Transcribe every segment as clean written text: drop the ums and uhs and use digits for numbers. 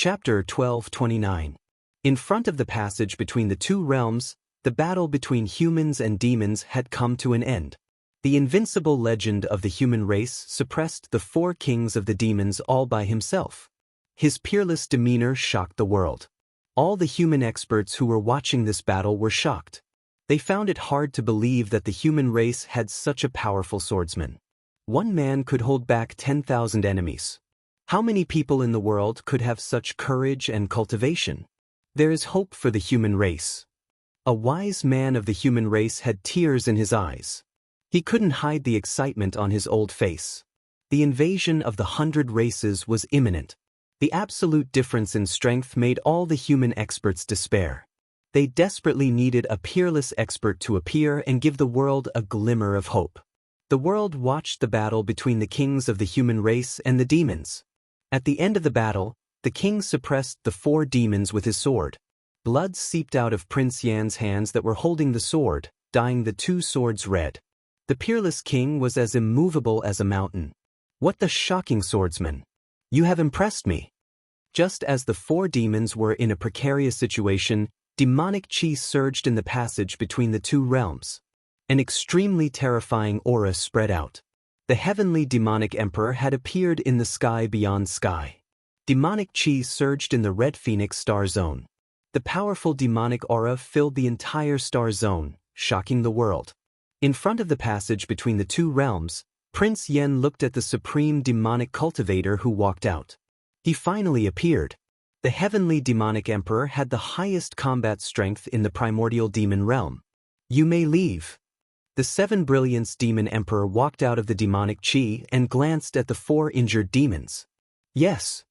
Chapter 12:29. In front of the passage between the two realms, the battle between humans and demons had come to an end. The invincible legend of the human race suppressed the four kings of the demons all by himself. His peerless demeanor shocked the world. All the human experts who were watching this battle were shocked. They found it hard to believe that the human race had such a powerful swordsman. One man could hold back 10,000 enemies. How many people in the world could have such courage and cultivation? There is hope for the human race. A wise man of the human race had tears in his eyes. He couldn't hide the excitement on his old face. The invasion of the 100 races was imminent. The absolute difference in strength made all the human experts despair. They desperately needed a peerless expert to appear and give the world a glimmer of hope. The world watched the battle between the kings of the human race and the demons. At the end of the battle, the king suppressed the four demons with his sword. Blood seeped out of Prince Yan's hands that were holding the sword, dyeing the two swords red. The peerless king was as immovable as a mountain. What the shocking swordsman! You have impressed me. Just as the four demons were in a precarious situation, demonic chi surged in the passage between the two realms. An extremely terrifying aura spread out. The heavenly demonic emperor had appeared in the sky beyond sky. Demonic chi surged in the red phoenix star zone. The powerful demonic aura filled the entire star zone, shocking the world. In front of the passage between the two realms, Prince Yan looked at the supreme demonic cultivator who walked out. He finally appeared. The heavenly demonic emperor had the highest combat strength in the primordial demon realm. You may leave. The seven brilliance demon emperor walked out of the demonic chi and glanced at the four injured demons. Yes.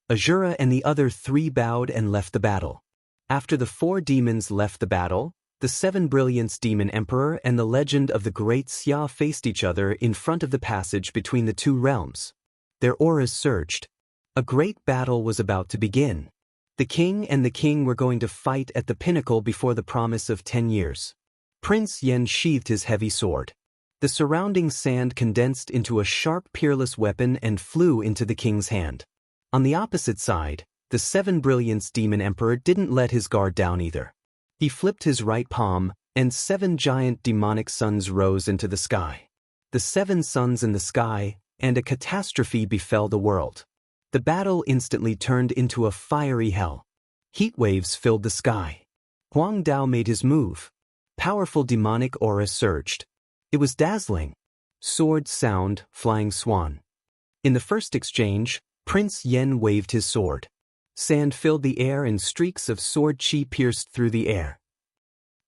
Azura and the other three bowed and left the battle. After the four demons left the battle, the seven brilliance demon emperor and the legend of the great Xia faced each other in front of the passage between the two realms. Their auras surged. A great battle was about to begin. The king and the king were going to fight at the pinnacle before the promise of 10 years. Prince Yan sheathed his heavy sword. The surrounding sand condensed into a sharp, peerless weapon and flew into the king's hand. On the opposite side, the seven brilliance demon emperor didn't let his guard down either. He flipped his right palm, and 7 giant demonic suns rose into the sky. The 7 suns in the sky, and a catastrophe befell the world. The battle instantly turned into a fiery hell. Heat waves filled the sky. Huang Dao made his move. Powerful demonic aura surged. It was dazzling. Sword, sound, flying swan. In the first exchange, Prince Yan waved his sword. Sand filled the air and streaks of sword chi pierced through the air.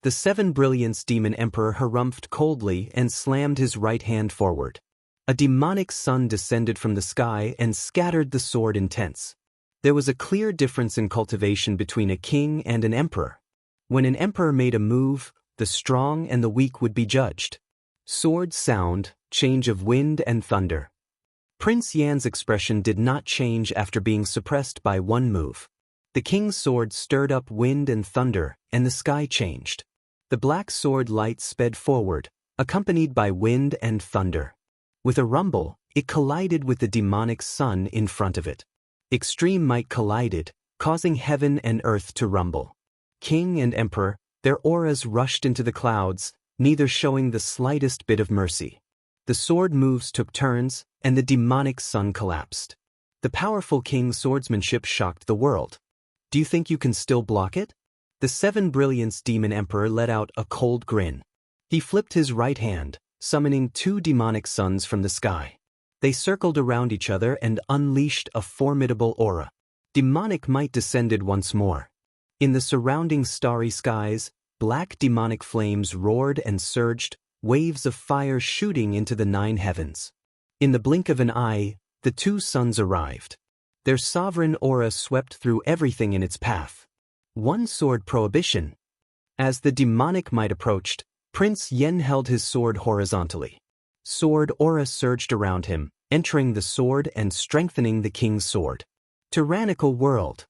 The seven brilliance demon emperor harumphed coldly and slammed his right hand forward. A demonic sun descended from the sky and scattered the sword intense. There was a clear difference in cultivation between a king and an emperor. When an emperor made a move, the strong and the weak would be judged. Sword, sound, change of wind and thunder. Prince Yan's expression did not change after being suppressed by one move. The king's sword stirred up wind and thunder, and the sky changed. The black sword light sped forward, accompanied by wind and thunder. With a rumble, it collided with the demonic sun in front of it. Extreme might collided, causing heaven and earth to rumble. King and emperor, their auras rushed into the clouds, neither showing the slightest bit of mercy. The sword moves took turns, and the demonic sun collapsed. The powerful king's swordsmanship shocked the world. Do you think you can still block it? The seven brilliance demon emperor let out a cold grin. He flipped his right hand, summoning 2 demonic suns from the sky. They circled around each other and unleashed a formidable aura. Demonic might descended once more. In the surrounding starry skies, black demonic flames roared and surged, waves of fire shooting into the 9 heavens. In the blink of an eye, the 2 suns arrived. Their sovereign aura swept through everything in its path. One sword prohibition. As the demonic might approached, Prince Yan held his sword horizontally. Sword aura surged around him, entering the sword and strengthening the king's sword. Tyrannical world.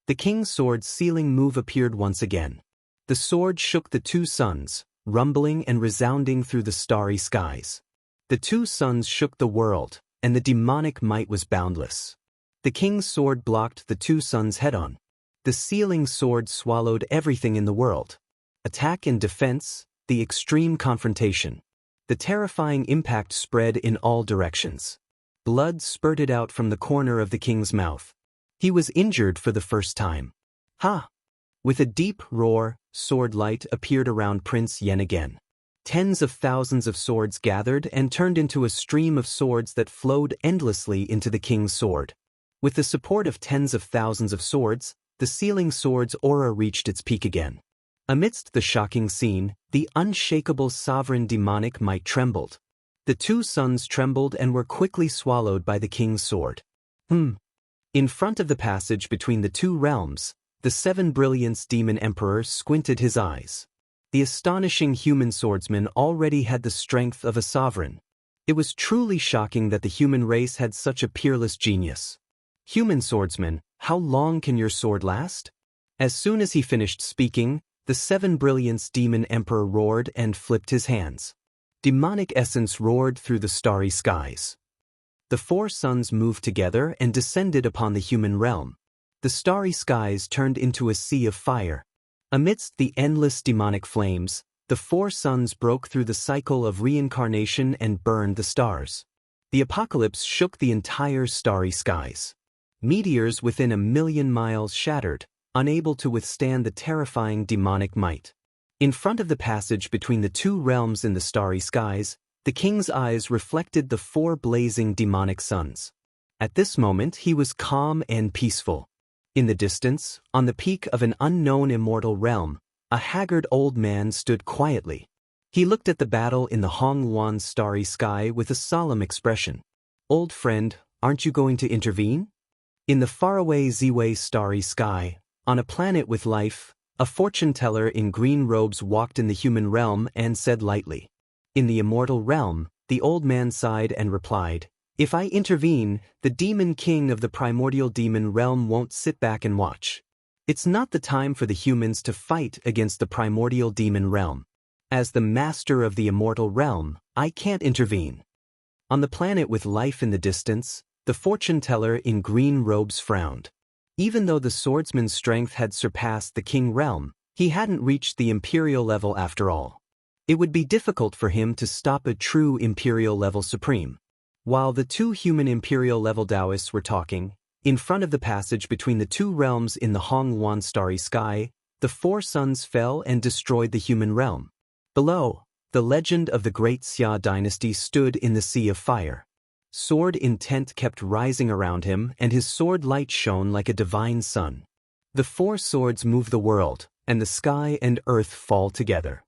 The king's sword's sealing move appeared once again. The sword shook the 2 suns, rumbling and resounding through the starry skies. The 2 suns shook the world, and the demonic might was boundless. The king's sword blocked the two suns head-on. The sealing sword swallowed everything in the world. Attack and defense, the extreme confrontation. The terrifying impact spread in all directions. Blood spurted out from the corner of the king's mouth. He was injured for the first time. Ha! With a deep roar, sword light appeared around Prince Yen again. Tens of thousands of swords gathered and turned into a stream of swords that flowed endlessly into the king's sword. With the support of tens of thousands of swords, the sealing sword's aura reached its peak again. Amidst the shocking scene, the unshakable sovereign demonic might trembled. The two suns trembled and were quickly swallowed by the king's sword. In front of the passage between the two realms, the seven brilliance demon emperor squinted his eyes. The astonishing human swordsman already had the strength of a sovereign. It was truly shocking that the human race had such a peerless genius. Human swordsman, how long can your sword last? As soon as he finished speaking, the seven brilliance demon emperor roared and flipped his hands. Demonic essence roared through the starry skies. The four suns moved together and descended upon the human realm. The starry skies turned into a sea of fire. Amidst the endless demonic flames, the four suns broke through the cycle of reincarnation and burned the stars. The apocalypse shook the entire starry skies. Meteors within 1,000,000 miles shattered, unable to withstand the terrifying demonic might. In front of the passage between the two realms in the starry skies, the king's eyes reflected the four blazing demonic suns. At this moment he was calm and peaceful. In the distance, on the peak of an unknown immortal realm, a haggard old man stood quietly. He looked at the battle in the Hongwan's starry sky with a solemn expression. "Old friend, aren't you going to intervene?" In the faraway Ziwei starry sky, on a planet with life, a fortune-teller in green robes walked in the human realm and said lightly. In the immortal realm, the old man sighed and replied, "If I intervene, the demon king of the primordial demon realm won't sit back and watch. It's not the time for the humans to fight against the primordial demon realm. As the master of the immortal realm, I can't intervene." On the planet with life in the distance, the fortune-teller in green robes frowned. Even though the swordsman's strength had surpassed the king realm, he hadn't reached the imperial level after all. It would be difficult for him to stop a true imperial level supreme. While the two human imperial level Taoists were talking, in front of the passage between the two realms in the Hongwan starry sky, the four suns fell and destroyed the human realm. Below, the legend of the great Xia dynasty stood in the sea of fire. Sword intent kept rising around him, and his sword light shone like a divine sun. The four swords move the world, and the sky and earth fall together.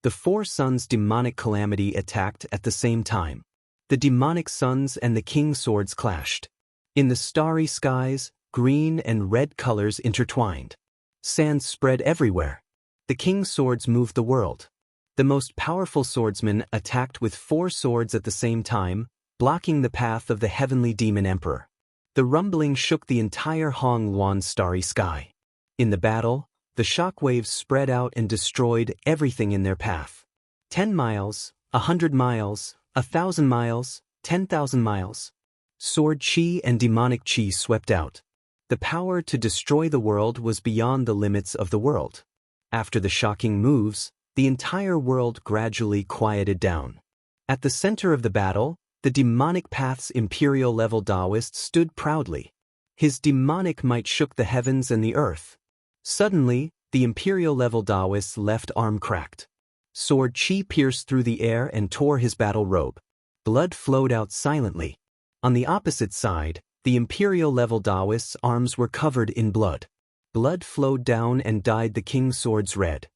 The four suns' demonic calamity attacked at the same time. The demonic suns and the king's swords clashed. In the starry skies, green and red colors intertwined. Sand spread everywhere. The king's swords moved the world. The most powerful swordsman attacked with four swords at the same time, blocking the path of the heavenly demon emperor. The rumbling shook the entire Hongwan starry sky. In the battle, the shockwaves spread out and destroyed everything in their path. 10 miles, 100 miles, 1,000 miles, 10,000 miles. Sword chi and demonic chi swept out. The power to destroy the world was beyond the limits of the world. After the shocking moves, the entire world gradually quieted down. At the center of the battle, the demonic path's imperial-level Taoist stood proudly. His demonic might shook the heavens and the earth. Suddenly, the imperial-level Taoist's left arm cracked. Sword chi pierced through the air and tore his battle robe. Blood flowed out silently. On the opposite side, the imperial-level Taoist's arms were covered in blood. Blood flowed down and dyed the king's swords red.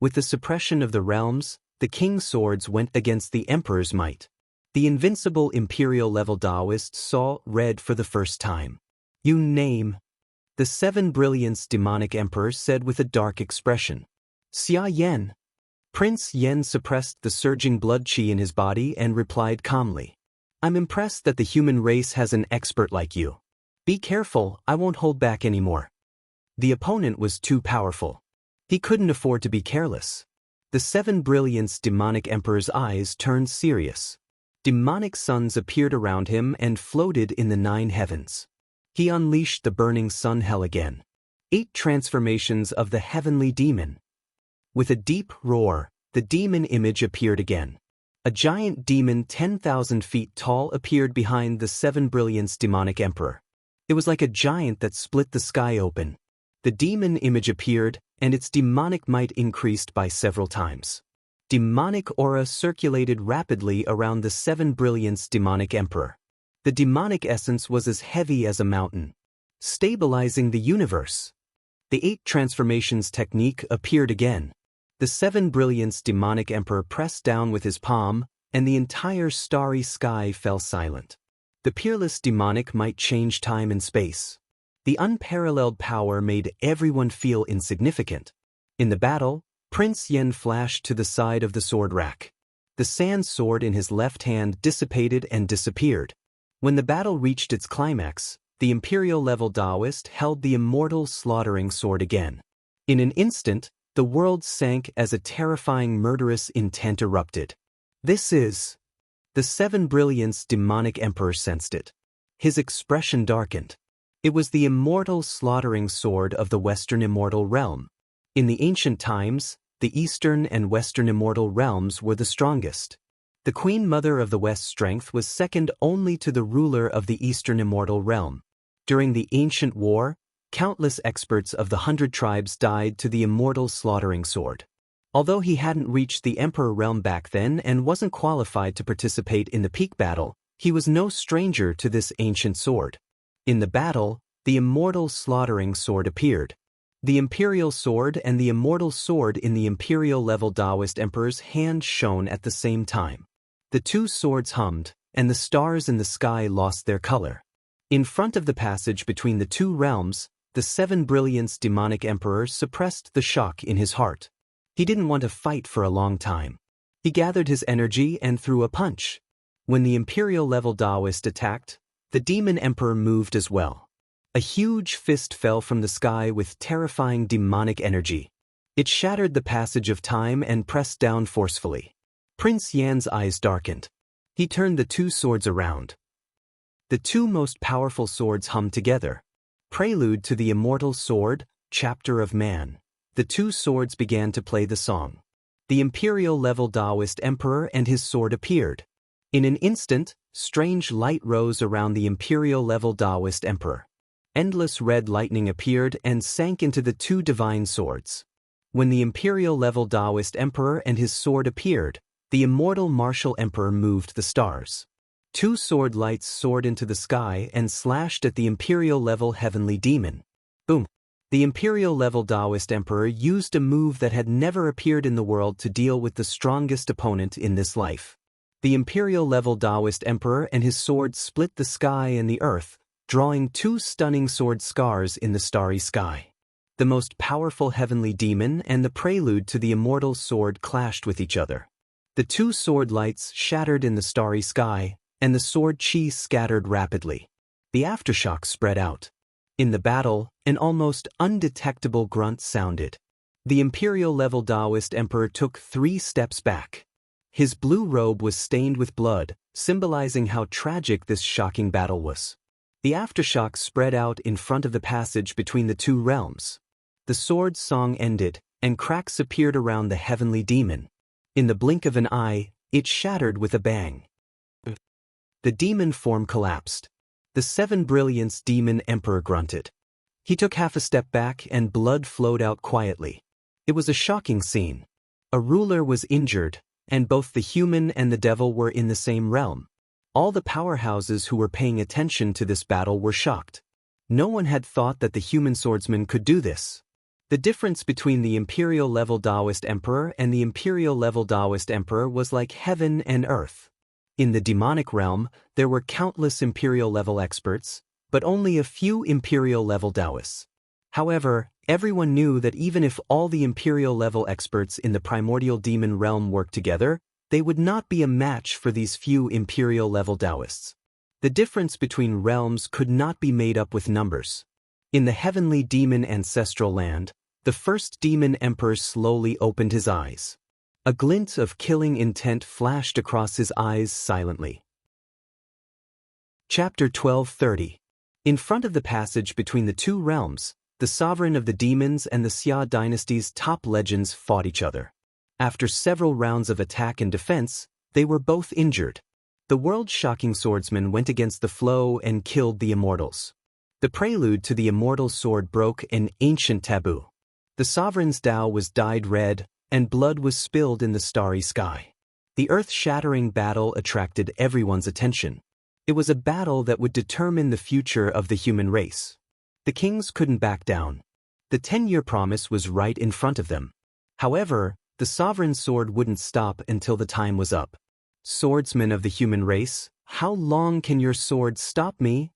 With the suppression of the realms, the king's swords went against the emperor's might. The invincible imperial-level Taoist saw red for the first time. "You name." The seven brilliance demonic emperor said with a dark expression. "Xia Yan." Prince Yen suppressed the surging blood chi in his body and replied calmly. "I'm impressed that the human race has an expert like you. Be careful, I won't hold back anymore." The opponent was too powerful. He couldn't afford to be careless. The seven brilliance demonic emperor's eyes turned serious. Demonic suns appeared around him and floated in the 9 heavens. He unleashed the burning sun hell again. 8 transformations of the heavenly demon. With a deep roar, the demon image appeared again. A giant demon 10,000 feet tall appeared behind the 7 brilliance demonic emperor. It was like a giant that split the sky open. The demon image appeared, and its demonic might increased by several times. Demonic aura circulated rapidly around the 7 brilliance demonic emperor. The demonic essence was as heavy as a mountain, stabilizing the universe. The 8 transformations technique appeared again. The 7 brilliance demonic emperor pressed down with his palm, and the entire starry sky fell silent. The peerless demonic might change time and space. The unparalleled power made everyone feel insignificant. In the battle, Prince Yen flashed to the side of the sword rack. The sand sword in his left hand dissipated and disappeared. When the battle reached its climax, the Imperial-level Taoist held the immortal slaughtering sword again. In an instant, the world sank as a terrifying murderous intent erupted. This is... The 7 brilliance demonic emperor sensed it. His expression darkened. It was the immortal slaughtering sword of the Western immortal realm. In the ancient times, the Eastern and Western immortal realms were the strongest. The Queen Mother of the West's strength was second only to the ruler of the Eastern immortal realm. During the ancient war, countless experts of the 100 tribes died to the immortal slaughtering sword. Although he hadn't reached the Emperor realm back then and wasn't qualified to participate in the peak battle, he was no stranger to this ancient sword. In the battle, the immortal slaughtering sword appeared. The Imperial sword and the immortal sword in the Imperial-level Taoist Emperor's hand shone at the same time. The 2 swords hummed, and the stars in the sky lost their color. In front of the passage between the 2 realms, the 7 brilliance demonic emperor suppressed the shock in his heart. He didn't want to fight for a long time. He gathered his energy and threw a punch. When the Imperial-level Taoist attacked, the demon emperor moved as well. A huge fist fell from the sky with terrifying demonic energy. It shattered the passage of time and pressed down forcefully. Prince Yan's eyes darkened. He turned the 2 swords around. The 2 most powerful swords hummed together. Prelude to the Immortal Sword, Chapter of Man. The 2 swords began to play the song. The Imperial-level Taoist Emperor and his sword appeared. In an instant, strange light rose around the Imperial-level Taoist Emperor. Endless red lightning appeared and sank into the 2 divine swords. When the Imperial-level Taoist Emperor and his sword appeared, the immortal martial emperor moved the stars. 2 sword lights soared into the sky and slashed at the Imperial-level heavenly demon. Boom! The Imperial-level Taoist Emperor used a move that had never appeared in the world to deal with the strongest opponent in this life. The Imperial-level Taoist Emperor and his sword split the sky and the earth, drawing 2 stunning sword scars in the starry sky. The most powerful heavenly demon and the prelude to the immortal sword clashed with each other. The 2 sword lights shattered in the starry sky, and the sword chi scattered rapidly. The aftershock spread out. In the battle, an almost undetectable grunt sounded. The Imperial-level Taoist Emperor took 3 steps back. His blue robe was stained with blood, symbolizing how tragic this shocking battle was. The aftershock spread out in front of the passage between the 2 realms. The sword's song ended, and cracks appeared around the heavenly demon. In the blink of an eye, it shattered with a bang. The demon form collapsed. The 7 brilliance demon emperor grunted. He took half a step back and blood flowed out quietly. It was a shocking scene. A ruler was injured, and both the human and the devil were in the same realm. All the powerhouses who were paying attention to this battle were shocked. No one had thought that the human swordsman could do this. The difference between the Imperial-level Taoist Emperor and the Imperial-level Taoist Emperor was like heaven and earth. In the demonic realm, there were countless Imperial-level experts, but only a few Imperial-level Taoists. However, everyone knew that even if all the Imperial-level experts in the primordial demon realm worked together, they would not be a match for these few Imperial-level Taoists. The difference between realms could not be made up with numbers. In the heavenly demon ancestral land, the first demon emperor slowly opened his eyes. A glint of killing intent flashed across his eyes silently. Chapter 12:30. In front of the passage between the two realms, the sovereign of the demons and the Xia dynasty's top legends fought each other. After several rounds of attack and defense, they were both injured. The world-shocking swordsman went against the flow and killed the immortals. The prelude to the immortal sword broke an ancient taboo. The sovereign's Tao was dyed red, and blood was spilled in the starry sky. The earth-shattering battle attracted everyone's attention. It was a battle that would determine the future of the human race. The kings couldn't back down. The 10-year promise was right in front of them. However, the sovereign's sword wouldn't stop until the time was up. Swordsman of the human race, how long can your sword stop me?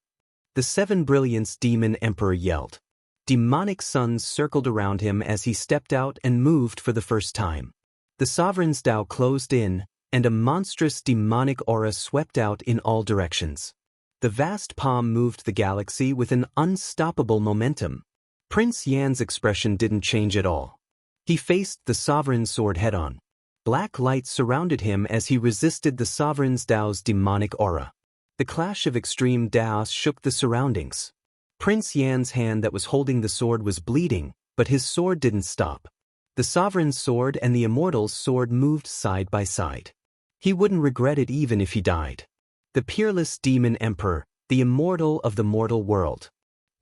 The Seven Brilliance Demon Emperor yelled. Demonic suns circled around him as he stepped out and moved for the first time. The sovereign's Tao closed in, and a monstrous demonic aura swept out in all directions. The vast palm moved the galaxy with an unstoppable momentum. Prince Yan's expression didn't change at all. He faced the sovereign's sword head-on. Black light surrounded him as he resisted the sovereign's Tao's demonic aura. The clash of extreme Taos shook the surroundings. Prince Yan's hand that was holding the sword was bleeding, but his sword didn't stop. The sovereign's sword and the immortal's sword moved side by side. He wouldn't regret it even if he died. The peerless demon emperor, the immortal of the mortal world.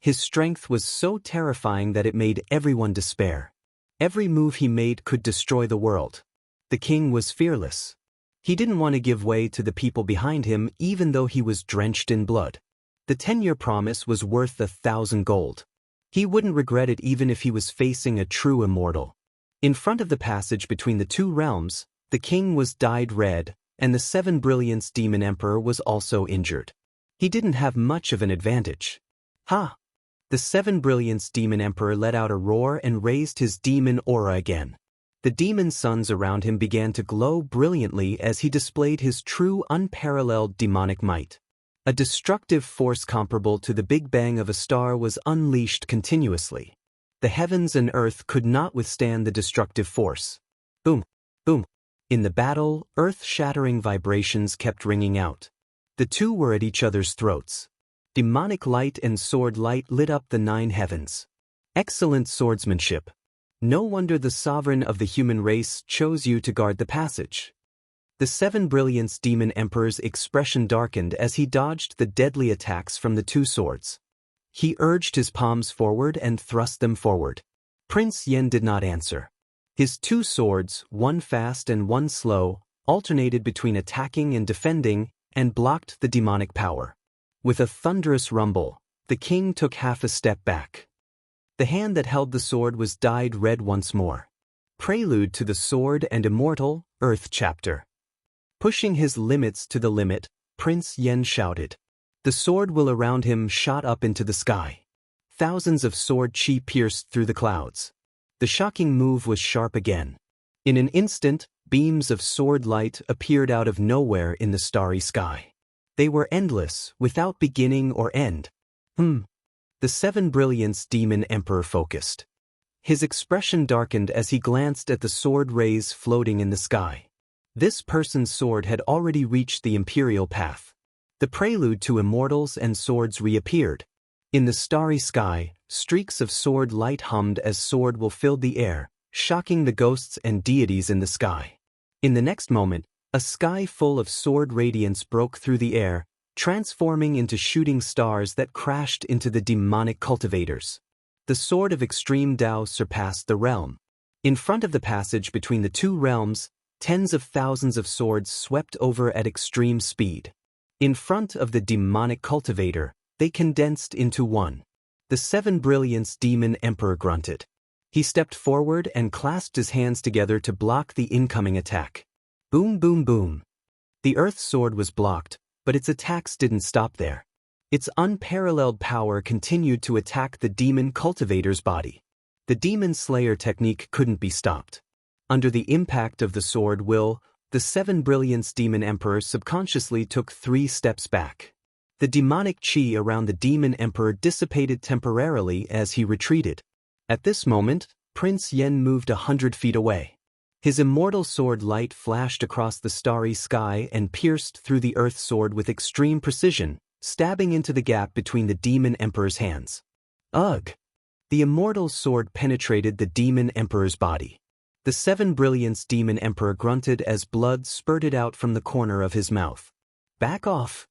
His strength was so terrifying that it made everyone despair. Every move he made could destroy the world. The king was fearless. He didn't want to give way to the people behind him even though he was drenched in blood. The 10-year promise was worth 1,000 gold. He wouldn't regret it even if he was facing a true immortal. In front of the passage between the two realms, the king was dyed red, and the Seven Brilliance Demon Emperor was also injured. He didn't have much of an advantage. Ha! The Seven Brilliance Demon Emperor let out a roar and raised his demon aura again. The demon suns around him began to glow brilliantly as he displayed his true unparalleled demonic might. A destructive force comparable to the Big Bang of a star was unleashed continuously. The heavens and earth could not withstand the destructive force. Boom! Boom! In the battle, earth-shattering vibrations kept ringing out. The two were at each other's throats. Demonic light and sword light lit up the 9 heavens. Excellent swordsmanship. No wonder the sovereign of the human race chose you to guard the passage. The Seven Brilliance Demon Emperor's expression darkened as he dodged the deadly attacks from the two swords. He urged his palms forward and thrust them forward. Prince Yan did not answer. His two swords, one fast and one slow, alternated between attacking and defending, and blocked the demonic power. With a thunderous rumble, the king took half a step back. The hand that held the sword was dyed red once more. Prelude to the Sword and Immortal, Earth Chapter. Pushing his limits to the limit, Prince Yan shouted. The sword will around him shot up into the sky. Thousands of sword chi pierced through the clouds. The shocking move was sharp again. In an instant, beams of sword light appeared out of nowhere in the starry sky. They were endless, without beginning or end. The Seven Brilliance Demon Emperor focused. His expression darkened as he glanced at the sword rays floating in the sky. This person's sword had already reached the imperial path. The prelude to immortals and swords reappeared. In the starry sky, streaks of sword light hummed as sword will filled the air, shocking the ghosts and deities in the sky. In the next moment, a sky full of sword radiance broke through the air, transforming into shooting stars that crashed into the demonic cultivators. The sword of extreme Tao surpassed the realm. In front of the passage between the two realms, tens of thousands of swords swept over at extreme speed. In front of the demonic cultivator, they condensed into one. The Seven Brilliance Demon Emperor grunted. He stepped forward and clasped his hands together to block the incoming attack. Boom, boom, boom. The Earth's sword was blocked, but its attacks didn't stop there. Its unparalleled power continued to attack the demon cultivator's body. The demon slayer technique couldn't be stopped. Under the impact of the sword will, the Seven Brilliance Demon Emperor subconsciously took 3 steps back. The demonic chi around the demon emperor dissipated temporarily as he retreated. At this moment, Prince Yan moved 100 feet away. His immortal sword light flashed across the starry sky and pierced through the earth sword with extreme precision, stabbing into the gap between the demon emperor's hands. Ugh! The immortal sword penetrated the demon emperor's body. The seven brilliance demon emperor grunted as blood spurted out from the corner of his mouth. Back off!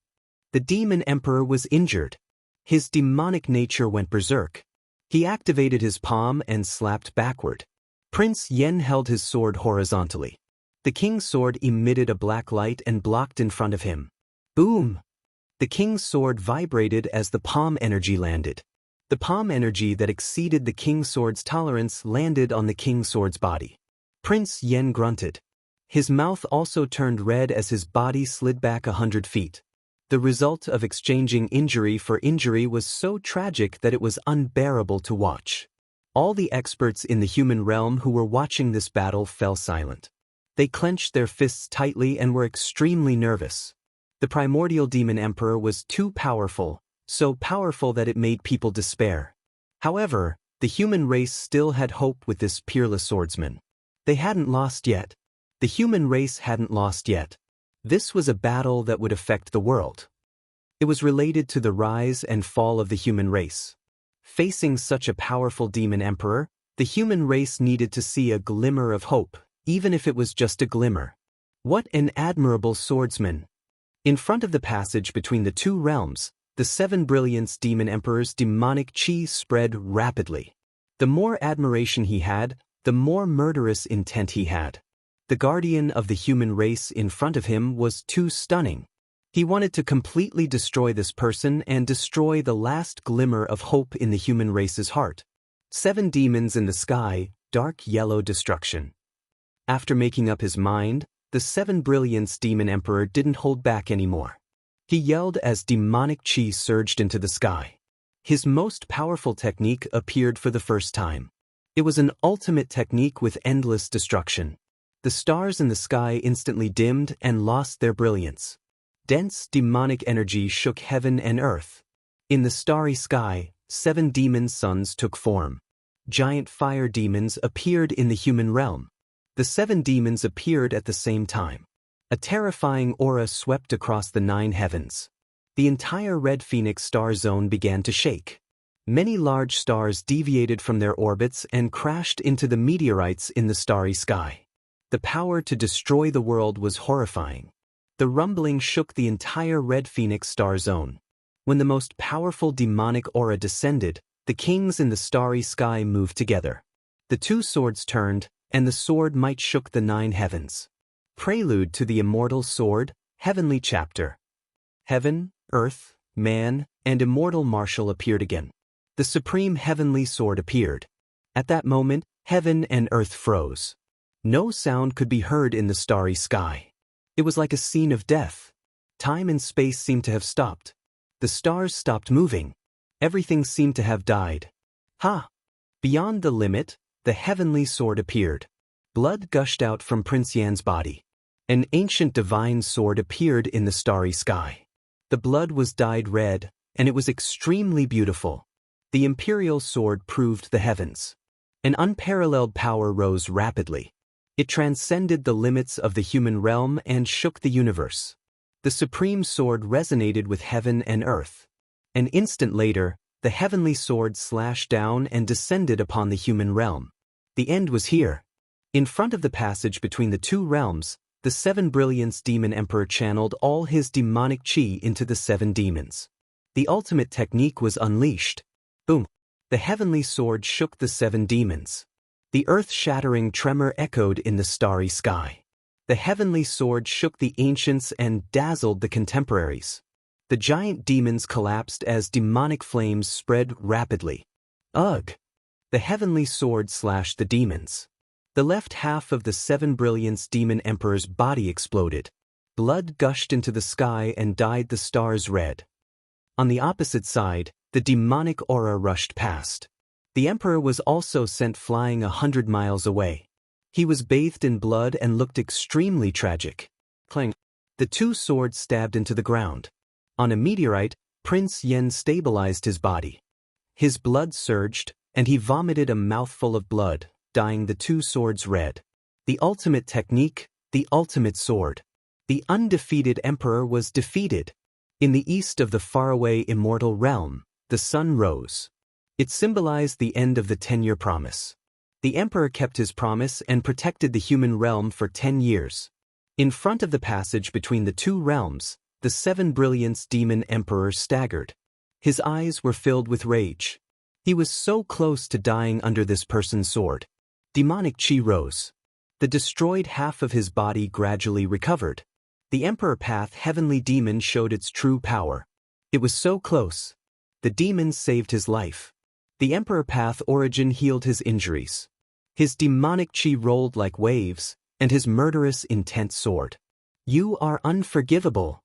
The demon emperor was injured. His demonic nature went berserk. He activated his palm and slapped backward. Prince Yen held his sword horizontally. The king's sword emitted a black light and blocked in front of him. Boom! The king's sword vibrated as the palm energy landed. The palm energy that exceeded the king's sword's tolerance landed on the king's sword's body. Prince Yen grunted. His mouth also turned red as his body slid back 100 feet. The result of exchanging injury for injury was so tragic that it was unbearable to watch. All the experts in the human realm who were watching this battle fell silent. They clenched their fists tightly and were extremely nervous. The primordial demon emperor was too powerful, so powerful that it made people despair. However, the human race still had hope with this peerless swordsman. They hadn't lost yet. The human race hadn't lost yet. This was a battle that would affect the world. It was related to the rise and fall of the human race. Facing such a powerful demon emperor, the human race needed to see a glimmer of hope, even if it was just a glimmer. What an admirable swordsman! In front of the passage between the two realms, the seven brilliance demon emperor's demonic chi spread rapidly. The more admiration he had, the more murderous intent he had. The guardian of the human race in front of him was too stunning. He wanted to completely destroy this person and destroy the last glimmer of hope in the human race's heart. Seven demons in the sky, dark yellow destruction. After making up his mind, the seven brilliance demon emperor didn't hold back anymore. He yelled as demonic chi surged into the sky. His most powerful technique appeared for the first time. It was an ultimate technique with endless destruction. The stars in the sky instantly dimmed and lost their brilliance. Dense demonic energy shook heaven and earth. In the starry sky, seven demon suns took form. Giant fire demons appeared in the human realm. The seven demons appeared at the same time. A terrifying aura swept across the 9 heavens. The entire red phoenix star zone began to shake. Many large stars deviated from their orbits and crashed into the meteorites in the starry sky. The power to destroy the world was horrifying. The rumbling shook the entire red phoenix star zone. When the most powerful demonic aura descended, the kings in the starry sky moved together. The two swords turned, and the sword might shook the 9 heavens. Prelude to the Immortal Sword, Heavenly Chapter. Heaven, earth, man, and immortal martial appeared again. The supreme heavenly sword appeared. At that moment, heaven and earth froze. No sound could be heard in the starry sky. It was like a scene of death. Time and space seemed to have stopped. The stars stopped moving. Everything seemed to have died. Ha! Beyond the limit, the heavenly sword appeared. Blood gushed out from Prince Yan's body. An ancient divine sword appeared in the starry sky. The blood was dyed red, and it was extremely beautiful. The imperial sword proved the heavens. An unparalleled power rose rapidly. It transcended the limits of the human realm and shook the universe. The supreme sword resonated with heaven and earth. An instant later, the heavenly sword slashed down and descended upon the human realm. The end was here. In front of the passage between the two realms, the seven brilliance demon emperor channeled all his demonic chi into the seven demons. The ultimate technique was unleashed. Boom! The heavenly sword shook the seven demons. The earth-shattering tremor echoed in the starry sky. The heavenly sword shook the ancients and dazzled the contemporaries. The giant demons collapsed as demonic flames spread rapidly. Ugh! The heavenly sword slashed the demons. The left half of the seven brilliance demon emperor's body exploded. Blood gushed into the sky and dyed the stars red. On the opposite side, the demonic aura rushed past. The emperor was also sent flying 100 miles away. He was bathed in blood and looked extremely tragic. Clang! The two swords stabbed into the ground. On a meteorite, Prince Yen stabilized his body. His blood surged, and he vomited a mouthful of blood, dyeing the two swords red. The ultimate technique, the ultimate sword. The undefeated emperor was defeated. In the east of the faraway immortal realm, the sun rose. It symbolized the end of the 10-year promise. The emperor kept his promise and protected the human realm for 10 years. In front of the passage between the two realms, the 7 Brilliance demon emperor staggered. His eyes were filled with rage. He was so close to dying under this person's sword. Demonic chi rose. The destroyed half of his body gradually recovered. The Emperor Path heavenly demon showed its true power. It was so close. The demon saved his life. The Emperor Path origin healed his injuries. His demonic chi rolled like waves, and his murderous intent soared. You are unforgivable.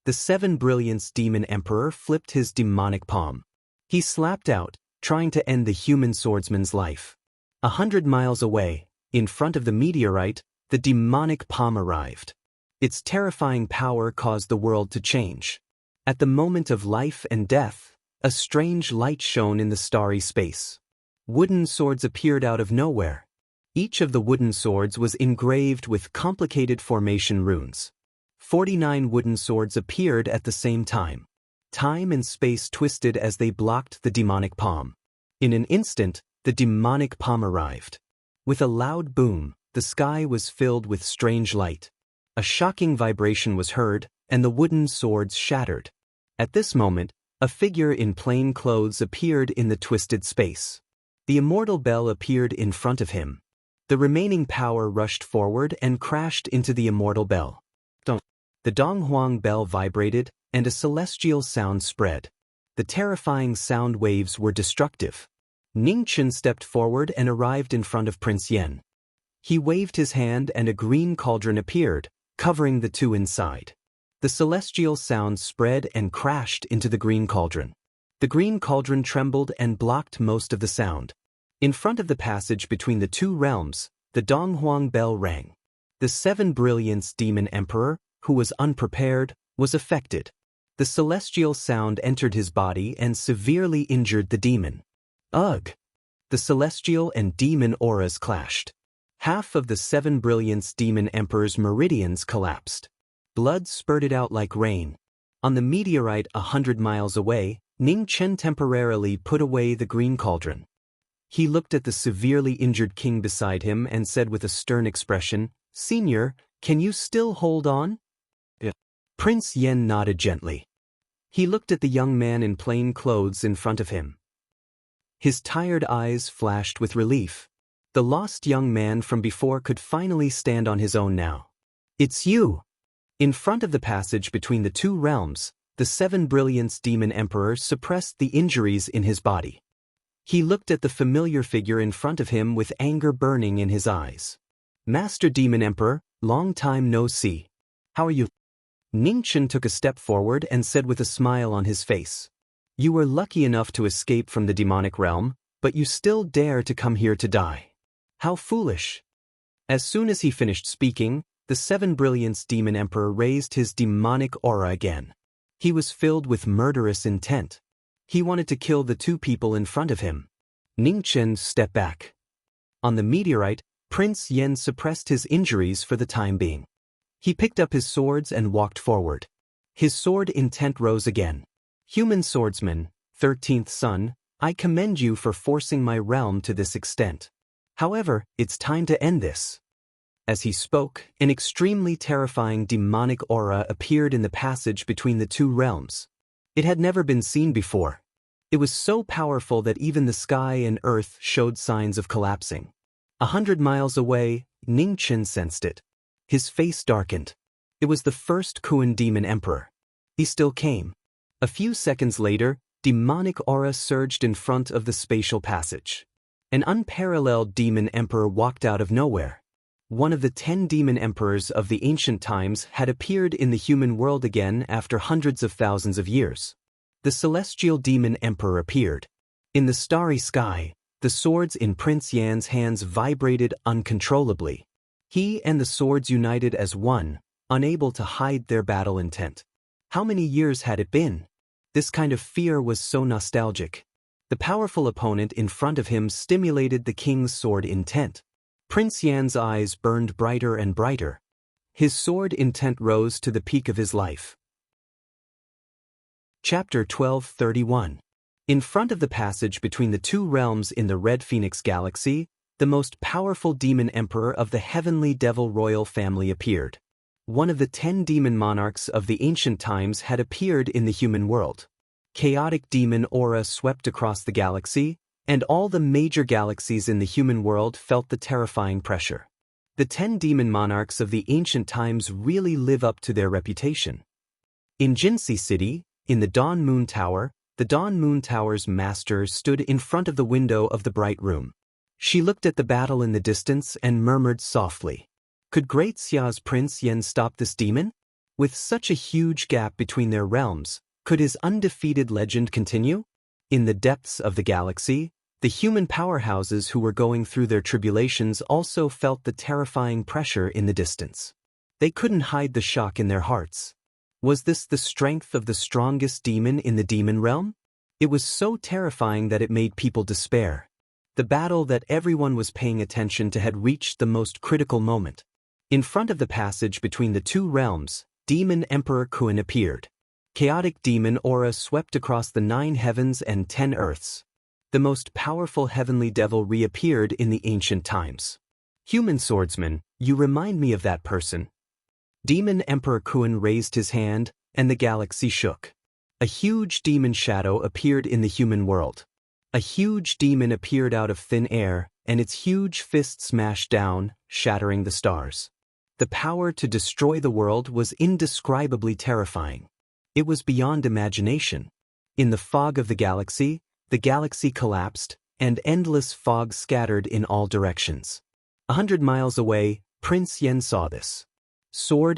The 7 Brilliance demon emperor flipped his demonic palm. He slapped out, trying to end the human swordsman's life. 100 miles away, in front of the meteorite, the demonic palm arrived. Its terrifying power caused the world to change. At the moment of life and death, a strange light shone in the starry space. Wooden swords appeared out of nowhere. Each of the wooden swords was engraved with complicated formation runes. 49 wooden swords appeared at the same time. Time and space twisted as they blocked the demonic palm. In an instant, the demonic palm arrived. With a loud boom, the sky was filled with strange light. A shocking vibration was heard, and the wooden swords shattered. At this moment, a figure in plain clothes appeared in the twisted space. The immortal bell appeared in front of him. The remaining power rushed forward and crashed into the immortal bell. The Donghuang bell vibrated, and a celestial sound spread. The terrifying sound waves were destructive. Ningchen stepped forward and arrived in front of Prince Yan. He waved his hand and a green cauldron appeared, covering the two inside. The celestial sound spread and crashed into the green cauldron. The green cauldron trembled and blocked most of the sound. In front of the passage between the two realms, the Donghuang bell rang. The 7 Brilliance demon emperor, who was unprepared, was affected. The celestial sound entered his body and severely injured the demon. Ugh! The celestial and demon auras clashed. Half of the 7 Brilliance demon emperor's meridians collapsed. Blood spurted out like rain. On the meteorite 100 miles away, Ning Chen temporarily put away the green cauldron. He looked at the severely injured king beside him and said with a stern expression, "Senior, can you still hold on?" Yeah. Prince Yan nodded gently. He looked at the young man in plain clothes in front of him. His tired eyes flashed with relief. The lost young man from before could finally stand on his own now. "It's you!" In front of the passage between the two realms, the 7 Brilliance demon emperor suppressed the injuries in his body. He looked at the familiar figure in front of him with anger burning in his eyes. "Master Demon Emperor, long time no see. How are you?" Ningchen took a step forward and said with a smile on his face, "You were lucky enough to escape from the demonic realm, but you still dare to come here to die. How foolish." As soon as he finished speaking, the 7 Brilliance demon emperor raised his demonic aura again. He was filled with murderous intent. He wanted to kill the two people in front of him. Ningchen stepped back. On the meteorite, Prince Yan suppressed his injuries for the time being. He picked up his swords and walked forward. His sword intent rose again. "Human swordsman, 13th son, I commend you for forcing my realm to this extent. However, it's time to end this." As he spoke, an extremely terrifying demonic aura appeared in the passage between the two realms. It had never been seen before. It was so powerful that even the sky and earth showed signs of collapsing. 100 miles away, Ningchen sensed it. His face darkened. It was the first Kuan demon emperor. He still came. A few seconds later, demonic aura surged in front of the spatial passage. An unparalleled demon emperor walked out of nowhere. One of the 10 demon emperors of the ancient times had appeared in the human world again after hundreds of thousands of years. The celestial demon emperor appeared. In the starry sky, the swords in Prince Yan's hands vibrated uncontrollably. He and the swords united as one, unable to hide their battle intent. How many years had it been? This kind of fear was so nostalgic. The powerful opponent in front of him stimulated the king's sword intent. Prince Yan's eyes burned brighter and brighter. His sword intent rose to the peak of his life. Chapter 12:31. In front of the passage between the two realms in the Red Phoenix Galaxy, the most powerful demon emperor of the heavenly devil royal family appeared. One of the 10 demon monarchs of the ancient times had appeared in the human world. Chaotic demon aura swept across the galaxy, and all the major galaxies in the human world felt the terrifying pressure. The 10 demon monarchs of the ancient times really live up to their reputation. In Jinsei City, in the Dawn Moon Tower, the Dawn Moon Tower's master stood in front of the window of the bright room. She looked at the battle in the distance and murmured softly. Could Great Xia's Prince Yen stop this demon? With such a huge gap between their realms, could his undefeated legend continue? In the depths of the galaxy, the human powerhouses who were going through their tribulations also felt the terrifying pressure in the distance. They couldn't hide the shock in their hearts. Was this the strength of the strongest demon in the demon realm? It was so terrifying that it made people despair. The battle that everyone was paying attention to had reached the most critical moment. In front of the passage between the two realms, Demon Emperor Kun appeared. Chaotic demon aura swept across the 9 heavens and 10 earths. The most powerful heavenly devil reappeared in the ancient times. Human swordsman, you remind me of that person. Demon Emperor Kun raised his hand, and the galaxy shook. A huge demon shadow appeared in the human world. A huge demon appeared out of thin air, and its huge fist smashed down, shattering the stars. The power to destroy the world was indescribably terrifying. It was beyond imagination. In the fog of the galaxy collapsed, and endless fog scattered in all directions. 100 miles away, Prince Yen saw this.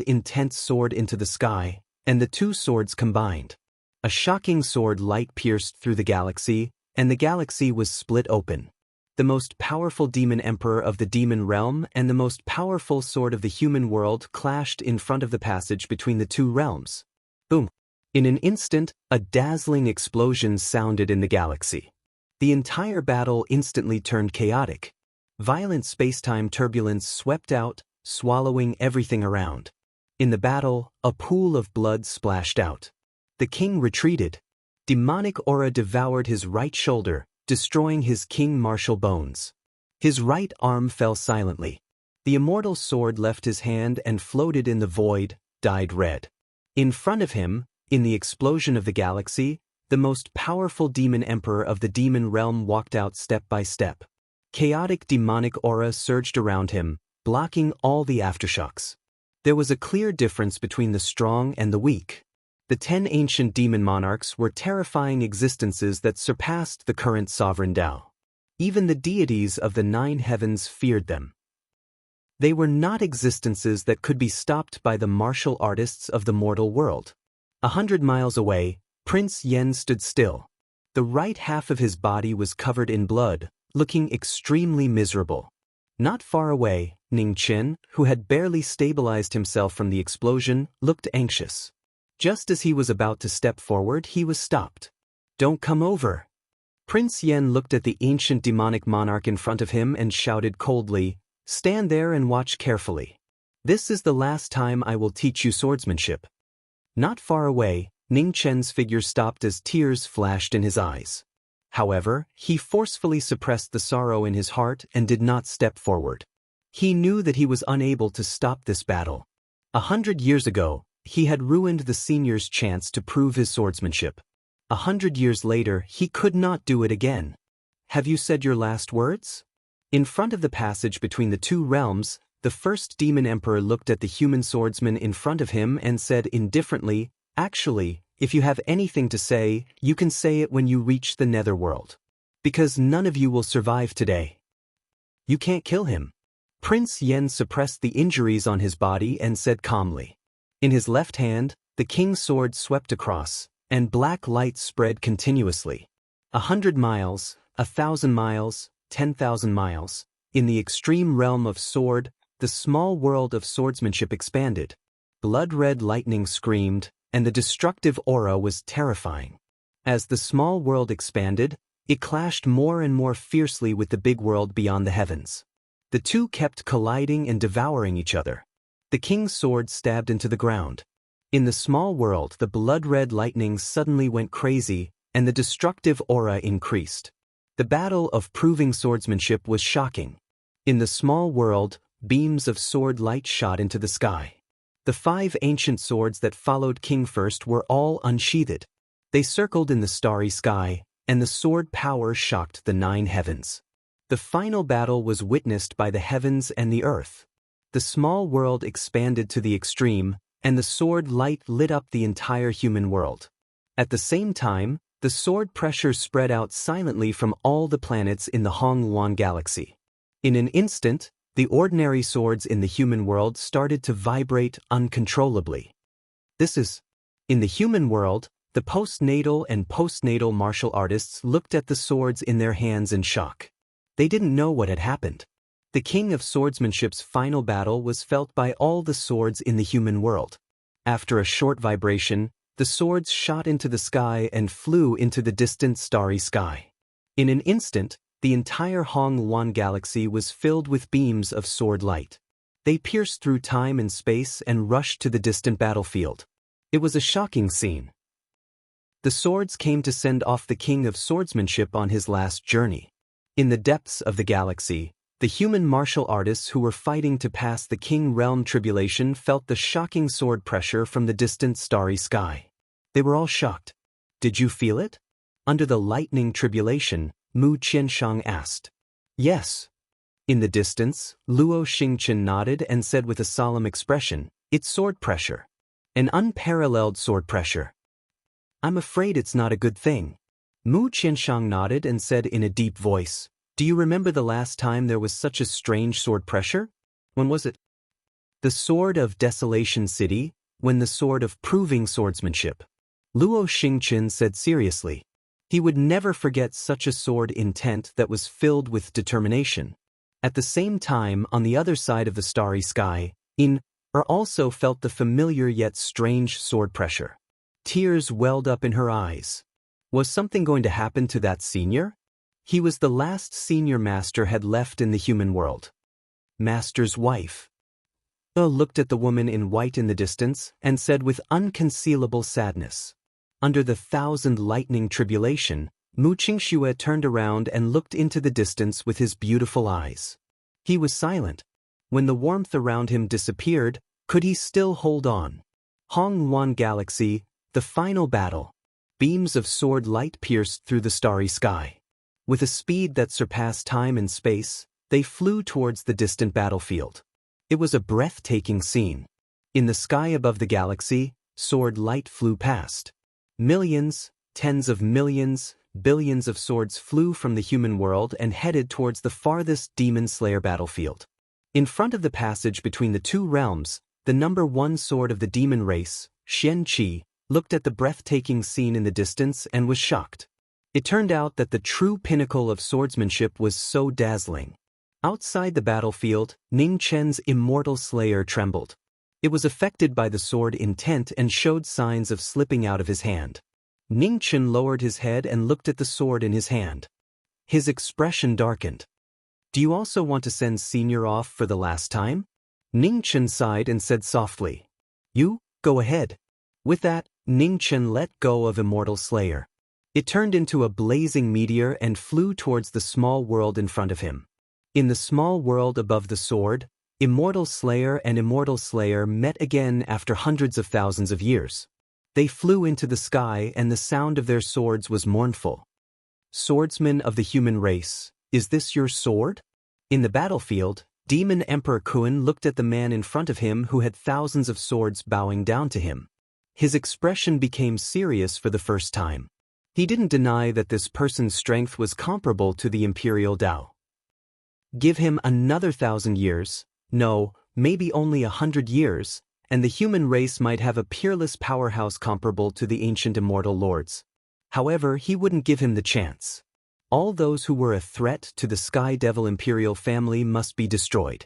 Intense sword into the sky, and the two swords combined. A shocking sword light pierced through the galaxy, and the galaxy was split open. The most powerful demon emperor of the demon realm and the most powerful sword of the human world clashed in front of the passage between the two realms. Boom! In an instant, a dazzling explosion sounded in the galaxy. The entire battle instantly turned chaotic. Violent space-time turbulence swept out, swallowing everything around. In the battle, a pool of blood splashed out. The king retreated. Demonic aura devoured his right shoulder, destroying his king martial bones. His right arm fell silently. The immortal sword left his hand and floated in the void, dyed red. In front of him, in the explosion of the galaxy, the most powerful demon emperor of the demon realm walked out step by step. Chaotic demonic aura surged around him, blocking all the aftershocks. There was a clear difference between the strong and the weak. The 10 ancient demon monarchs were terrifying existences that surpassed the current sovereign Tao. Even the deities of the 9 heavens feared them. They were not existences that could be stopped by the martial artists of the mortal world. 100 miles away, Prince Yen stood still. The right half of his body was covered in blood, looking extremely miserable. Not far away, Ning Chen, who had barely stabilized himself from the explosion, looked anxious. Just as he was about to step forward, he was stopped. "Don't come over." Prince Yen looked at the ancient demonic monarch in front of him and shouted coldly, "Stand there and watch carefully. This is the last time I will teach you swordsmanship." Not far away, Ning Chen's figure stopped as tears flashed in his eyes. However, he forcefully suppressed the sorrow in his heart and did not step forward. He knew that he was unable to stop this battle. 100 years ago, he had ruined the senior's chance to prove his swordsmanship. 100 years later, he could not do it again. "Have you said your last words?" In front of the passage between the two realms, the first demon emperor looked at the human swordsman in front of him and said indifferently, "Actually, if you have anything to say, you can say it when you reach the netherworld. Because none of you will survive today. You can't kill him." Prince Yen suppressed the injuries on his body and said calmly. In his left hand, the king's sword swept across, and black light spread continuously. 100 miles, 1,000 miles, 10,000 miles. In the extreme realm of sword, the small world of swordsmanship expanded. Blood-red lightning screamed, and the destructive aura was terrifying. As the small world expanded, it clashed more and more fiercely with the big world beyond the heavens. The two kept colliding and devouring each other. The king's sword stabbed into the ground. In the small world, the blood-red lightning suddenly went crazy, and the destructive aura increased. The battle of proving swordsmanship was shocking. In the small world, beams of sword light shot into the sky. The 5 ancient swords that followed King First were all unsheathed. They circled in the starry sky, and the sword power shocked the 9 heavens. The final battle was witnessed by the heavens and the earth. The small world expanded to the extreme, and the sword light lit up the entire human world. At the same time, the sword pressure spread out silently from all the planets in the Hong-Luan galaxy. In an instant, the ordinary swords in the human world started to vibrate uncontrollably. In the human world, the postnatal and postnatal martial artists looked at the swords in their hands in shock. They didn't know what had happened. The king of swordsmanship's final battle was felt by all the swords in the human world. After a short vibration, the swords shot into the sky and flew into the distant starry sky. In an instant, the entire Hong-Luan galaxy was filled with beams of sword light. They pierced through time and space and rushed to the distant battlefield. It was a shocking scene. The swords came to send off the king of swordsmanship on his last journey. In the depths of the galaxy, the human martial artists who were fighting to pass the King Realm tribulation felt the shocking sword pressure from the distant starry sky. They were all shocked. Did you feel it? Under the lightning tribulation, Mu Qianshang asked. Yes. In the distance, Luo Xingchen nodded and said with a solemn expression, it's sword pressure. An unparalleled sword pressure. I'm afraid it's not a good thing. Mu Qianshang nodded and said in a deep voice, do you remember the last time there was such a strange sword pressure? When was it? The sword of Desolation City, when the sword of proving swordsmanship. Luo Xingchen said seriously. He would never forget such a sword intent that was filled with determination. At the same time, on the other side of the starry sky, also felt the familiar yet strange sword pressure. Tears welled up in her eyes. Was something going to happen to that senior? He was the last senior master had left in the human world. Master's wife. Looked at the woman in white in the distance and said with unconcealable sadness. Under the 1,000 lightning tribulation, Mu Qingxue turned around and looked into the distance with his beautiful eyes. He was silent. When the warmth around him disappeared, could he still hold on? Hong-Luan Galaxy, the final battle. Beams of sword light pierced through the starry sky. With a speed that surpassed time and space, they flew towards the distant battlefield. It was a breathtaking scene. In the sky above the galaxy, sword light flew past. Millions, tens of millions, billions of swords flew from the human world and headed towards the farthest demon slayer battlefield. In front of the passage between the 2 realms, the number 1 sword of the demon race, Xian Qi, looked at the breathtaking scene in the distance and was shocked. It turned out that the true pinnacle of swordsmanship was so dazzling. Outside the battlefield, Ning Chen's immortal slayer trembled. It was affected by the sword intent and showed signs of slipping out of his hand. Ning Chen lowered his head and looked at the sword in his hand. His expression darkened. Do you also want to send Senior off for the last time? Ning Chen sighed and said softly. You, go ahead. With that, Ning Chen let go of Immortal Slayer. It turned into a blazing meteor and flew towards the small world in front of him. In the small world above the sword, Immortal Slayer and Immortal Slayer met again after hundreds of thousands of years. They flew into the sky and the sound of their swords was mournful. Swordsman of the human race, is this your sword? In the battlefield, Demon Emperor Kun looked at the man in front of him who had thousands of swords bowing down to him. His expression became serious for the first time. He didn't deny that this person's strength was comparable to the Imperial Tao. Give him another 1,000 years, no, maybe only 100 years, and the human race might have a peerless powerhouse comparable to the ancient immortal lords. However, he wouldn't give him the chance. All those who were a threat to the Sky Devil Imperial family must be destroyed.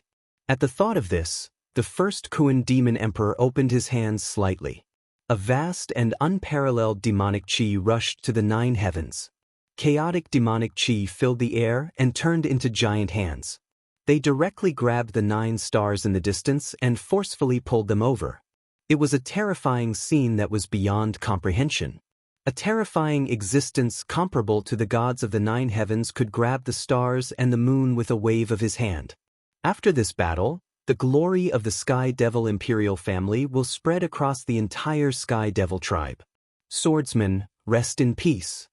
At the thought of this, the first Kun Demon Emperor opened his hands slightly. A vast and unparalleled demonic chi rushed to the 9 heavens. Chaotic demonic chi filled the air and turned into giant hands. They directly grabbed the 9 stars in the distance and forcefully pulled them over. It was a terrifying scene that was beyond comprehension. A terrifying existence comparable to the gods of the nine heavens could grab the stars and the moon with a wave of his hand. After this battle, the glory of the Sky Devil Imperial family will spread across the entire Sky Devil tribe. Swordsman, rest in peace.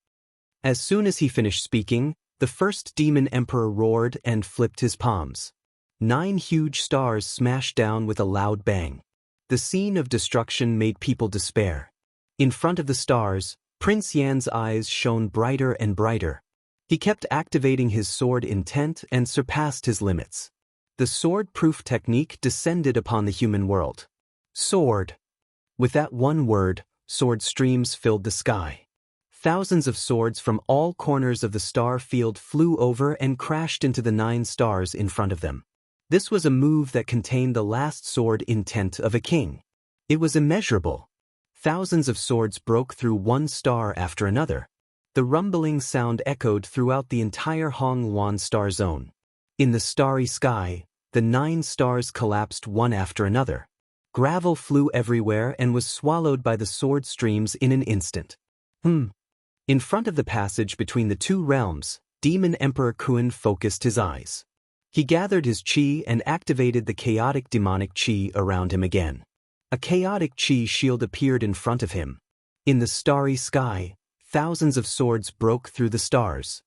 As soon as he finished speaking, the first demon emperor roared and flipped his palms. 9 huge stars smashed down with a loud bang. The scene of destruction made people despair. In front of the stars, Prince Yan's eyes shone brighter and brighter. He kept activating his sword intent and surpassed his limits. The sword-proof technique descended upon the human world. Sword. With that one word, sword streams filled the sky. Thousands of swords from all corners of the star field flew over and crashed into the 9 stars in front of them. This was a move that contained the last sword intent of a king. It was immeasurable. Thousands of swords broke through one star after another. The rumbling sound echoed throughout the entire Hong Luan star zone. In the starry sky, the 9 stars collapsed one after another. Gravel flew everywhere and was swallowed by the sword streams in an instant. In front of the passage between the 2 realms, Demon Emperor Kun focused his eyes. He gathered his chi and activated the chaotic demonic chi around him again. A chaotic chi shield appeared in front of him. In the starry sky, thousands of swords broke through the stars.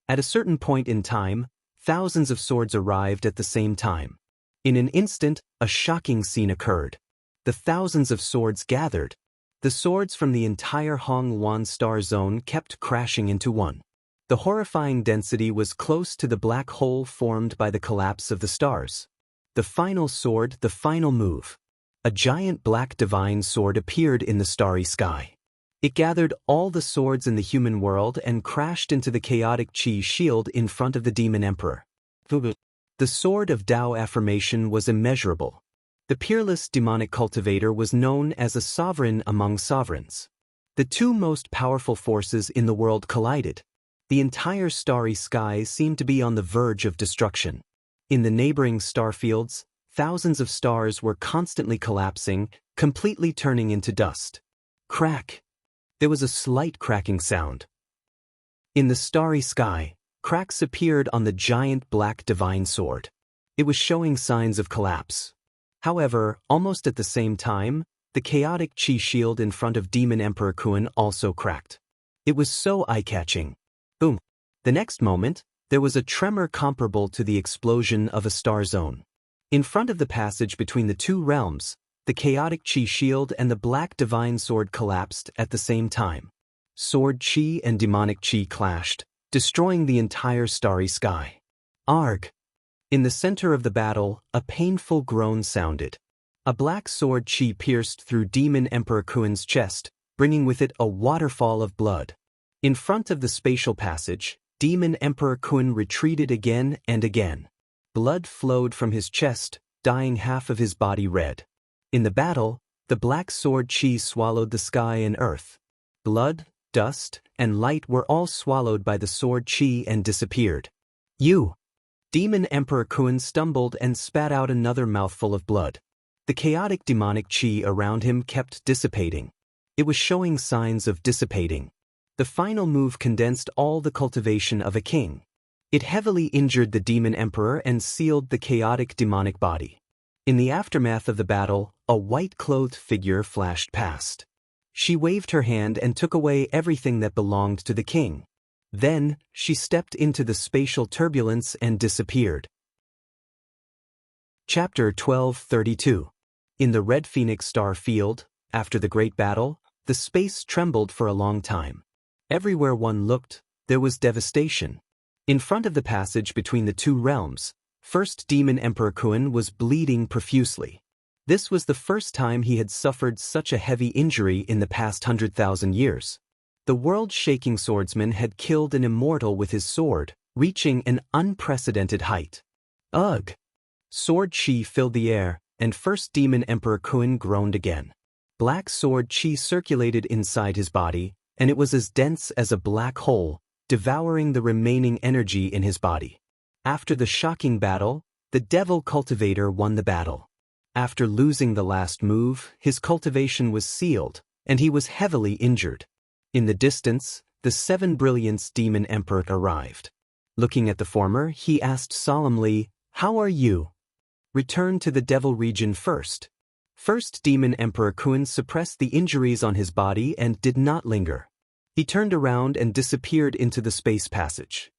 At a certain point in time, thousands of swords arrived at the same time. In an instant, a shocking scene occurred. The thousands of swords gathered. The swords from the entire Hong Luan star zone kept crashing into one. The horrifying density was close to the black hole formed by the collapse of the stars. The final sword, the final move. A giant black divine sword appeared in the starry sky. It gathered all the swords in the human world and crashed into the chaotic chi shield in front of the demon emperor. The sword of Tao affirmation was immeasurable. The peerless demonic cultivator was known as a sovereign among sovereigns. The 2 most powerful forces in the world collided. The entire starry sky seemed to be on the verge of destruction. In the neighboring starfields, thousands of stars were constantly collapsing, completely turning into dust. Crack. There was a slight cracking sound. In the starry sky, cracks appeared on the giant black divine sword. It was showing signs of collapse. However, almost at the same time, the chaotic chi shield in front of Demon Emperor Kun also cracked. It was so eye-catching. Boom. The next moment, there was a tremor comparable to the explosion of a star zone. In front of the passage between the 2 realms, the chaotic chi shield and the black divine sword collapsed at the same time. Sword chi and demonic chi clashed, destroying the entire starry sky. Arg! In the center of the battle, a painful groan sounded. A black sword chi pierced through Demon Emperor Kun's chest, bringing with it a waterfall of blood. In front of the spatial passage, Demon Emperor Kun retreated again and again. Blood flowed from his chest, dyeing half of his body red. In the battle, the black sword chi swallowed the sky and earth. Blood, dust, and light were all swallowed by the sword chi and disappeared. You! Demon Emperor Kun stumbled and spat out another mouthful of blood. The chaotic demonic chi around him kept dissipating. It was showing signs of dissipating. The final move condensed all the cultivation of a king. It heavily injured the demon emperor and sealed the chaotic demonic body. In the aftermath of the battle, a white-clothed figure flashed past. She waved her hand and took away everything that belonged to the king. Then, she stepped into the spatial turbulence and disappeared. Chapter 1232. In the Red Phoenix star field, after the great battle, the space trembled for a long time. Everywhere one looked, there was devastation. In front of the passage between the 2 realms, first Demon Emperor Kun was bleeding profusely. This was the first time he had suffered such a heavy injury in the past 100,000 years. The world-shaking swordsman had killed an immortal with his sword, reaching an unprecedented height. Ugh! Sword chi filled the air, and first Demon Emperor Kun groaned again. Black sword chi circulated inside his body, and it was as dense as a black hole, devouring the remaining energy in his body. After the shocking battle, the devil cultivator won the battle. After losing the last move, his cultivation was sealed, and he was heavily injured. In the distance, the 7 Brilliance Demon Emperor arrived. Looking at the former, he asked solemnly, "How are you?" "Return to the Devil region first." First Demon Emperor Kun suppressed the injuries on his body and did not linger. He turned around and disappeared into the space passage.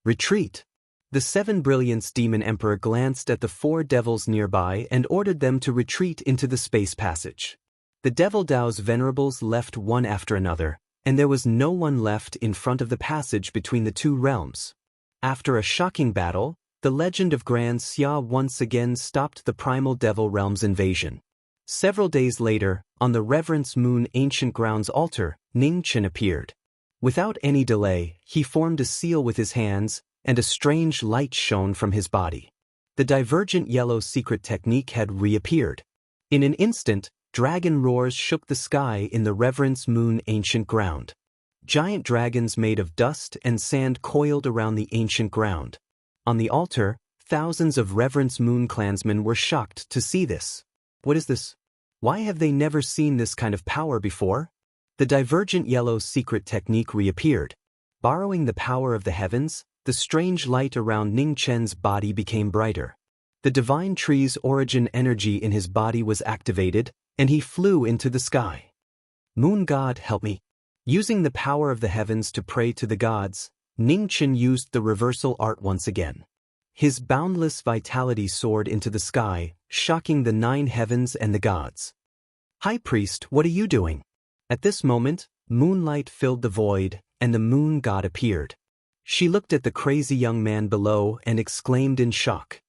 "Retreat." The 7 Brilliance Demon Emperor glanced at the 4 devils nearby and ordered them to retreat into the space passage. The Devil Dao's venerables left one after another, and there was no one left in front of the passage between the two realms. After a shocking battle, the legend of Grand Xia once again stopped the Primal Devil Realm's invasion. Several days later, on the Reverence Moon Ancient Grounds altar, Ning Chen appeared. Without any delay, he formed a seal with his hands, and a strange light shone from his body. The divergent yellow secret technique had reappeared. In an instant, dragon roars shook the sky in the Reverence Moon Ancient Ground. Giant dragons made of dust and sand coiled around the ancient ground. On the altar, thousands of Reverence Moon clansmen were shocked to see this. What is this? Why have they never seen this kind of power before? The divergent yellow secret technique reappeared. Borrowing the power of the heavens, the strange light around Ning Chen's body became brighter. The divine tree's origin energy in his body was activated, and he flew into the sky. "Moon God, help me." Using the power of the heavens to pray to the gods, Ning Chen used the reversal art once again. His boundless vitality soared into the sky, shocking the 9 heavens and the gods. "High Priest, what are you doing?" At this moment, moonlight filled the void, and the moon god appeared. She looked at the crazy young man below and exclaimed in shock.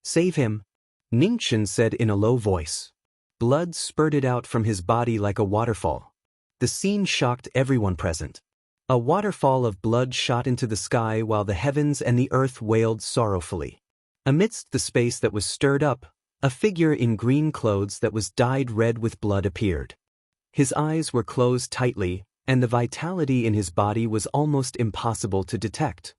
"Save him," Ning Chen said in a low voice. Blood spurted out from his body like a waterfall. The scene shocked everyone present. A waterfall of blood shot into the sky while the heavens and the earth wailed sorrowfully. Amidst the space that was stirred up, a figure in green clothes that was dyed red with blood appeared. His eyes were closed tightly, and the vitality in his body was almost impossible to detect.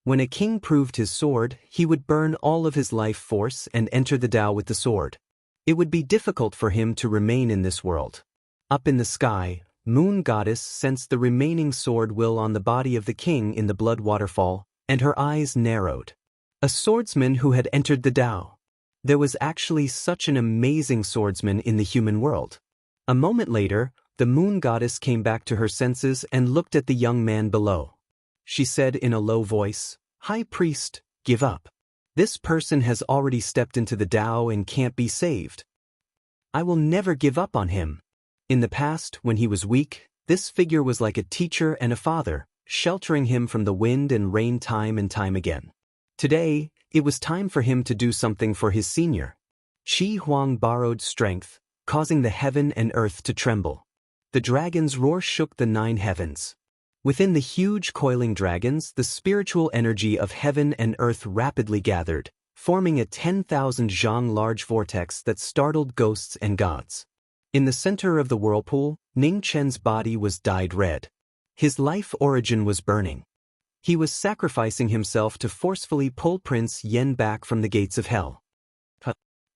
When a king proved his sword, he would burn all of his life force and enter the Tao with the sword. It would be difficult for him to remain in this world. Up in the sky, Moon Goddess sensed the remaining sword will on the body of the king in the blood waterfall, and her eyes narrowed. A swordsman who had entered the Tao. There was actually such an amazing swordsman in the human world. A moment later, the Moon Goddess came back to her senses and looked at the young man below. She said in a low voice, "High Priest, give up. This person has already stepped into the Tao and can't be saved. I will never give up on him." In the past, when he was weak, this figure was like a teacher and a father, sheltering him from the wind and rain time and time again. Today, it was time for him to do something for his senior. Qi Huang borrowed strength, causing the heaven and earth to tremble. The dragon's roar shook the 9 heavens. Within the huge coiling dragons, the spiritual energy of heaven and earth rapidly gathered, forming a 10,000 zhang large vortex that startled ghosts and gods. In the center of the whirlpool, Ning Chen's body was dyed red. His life origin was burning. He was sacrificing himself to forcefully pull Prince Yen back from the gates of hell.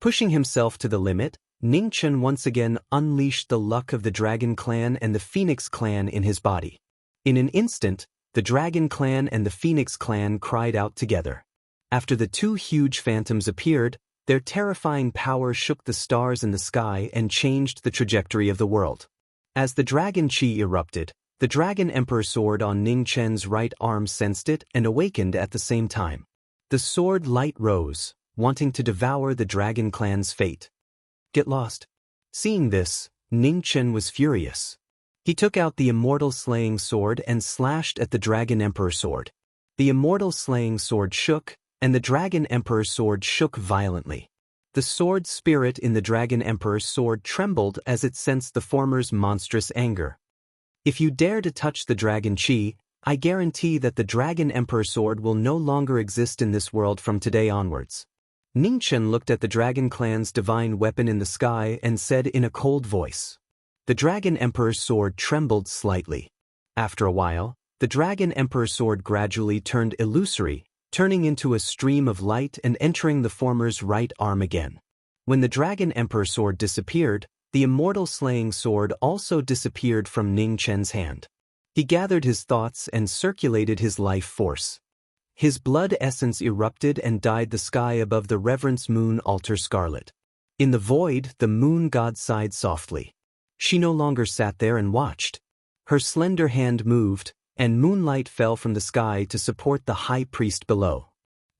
Pushing himself to the limit, Ning Chen once again unleashed the luck of the Dragon Clan and the Phoenix Clan in his body. In an instant, the Dragon Clan and the Phoenix Clan cried out together. After the 2 huge phantoms appeared, their terrifying power shook the stars in the sky and changed the trajectory of the world. As the Dragon Qi erupted, the Dragon Emperor sword on Ning Chen's right arm sensed it and awakened at the same time. The sword light rose, wanting to devour the Dragon Clan's fate. "Get lost." Seeing this, Ning Chen was furious. He took out the Immortal Slaying Sword and slashed at the Dragon Emperor sword. The Immortal Slaying Sword shook, and the Dragon Emperor sword shook violently. The sword spirit in the Dragon Emperor's sword trembled as it sensed the former's monstrous anger. "If you dare to touch the Dragon Qi, I guarantee that the Dragon Emperor sword will no longer exist in this world from today onwards." Ning Chen looked at the Dragon Clan's divine weapon in the sky and said in a cold voice. The Dragon Emperor's sword trembled slightly. After a while, the Dragon Emperor's sword gradually turned illusory, turning into a stream of light and entering the former's right arm again. When the Dragon Emperor sword disappeared, the immortal slaying sword also disappeared from Ning Chen's hand. He gathered his thoughts and circulated his life force. His blood essence erupted and dyed the sky above the reverence moon altar scarlet. In the void, the moon god sighed softly. She no longer sat there and watched. Her slender hand moved, and moonlight fell from the sky to support the high priest below.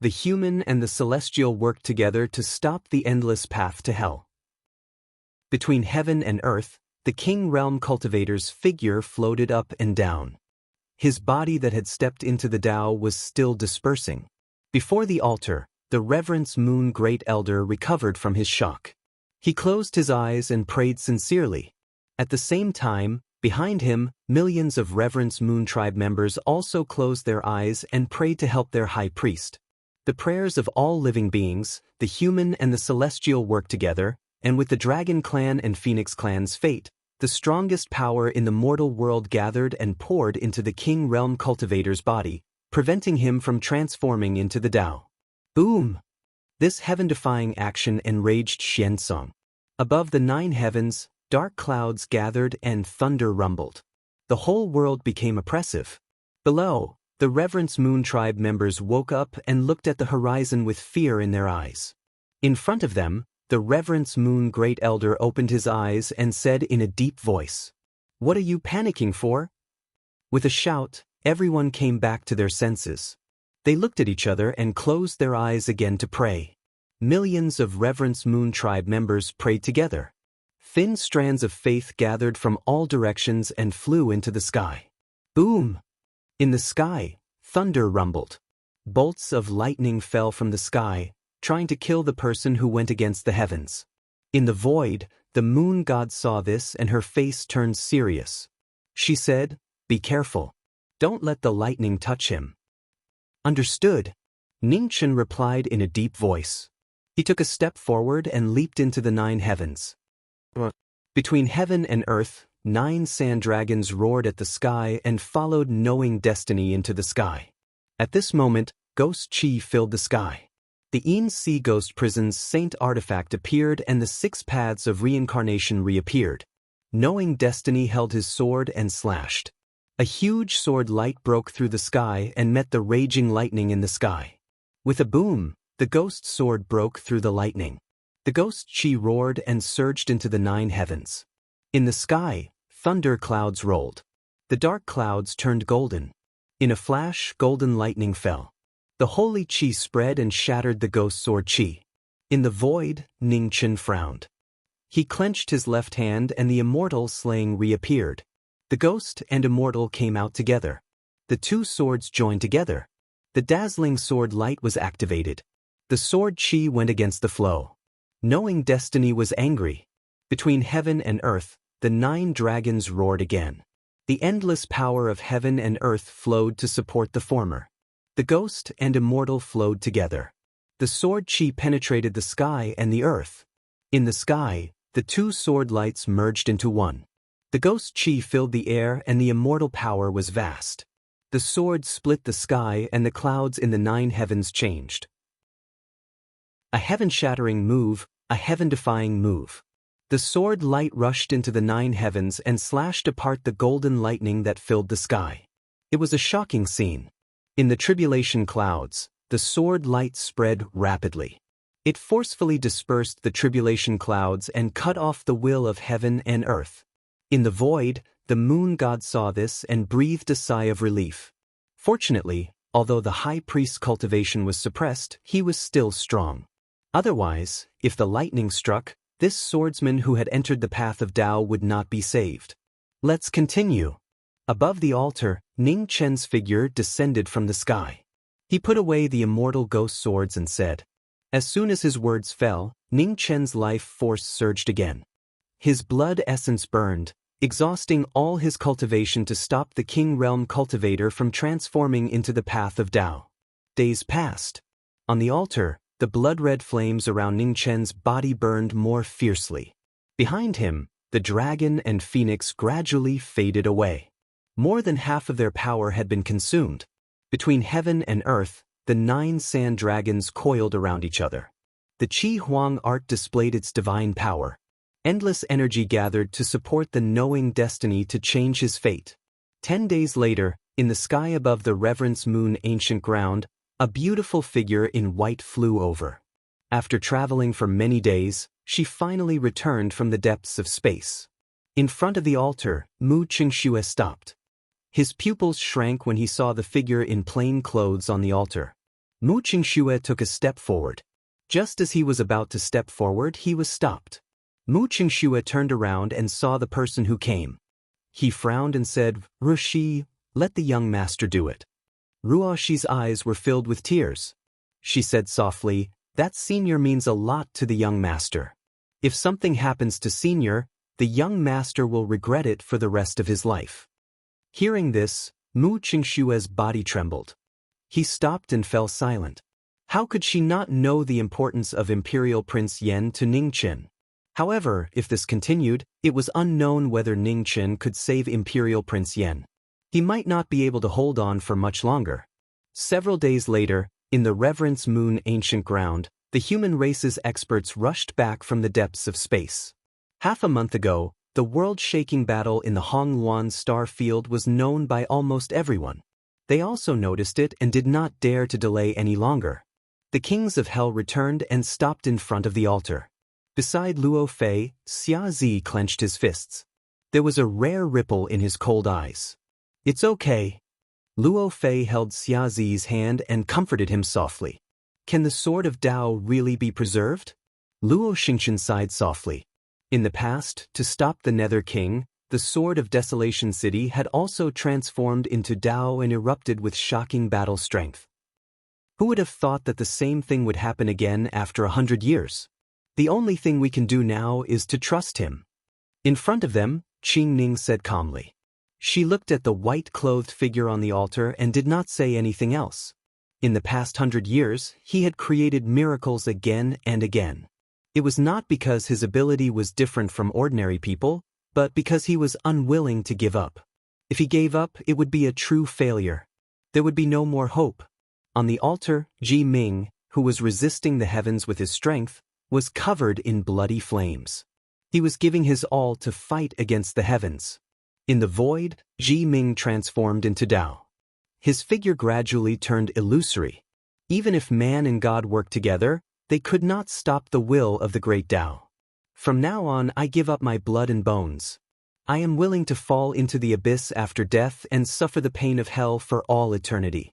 The human and the celestial worked together to stop the endless path to hell. Between heaven and earth, the King Realm Cultivator's figure floated up and down. His body that had stepped into the Tao was still dispersing. Before the altar, the Reverence Moon Great Elder recovered from his shock. He closed his eyes and prayed sincerely. At the same time, behind him, millions of Reverence Moon Tribe members also closed their eyes and prayed to help their high priest. The prayers of all living beings, the human and the celestial worked together, and with the Dragon Clan and Phoenix Clan's fate, the strongest power in the mortal world gathered and poured into the King Realm Cultivator's body, preventing him from transforming into the Tao. Boom! This heaven-defying action enraged Xiansong. Above the 9 heavens, dark clouds gathered and thunder rumbled. The whole world became oppressive. Below, the Reverence Moon Tribe members woke up and looked at the horizon with fear in their eyes. In front of them, the Reverence Moon Great Elder opened his eyes and said in a deep voice, "What are you panicking for?" With a shout, everyone came back to their senses. They looked at each other and closed their eyes again to pray. Millions of Reverence Moon Tribe members prayed together. Thin strands of faith gathered from all directions and flew into the sky. Boom! In the sky, thunder rumbled. Bolts of lightning fell from the sky, trying to kill the person who went against the heavens. In the void, the moon god saw this and her face turned serious. She said, "Be careful. Don't let the lightning touch him." "Understood," Ningchen replied in a deep voice. He took a step forward and leaped into the 9 heavens. Between heaven and earth, 9 sand dragons roared at the sky and followed knowing destiny into the sky. At this moment, ghost chi filled the sky. The Een Sea Ghost Prison's saint artifact appeared and the 6 paths of reincarnation reappeared. Knowing destiny held his sword and slashed. A huge sword light broke through the sky and met the raging lightning in the sky. With a boom, the ghost sword broke through the lightning. The ghost chi roared and surged into the 9 heavens. In the sky, thunder clouds rolled. The dark clouds turned golden. In a flash, golden lightning fell. The holy chi spread and shattered the ghost sword chi. In the void, Ningchen frowned. He clenched his left hand and the immortal slaying reappeared. The ghost and immortal came out together. The 2 swords joined together. The dazzling sword light was activated. The sword chi went against the flow. Knowing destiny was angry. Between heaven and earth, the 9 dragons roared again. The endless power of heaven and earth flowed to support the former. The ghost and immortal flowed together. The sword chi penetrated the sky and the earth. In the sky, the 2 sword lights merged into one. The ghost chi filled the air and the immortal power was vast. The sword split the sky and the clouds in the 9 heavens changed. A heaven-shattering move, a heaven-defying move. The sword light rushed into the 9 heavens and slashed apart the golden lightning that filled the sky. It was a shocking scene. In the tribulation clouds, the sword light spread rapidly. It forcefully dispersed the tribulation clouds and cut off the will of heaven and earth. In the void, the moon god saw this and breathed a sigh of relief. Fortunately, although the high priest's cultivation was suppressed, he was still strong. Otherwise, if the lightning struck, this swordsman who had entered the path of Tao would not be saved. Let's continue. Above the altar, Ning Chen's figure descended from the sky. He put away the immortal ghost swords and said. As soon as his words fell, Ning Chen's life force surged again. His blood essence burned, exhausting all his cultivation to stop the King Realm Cultivator from transforming into the path of Tao. Days passed. On the altar, the blood-red flames around Ning Chen's body burned more fiercely. Behind him, the dragon and phoenix gradually faded away. More than half of their power had been consumed. Between heaven and earth, the 9 sand dragons coiled around each other. The Qi Huang art displayed its divine power. Endless energy gathered to support the knowing destiny to change his fate. 10 days later, in the sky above the Reverence Moon ancient ground, a beautiful figure in white flew over. After traveling for many days, she finally returned from the depths of space. In front of the altar, Mu Qingxue stopped. His pupils shrank when he saw the figure in plain clothes on the altar. Mu Qingxue took a step forward. Just as he was about to step forward, he was stopped. Mu Qingxue turned around and saw the person who came. He frowned and said, "Ruoshi, let the young master do it." Ruoshi's eyes were filled with tears. She said softly, "That senior means a lot to the young master. If something happens to senior, the young master will regret it for the rest of his life." Hearing this, Mu Qingxue's body trembled. He stopped and fell silent. How could she not know the importance of Imperial Prince Yan to Ningchen? However, if this continued, it was unknown whether Ningchen could save Imperial Prince Yan. He might not be able to hold on for much longer. Several days later, in the Reverence Moon ancient ground, the human race's experts rushed back from the depths of space. Half a month ago, the world-shaking battle in the Hongluan star field was known by almost everyone. They also noticed it and did not dare to delay any longer. The kings of hell returned and stopped in front of the altar. Beside Luo Fei, Xia Zi clenched his fists. There was a rare ripple in his cold eyes. "It's okay." Luo Fei held Xia Zi's hand and comforted him softly. "Can the sword of Tao really be preserved?" Luo Xingchen sighed softly. In the past, to stop the Nether King, the Sword of Desolation City had also transformed into Tao and erupted with shocking battle strength. Who would have thought that the same thing would happen again after 100 years? The only thing we can do now is to trust him. In front of them, Qing Ning said calmly. She looked at the white-clothed figure on the altar and did not say anything else. In the past 100 years, he had created miracles again and again. It was not because his ability was different from ordinary people, but because he was unwilling to give up. If he gave up, it would be a true failure. There would be no more hope. On the altar, Ji Ming, who was resisting the heavens with his strength, was covered in bloody flames. He was giving his all to fight against the heavens. In the void, Ji Ming transformed into Tao. His figure gradually turned illusory. Even if man and God worked together, they could not stop the will of the great Tao. From now on, I give up my blood and bones. I am willing to fall into the abyss after death and suffer the pain of hell for all eternity.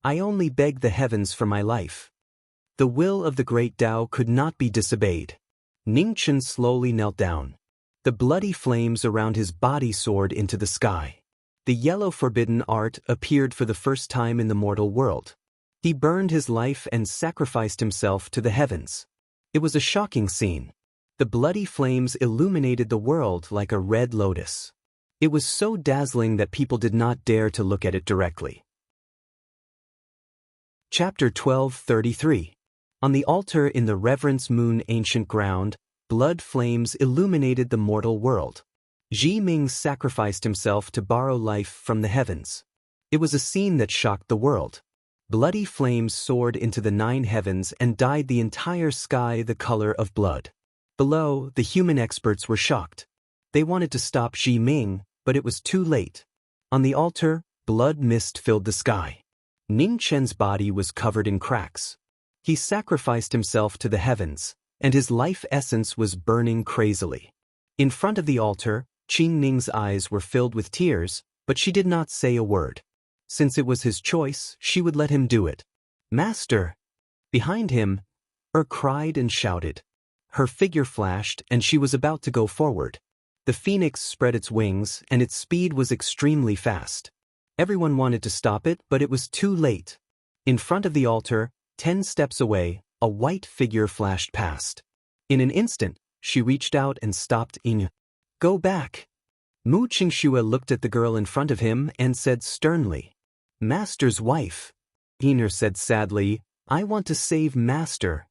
I only beg the heavens for my life. The will of the great Tao could not be disobeyed. Ningchen slowly knelt down. The bloody flames around his body soared into the sky. The yellow forbidden art appeared for the first time in the mortal world. He burned his life and sacrificed himself to the heavens. It was a shocking scene. The bloody flames illuminated the world like a red lotus. It was so dazzling that people did not dare to look at it directly. Chapter 12:33. On the altar in the Reverence Moon ancient ground, blood flames illuminated the mortal world. Ji Ming sacrificed himself to borrow life from the heavens. It was a scene that shocked the world. Bloody flames soared into the 9 heavens and dyed the entire sky the color of blood. Below, the human experts were shocked. They wanted to stop Ji Ming, but it was too late. On the altar, blood mist filled the sky. Ning Chen's body was covered in cracks. He sacrificed himself to the heavens, and his life essence was burning crazily. In front of the altar, Qing Ning's eyes were filled with tears, but she did not say a word. Since it was his choice, she would let him do it. "Master!" Behind him, cried and shouted. Her figure flashed, and she was about to go forward. The phoenix spread its wings, and its speed was extremely fast. Everyone wanted to stop it, but it was too late. In front of the altar, 10 steps away, a white figure flashed past. In an instant, she reached out and stopped Yin. "Go back." Mu Qingxue looked at the girl in front of him and said sternly, "Master's wife." Yin said sadly, "I want to save Master."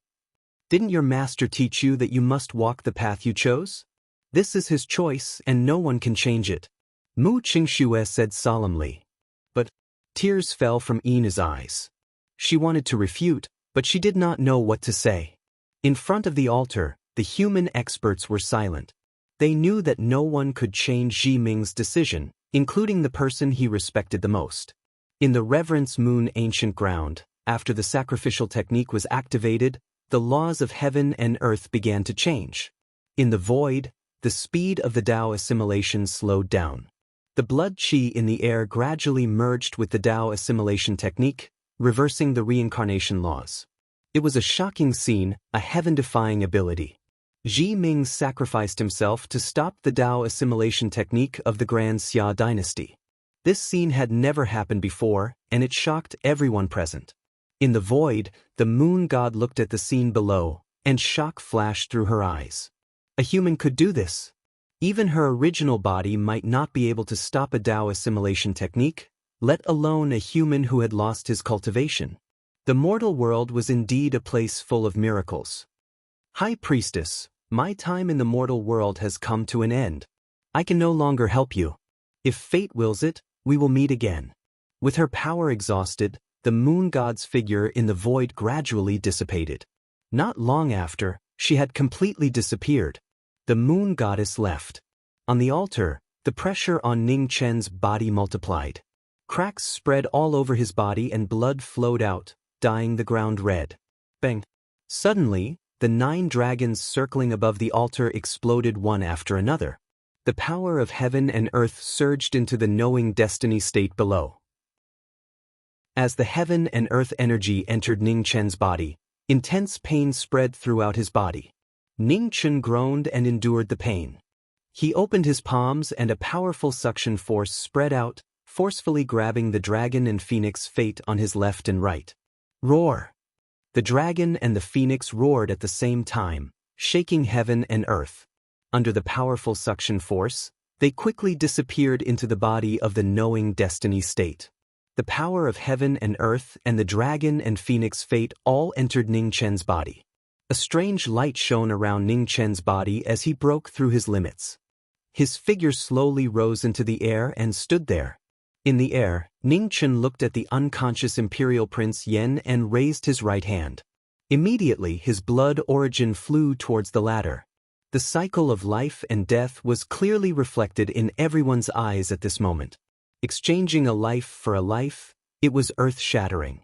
"Didn't your master teach you that you must walk the path you chose? This is his choice and no one can change it." Mu Qingxue said solemnly. But tears fell from Yin's eyes. She wanted to refute, but she did not know what to say. In front of the altar, the human experts were silent. They knew that no one could change Zhi Ming's decision, including the person he respected the most. In the Reverence Moon ancient ground, after the sacrificial technique was activated, the laws of heaven and earth began to change. In the void, the speed of the Tao assimilation slowed down. The blood qi in the air gradually merged with the Tao assimilation technique, reversing the reincarnation laws. It was a shocking scene, a heaven-defying ability. Zhi Ming sacrificed himself to stop the Tao assimilation technique of the Grand Xia dynasty. This scene had never happened before, and it shocked everyone present. In the void, the moon god looked at the scene below, and shock flashed through her eyes. A human could do this. Even her original body might not be able to stop a Tao assimilation technique, let alone a human who had lost his cultivation. The mortal world was indeed a place full of miracles. High Priestess, my time in the mortal world has come to an end. I can no longer help you. If fate wills it, we will meet again. With her power exhausted, the moon god's figure in the void gradually dissipated. Not long after, she had completely disappeared. The moon goddess left. On the altar, the pressure on Ning Chen's body multiplied. Cracks spread all over his body and blood flowed out, dyeing the ground red. Bang! Suddenly, the 9 dragons circling above the altar exploded one after another. The power of heaven and earth surged into the knowing destiny state below. As the heaven and earth energy entered Ning Chen's body, intense pain spread throughout his body. Ning Chen groaned and endured the pain. He opened his palms and a powerful suction force spread out, forcefully grabbing the dragon and phoenix fate on his left and right. Roar! The dragon and the phoenix roared at the same time, shaking heaven and earth. Under the powerful suction force, they quickly disappeared into the body of the knowing destiny state. The power of heaven and earth and the dragon and phoenix fate all entered Ning Chen's body. A strange light shone around Ning Chen's body as he broke through his limits. His figure slowly rose into the air and stood there. In the air, Ning Chen looked at the unconscious Imperial Prince Yen and raised his right hand. Immediately his blood origin flew towards the latter. The cycle of life and death was clearly reflected in everyone's eyes at this moment. Exchanging a life for a life, it was earth-shattering.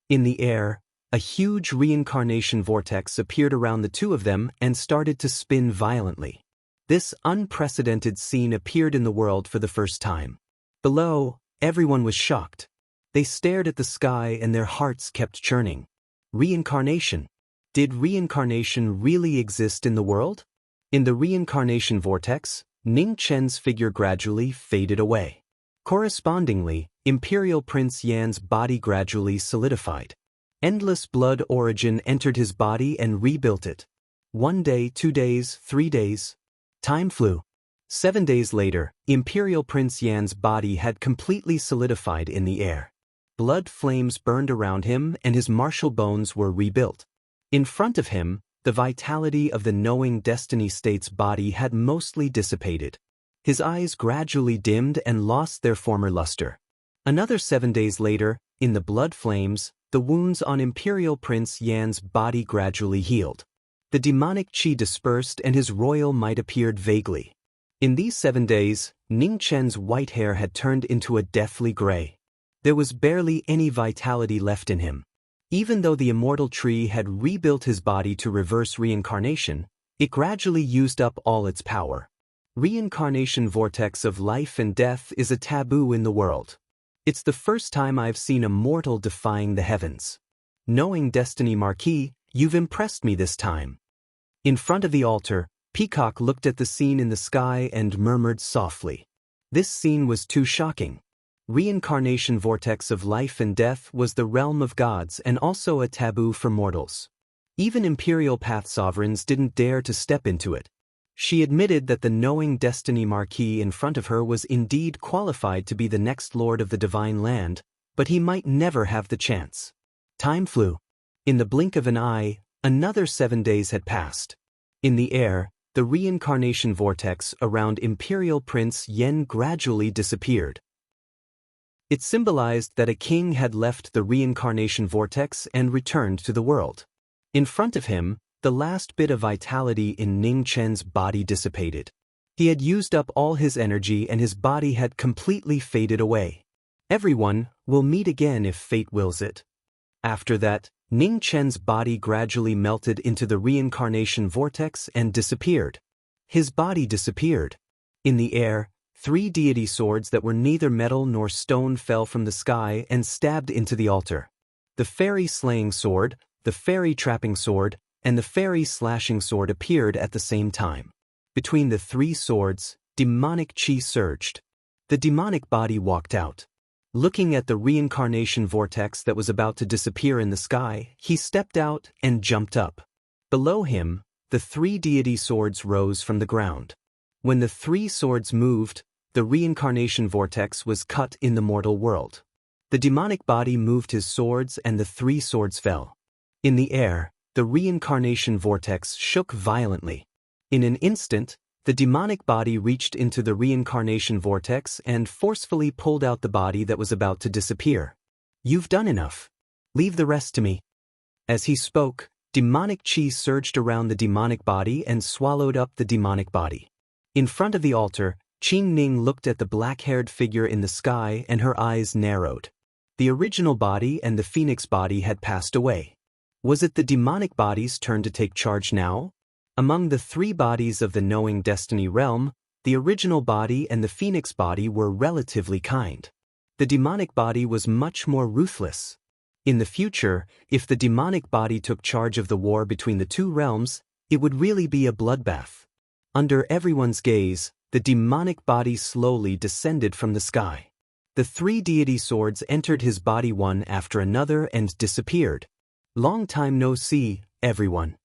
In the air, a huge reincarnation vortex appeared around the two of them and started to spin violently. This unprecedented scene appeared in the world for the first time. Below, everyone was shocked. They stared at the sky and their hearts kept churning. Reincarnation. Did reincarnation really exist in the world? In the reincarnation vortex, Ning Chen's figure gradually faded away. Correspondingly, Imperial Prince Yan's body gradually solidified. Endless blood origin entered his body and rebuilt it. 1 day, 2 days, 3 days. Time flew. 7 days later, Imperial Prince Yan's body had completely solidified in the air. Blood flames burned around him and his martial bones were rebuilt. In front of him, the vitality of the knowing destiny state's body had mostly dissipated. His eyes gradually dimmed and lost their former luster. Another 7 days later, in the blood flames, the wounds on Imperial Prince Yan's body gradually healed. The demonic qi dispersed and his royal might appeared vaguely. In these 7 days, Ning Chen's white hair had turned into a deathly gray. There was barely any vitality left in him. Even though the immortal tree had rebuilt his body to reverse reincarnation, it gradually used up all its power. Reincarnation vortex of life and death is a taboo in the world. It's the first time I've seen a mortal defying the heavens. Knowing destiny, Marquis, you've impressed me this time. In front of the altar, Peacock looked at the scene in the sky and murmured softly. This scene was too shocking. Reincarnation vortex of life and death was the realm of gods and also a taboo for mortals. Even imperial path sovereigns didn't dare to step into it. She admitted that the knowing destiny Marquis in front of her was indeed qualified to be the next lord of the divine land, but he might never have the chance. Time flew. In the blink of an eye, another 7 days had passed. In the air, the reincarnation vortex around Imperial Prince Yen gradually disappeared. It symbolized that a king had left the reincarnation vortex and returned to the world. In front of him, the last bit of vitality in Ning Chen's body dissipated. He had used up all his energy and his body had completely faded away. Everyone will meet again if fate wills it. After that, Ning Chen's body gradually melted into the reincarnation vortex and disappeared. His body disappeared. In the air, 3 deity swords that were neither metal nor stone fell from the sky and stabbed into the altar. The fairy slaying sword, the fairy trapping sword, and the fairy slashing sword appeared at the same time. Between the 3 swords, demonic chi surged. The demonic body walked out. Looking at the reincarnation vortex that was about to disappear in the sky, he stepped out and jumped up. Below him, the 3 deity swords rose from the ground. When the 3 swords moved, the reincarnation vortex was cut in the mortal world. The demonic body moved his swords and the 3 swords fell. In the air, the reincarnation vortex shook violently. In an instant, the demonic body reached into the reincarnation vortex and forcefully pulled out the body that was about to disappear. "You've done enough. Leave the rest to me." As he spoke, demonic chi surged around the demonic body and swallowed up the demonic body. In front of the altar, Qing Ning looked at the black-haired figure in the sky and her eyes narrowed. The original body and the phoenix body had passed away. Was it the demonic body's turn to take charge now? Among the 3 bodies of the knowing destiny realm, the original body and the phoenix body were relatively kind. The demonic body was much more ruthless. In the future, if the demonic body took charge of the war between the 2 realms, it would really be a bloodbath. Under everyone's gaze, the demonic body slowly descended from the sky. The 3 deity swords entered his body one after another and disappeared. "Long time no see, everyone."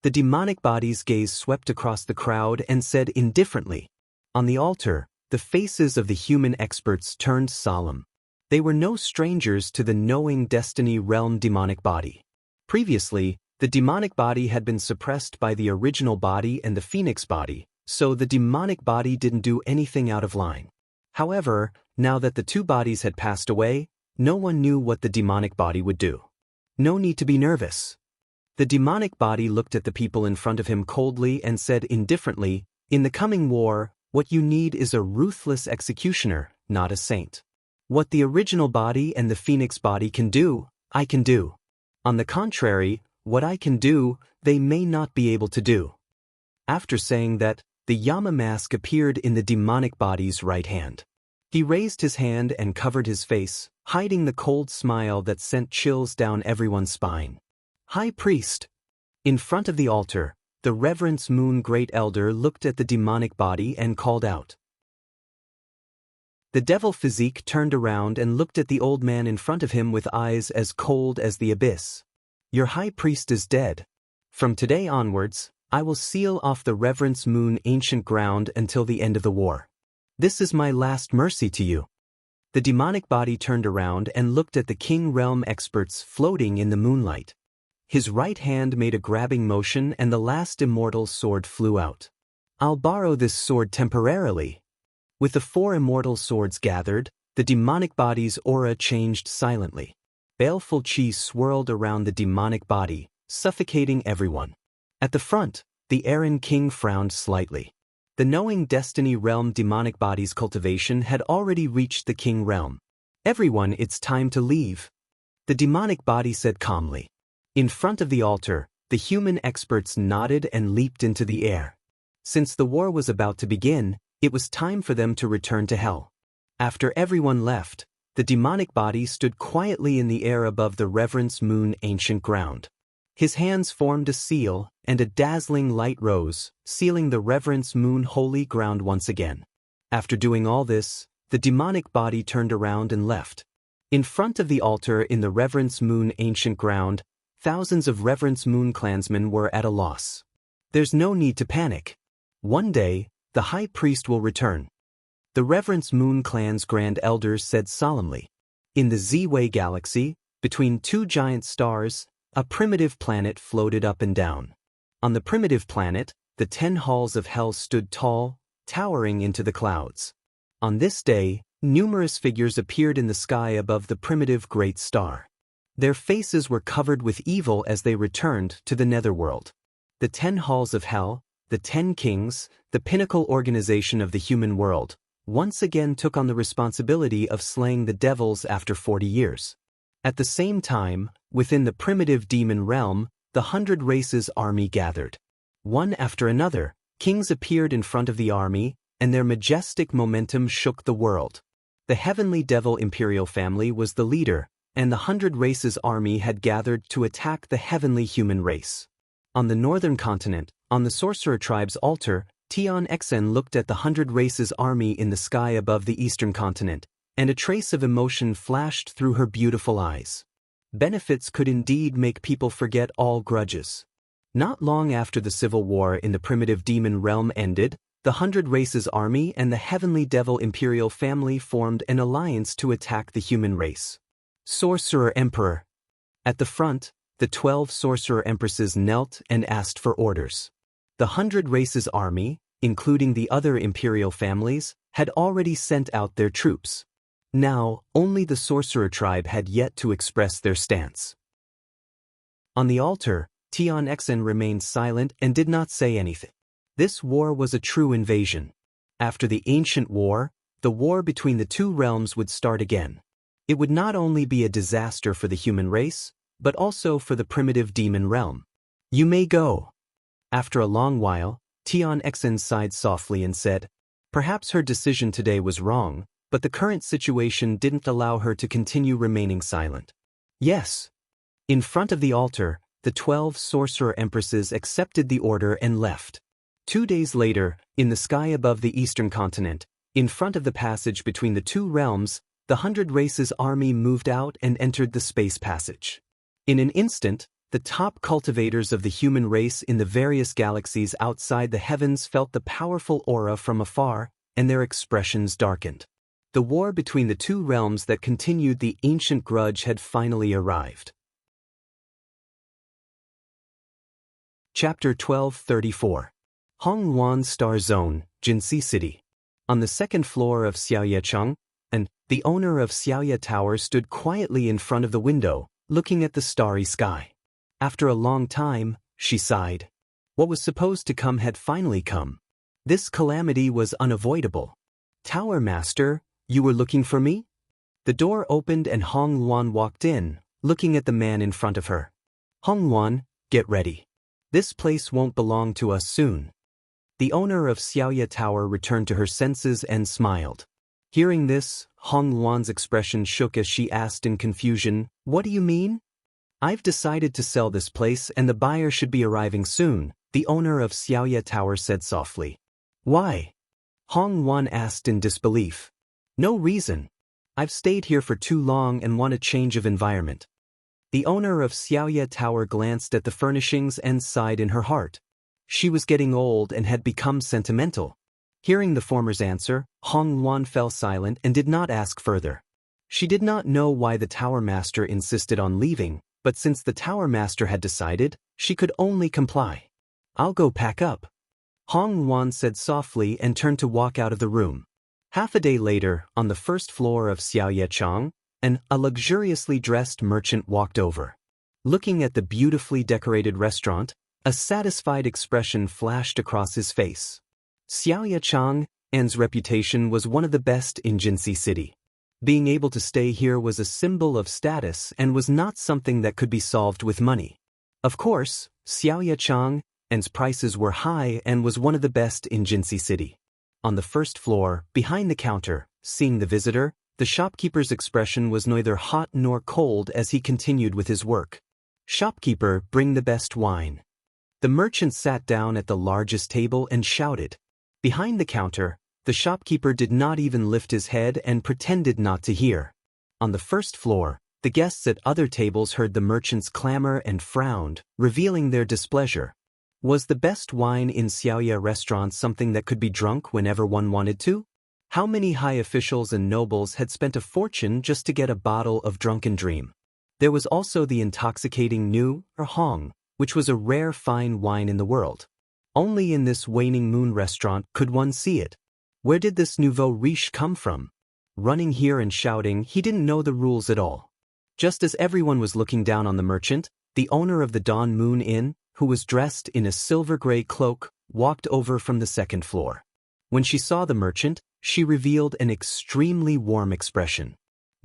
The demonic body's gaze swept across the crowd and said indifferently. On the altar, the faces of the human experts turned solemn. They were no strangers to the knowing destiny realm demonic body. Previously, the demonic body had been suppressed by the original body and the phoenix body, so the demonic body didn't do anything out of line. However, now that the 2 bodies had passed away, no one knew what the demonic body would do. No need to be nervous. The demonic body looked at the people in front of him coldly and said indifferently, "In the coming war, what you need is a ruthless executioner, not a saint. What the original body and the phoenix body can do, I can do. On the contrary, what I can do, they may not be able to do." After saying that, the Yama mask appeared in the demonic body's right hand. He raised his hand and covered his face, hiding the cold smile that sent chills down everyone's spine. "High Priest." In front of the altar, the Reverence Moon Great Elder looked at the demonic body and called out. The devil physique turned around and looked at the old man in front of him with eyes as cold as the abyss. "Your High Priest is dead. From today onwards, I will seal off the Reverence Moon ancient ground until the end of the war. This is my last mercy to you." The demonic body turned around and looked at the King Realm experts floating in the moonlight. His right hand made a grabbing motion and the last immortal sword flew out. "I'll borrow this sword temporarily." With the 4 immortal swords gathered, the demonic body's aura changed silently. Baleful chi swirled around the demonic body, suffocating everyone. At the front, the Aaron King frowned slightly. The knowing destiny realm demonic body's cultivation had already reached the King realm. "Everyone, it's time to leave," the demonic body said calmly. In front of the altar, the human experts nodded and leaped into the air. Since the war was about to begin, it was time for them to return to hell. After everyone left, the demonic body stood quietly in the air above the Reverence Moon ancient ground. His hands formed a seal, and a dazzling light rose, sealing the Reverence Moon holy ground once again. After doing all this, the demonic body turned around and left. In front of the altar in the Reverence Moon ancient ground, thousands of Reverence Moon clansmen were at a loss. "There's no need to panic. One day, the High Priest will return," the Reverence Moon clan's Grand Elders said solemnly. In the Z-Way galaxy, between 2 giant stars, a primitive planet floated up and down. On the primitive planet, the 10 halls of hell stood tall, towering into the clouds. On this day, numerous figures appeared in the sky above the primitive great star. Their faces were covered with evil as they returned to the netherworld. the 10 halls of hell, the 10 kings, the pinnacle organization of the human world, once again took on the responsibility of slaying the devils after 40 years. At the same time, within the primitive demon realm, the 100 Races army gathered. One after another, kings appeared in front of the army, and their majestic momentum shook the world. The heavenly devil imperial family was the leader, and the 100 Races army had gathered to attack the heavenly human race. On the northern continent, on the sorcerer tribe's altar, Tian Xen looked at the 100 Races army in the sky above the eastern continent, and a trace of emotion flashed through her beautiful eyes. Benefits could indeed make people forget all grudges. Not long after the civil war in the primitive demon realm ended, the 100 Races army and the heavenly devil imperial family formed an alliance to attack the human race. Sorcerer Emperor. At the front, the 12 sorcerer empresses knelt and asked for orders. The 100 Races army, including the other imperial families, had already sent out their troops. Now, only the sorcerer tribe had yet to express their stance. On the altar, Tian Xen remained silent and did not say anything. This war was a true invasion. After the ancient war, the war between the two realms would start again. It would not only be a disaster for the human race, but also for the primitive demon realm. You may go. After a long while, Tian Xen sighed softly and said, perhaps her decision today was wrong, but the current situation didn't allow her to continue remaining silent. Yes. In front of the altar, the 12 sorcerer empresses accepted the order and left. 2 days later, in the sky above the eastern continent, in front of the passage between the two realms, the 100 Races army moved out and entered the space passage. In an instant, the top cultivators of the human race in the various galaxies outside the heavens felt the powerful aura from afar, and their expressions darkened. The war between the two realms that continued the ancient grudge had finally arrived. Chapter 1234. Hongwan Star Zone, Jinxi City. On the second floor of Xiaoyecheng, the owner of Xiaoye Tower stood quietly in front of the window, looking at the starry sky. After a long time, she sighed. What was supposed to come had finally come. This calamity was unavoidable. Tower Master, you were looking for me? The door opened and Hong Luan walked in, looking at the man in front of her. Hong Luan, get ready. This place won't belong to us soon. The owner of Xiaoye Tower returned to her senses and smiled. Hearing this, Hong Luan's expression shook as she asked in confusion, what do you mean? I've decided to sell this place and the buyer should be arriving soon, the owner of Xiaoye Tower said softly. Why? Hong Luan asked in disbelief. No reason. I've stayed here for too long and want a change of environment. The owner of Xiaoye Tower glanced at the furnishings and sighed in her heart. She was getting old and had become sentimental. Hearing the former's answer, Hong Luan fell silent and did not ask further. She did not know why the Tower Master insisted on leaving, but since the Tower Master had decided, she could only comply. I'll go pack up. Hong Luan said softly and turned to walk out of the room. Half a day later, on the first floor of Xiaoyecheng, a luxuriously dressed merchant walked over. Looking at the beautifully decorated restaurant, a satisfied expression flashed across his face. Xiaoyecheng's reputation was one of the best in Jinxi City. Being able to stay here was a symbol of status and was not something that could be solved with money. Of course, Xiaoyecheng's prices were high and was one of the best in Jinxi City. On the first floor, behind the counter, seeing the visitor, the shopkeeper's expression was neither hot nor cold as he continued with his work. Shopkeeper, bring the best wine. The merchant sat down at the largest table and shouted. Behind the counter, the shopkeeper did not even lift his head and pretended not to hear. On the first floor, the guests at other tables heard the merchant's clamor and frowned, revealing their displeasure. Was the best wine in Xiaoye restaurant something that could be drunk whenever one wanted to? How many high officials and nobles had spent a fortune just to get a bottle of drunken dream? There was also the intoxicating new, or Hong, which was a rare fine wine in the world. Only in this waning moon restaurant could one see it. Where did this nouveau riche come from? Running here and shouting, he didn't know the rules at all. Just as everyone was looking down on the merchant, the owner of the Dawn Moon Inn, who was dressed in a silver-gray cloak, walked over from the second floor. When she saw the merchant, she revealed an extremely warm expression.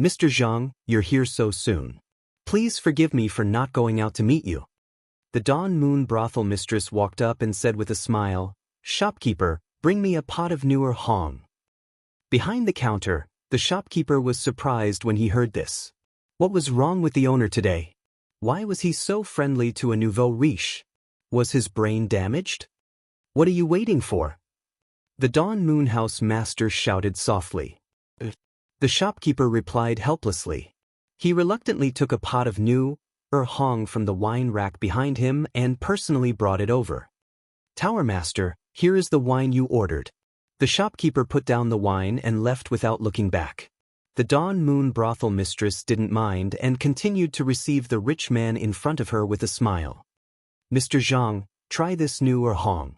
"Mr. Zhang, you're here so soon. Please forgive me for not going out to meet you." The Dawn Moon brothel mistress walked up and said with a smile, "Shopkeeper, bring me a pot of newer hong." Behind the counter, the shopkeeper was surprised when he heard this. What was wrong with the owner today? Why was he so friendly to a nouveau riche? Was his brain damaged? "What are you waiting for?" The Dawn Moon house master shouted softly. The shopkeeper replied helplessly. He reluctantly took a pot of new hong from the wine rack behind him and personally brought it over. "Tower master, here is the wine you ordered." The shopkeeper put down the wine and left without looking back. The Dawn Moon brothel mistress didn't mind and continued to receive the rich man in front of her with a smile. "Mr. Zhang, try this new hong.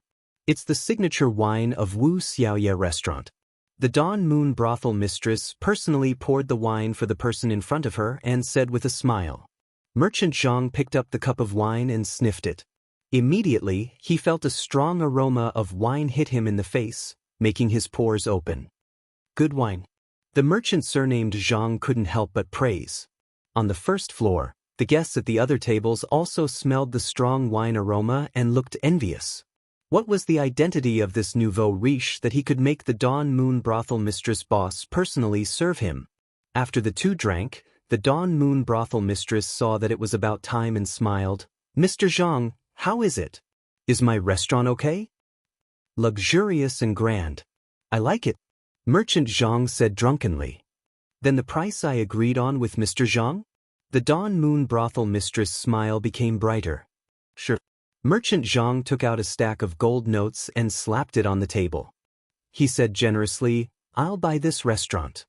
It's the signature wine of Wu Xiaoye restaurant." The Dawn Moon brothel mistress personally poured the wine for the person in front of her and said with a smile. Merchant Zhang picked up the cup of wine and sniffed it. Immediately, he felt a strong aroma of wine hit him in the face, making his pores open. "Good wine." The merchant surnamed Zhang couldn't help but praise. On the first floor, the guests at the other tables also smelled the strong wine aroma and looked envious. What was the identity of this nouveau riche that he could make the Dawn Moon brothel mistress boss personally serve him? After the two drank, the Dawn Moon brothel mistress saw that it was about time and smiled. "Mr. Zhang, how is it? Is my restaurant okay?" "Luxurious and grand. I like it," Merchant Zhang said drunkenly. "Then the price I agreed on with Mr. Zhang?" The Dawn Moon brothel mistress' smile became brighter. "Sure." Merchant Zhang took out a stack of gold notes and slapped it on the table. He said generously, "I'll buy this restaurant."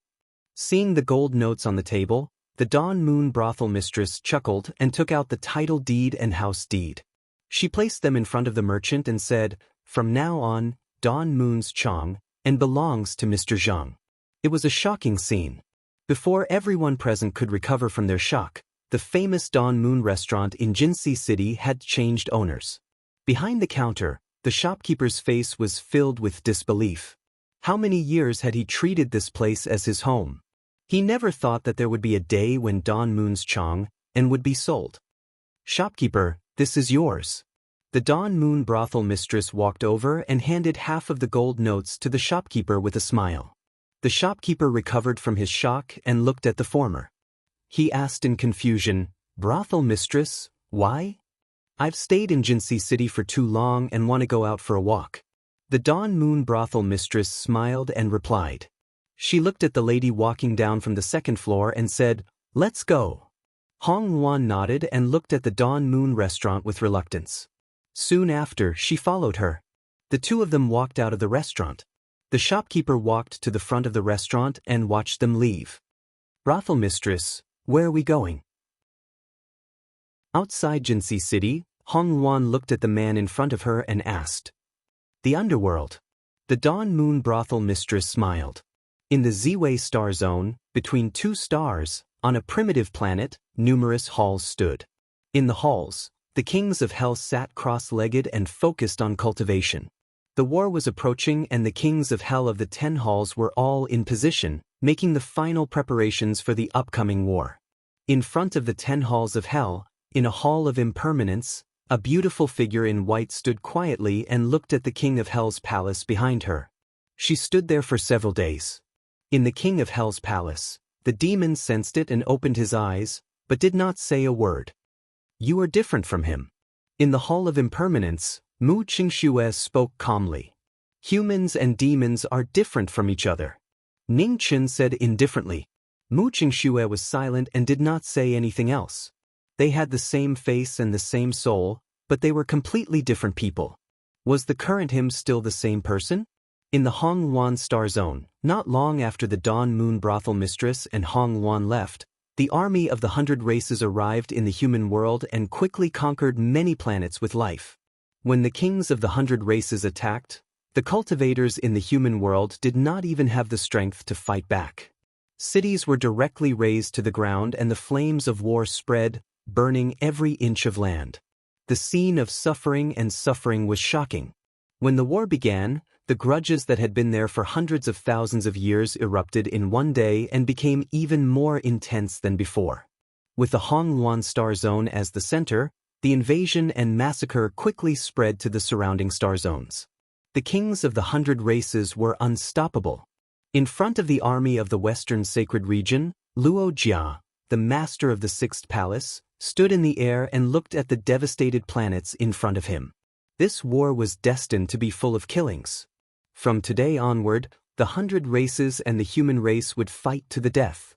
Seeing the gold notes on the table, the Dawn Moon brothel mistress chuckled and took out the title deed and house deed. She placed them in front of the merchant and said, "From now on, Dawn Moon's Chong, and belongs to Mr. Zhang." It was a shocking scene. Before everyone present could recover from their shock, the famous Dawn Moon restaurant in Jinxi City had changed owners. Behind the counter, the shopkeeper's face was filled with disbelief. How many years had he treated this place as his home? He never thought that there would be a day when Dawn Moon's Chong and would be sold. "Shopkeeper, this is yours." The Dawn Moon brothel mistress walked over and handed half of the gold notes to the shopkeeper with a smile. The shopkeeper recovered from his shock and looked at the former. He asked in confusion, "Brothel mistress, why?" "I've stayed in Jinxi City for too long and want to go out for a walk." The Dawn Moon brothel mistress smiled and replied. She looked at the lady walking down from the second floor and said, "Let's go." Hong Luan nodded and looked at the Dawn Moon restaurant with reluctance. Soon after, she followed her. The two of them walked out of the restaurant. The shopkeeper walked to the front of the restaurant and watched them leave. "Brothel mistress, where are we going?" Outside Jinxi City, Hong Luan looked at the man in front of her and asked. "The underworld." The Dawn Moon brothel mistress smiled. In the Ziwei star zone, between two stars, on a primitive planet, numerous halls stood. In the halls, the kings of hell sat cross-legged and focused on cultivation. The war was approaching and the kings of hell of the 10 halls were all in position, making the final preparations for the upcoming war. In front of the 10 halls of hell, in a hall of impermanence, a beautiful figure in white stood quietly and looked at the king of hell's palace behind her. She stood there for several days. In the king of hell's palace, the demon sensed it and opened his eyes, but did not say a word. "You are different from him." In the hall of impermanence, Mu Qingxue spoke calmly. "Humans and demons are different from each other." Ning Chen said indifferently. Mu Qingxue was silent and did not say anything else. They had the same face and the same soul, but they were completely different people. Was the current him still the same person? In the Hong Luan star zone, not long after the Dawn Moon brothel mistress and Hong Luan left, the army of the 100 races arrived in the human world and quickly conquered many planets with life. When the kings of the 100 races attacked, the cultivators in the human world did not even have the strength to fight back. Cities were directly razed to the ground and the flames of war spread, burning every inch of land. The scene of suffering was shocking. When the war began, the grudges that had been there for hundreds of thousands of years erupted in one day and became even more intense than before. With the Hong Luan star zone as the center, the invasion and massacre quickly spread to the surrounding star zones. The kings of the 100 races were unstoppable. In front of the army of the Western Sacred Region, Luo Jia, the master of the Sixth Palace, stood in the air and looked at the devastated planets in front of him. This war was destined to be full of killings. From today onward, the 100 races and the human race would fight to the death.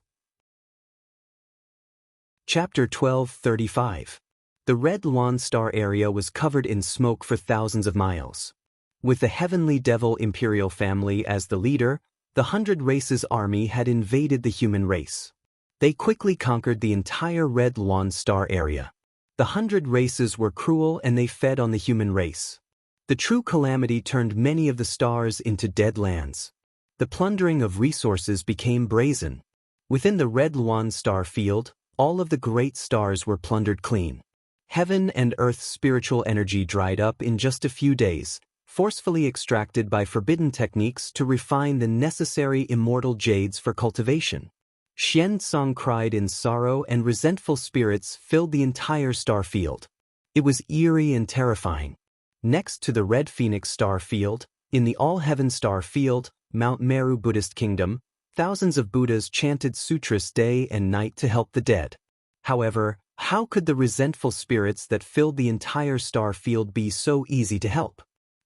Chapter 12:35. The Red Luan Star area was covered in smoke for thousands of miles. With the Heavenly Devil Imperial family as the leader, the 100 Races army had invaded the human race. They quickly conquered the entire Red Luan Star area. The 100 Races were cruel and they fed on the human race. The true calamity turned many of the stars into dead lands. The plundering of resources became brazen. Within the Red Luan Star field, all of the great stars were plundered clean. Heaven and Earth's spiritual energy dried up in just a few days, forcefully extracted by forbidden techniques to refine the necessary immortal jades for cultivation. Xian Tsang cried in sorrow and resentful spirits filled the entire star field. It was eerie and terrifying. Next to the Red Phoenix star field, in the All-Heaven star field, Mount Meru Buddhist Kingdom, thousands of Buddhas chanted sutras day and night to help the dead. However, how could the resentful spirits that filled the entire star field be so easy to help?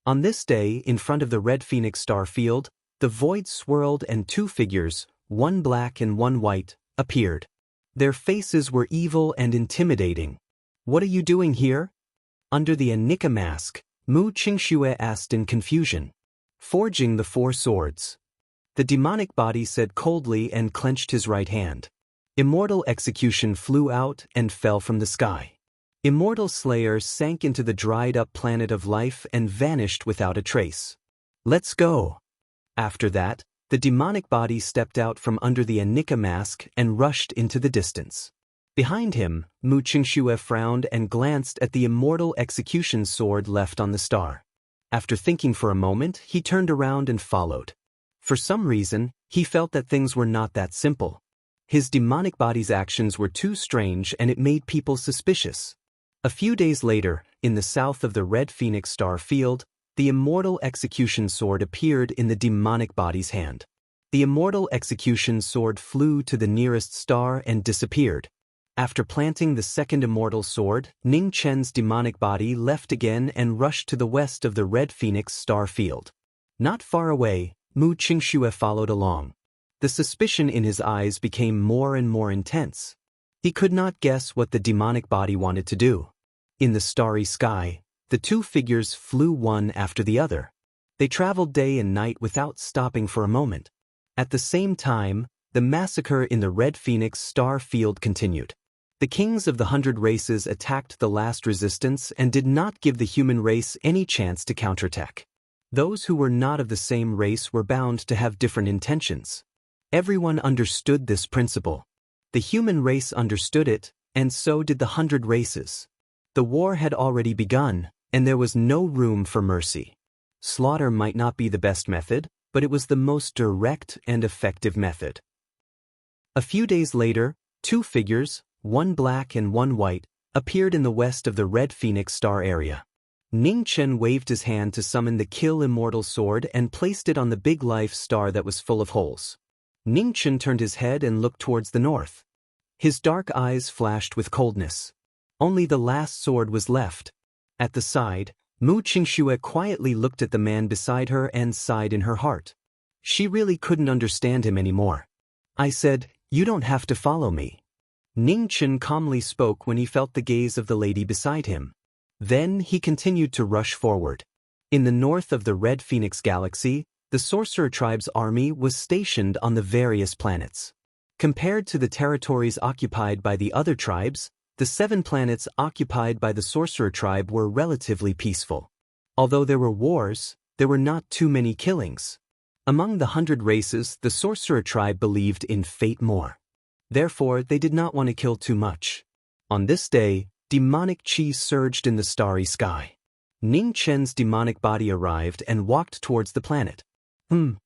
On this day, in front of the Red Phoenix star field, the void swirled and two figures, one black and one white, appeared. Their faces were evil and intimidating. "What are you doing here?" Under the Anika mask, Mu Qingxue asked in confusion. "Forging the four swords." The demonic body said coldly and clenched his right hand. Immortal execution flew out and fell from the sky. Immortal Slayer sank into the dried-up planet of life and vanished without a trace. "Let's go." After that, the demonic body stepped out from under the Anika mask and rushed into the distance. Behind him, Mu Qingxue frowned and glanced at the immortal execution sword left on the star. After thinking for a moment, he turned around and followed. For some reason, he felt that things were not that simple. His demonic body's actions were too strange and it made people suspicious. A few days later, in the south of the Red Phoenix star field, the immortal execution sword appeared in the demonic body's hand. The immortal execution sword flew to the nearest star and disappeared. After planting the second immortal sword, Ning Chen's demonic body left again and rushed to the west of the Red Phoenix star field. Not far away, Mu Qingxue followed along. The suspicion in his eyes became more and more intense. He could not guess what the demonic body wanted to do. In the starry sky, the two figures flew one after the other. They traveled day and night without stopping for a moment. At the same time, the massacre in the Red Phoenix star field continued. The kings of the 100 races attacked the last resistance and did not give the human race any chance to counterattack. Those who were not of the same race were bound to have different intentions. Everyone understood this principle. The human race understood it, and so did the 100 races. The war had already begun, and there was no room for mercy. Slaughter might not be the best method, but it was the most direct and effective method. A few days later, two figures, one black and one white, appeared in the west of the Red Phoenix star area. Ning Chen waved his hand to summon the Kill Immortal sword and placed it on the big life star that was full of holes. Ning Chen turned his head and looked towards the north. His dark eyes flashed with coldness. Only the last sword was left. At the side, Mu Qingxue quietly looked at the man beside her and sighed in her heart. She really couldn't understand him anymore. "I said, you don't have to follow me." Ning Chen calmly spoke when he felt the gaze of the lady beside him. Then he continued to rush forward. In the north of the Red Phoenix galaxy, the Sorcerer Tribe's army was stationed on the various planets. Compared to the territories occupied by the other tribes, the 7 planets occupied by the Sorcerer Tribe were relatively peaceful. Although there were wars, there were not too many killings. Among the 100 races, the Sorcerer Tribe believed in fate more. Therefore, they did not want to kill too much. On this day, Demonic chi surged in the starry sky. Ning Chen's demonic body arrived and walked towards the planet. On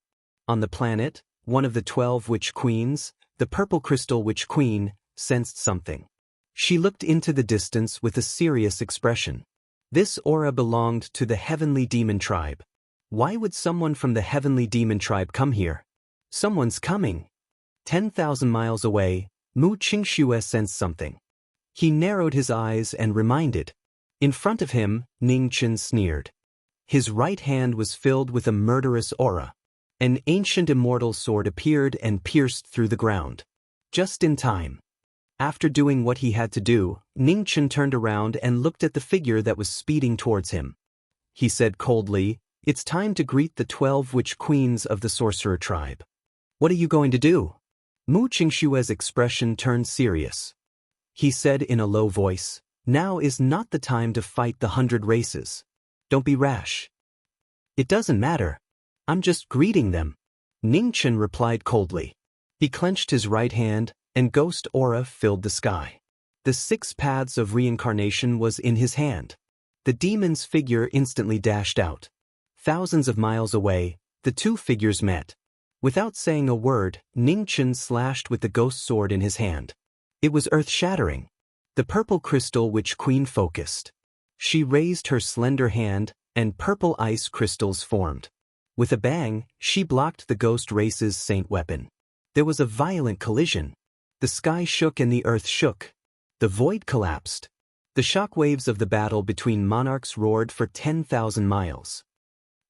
the planet, one of the 12 witch queens, the purple crystal witch queen, sensed something. She looked into the distance with a serious expression. This aura belonged to the heavenly demon tribe. Why would someone from the heavenly demon tribe come here? Someone's coming. 10,000 miles away, Mu Qingxue sensed something. He narrowed his eyes and reminded. In front of him, Ning Chen sneered. His right hand was filled with a murderous aura. An ancient immortal sword appeared and pierced through the ground. Just in time. After doing what he had to do, Ning Chen turned around and looked at the figure that was speeding towards him. He said coldly, "It's time to greet the 12 witch queens of the sorcerer tribe." "What are you going to do?" Mu Qingshue's expression turned serious. He said in a low voice, "Now is not the time to fight the 100 races. Don't be rash." "It doesn't matter. I'm just greeting them," Ning Chen replied coldly. He clenched his right hand, and ghost aura filled the sky. The 6 paths of reincarnation was in his hand. The demon's figure instantly dashed out. Thousands of miles away, the two figures met. Without saying a word, Ning Chen slashed with the ghost sword in his hand. It was earth-shattering. The purple crystal witch queen focused. She raised her slender hand, and purple ice crystals formed. With a bang, she blocked the ghost race's saint weapon. There was a violent collision. The sky shook and the earth shook. The void collapsed. The shockwaves of the battle between monarchs roared for 10,000 miles.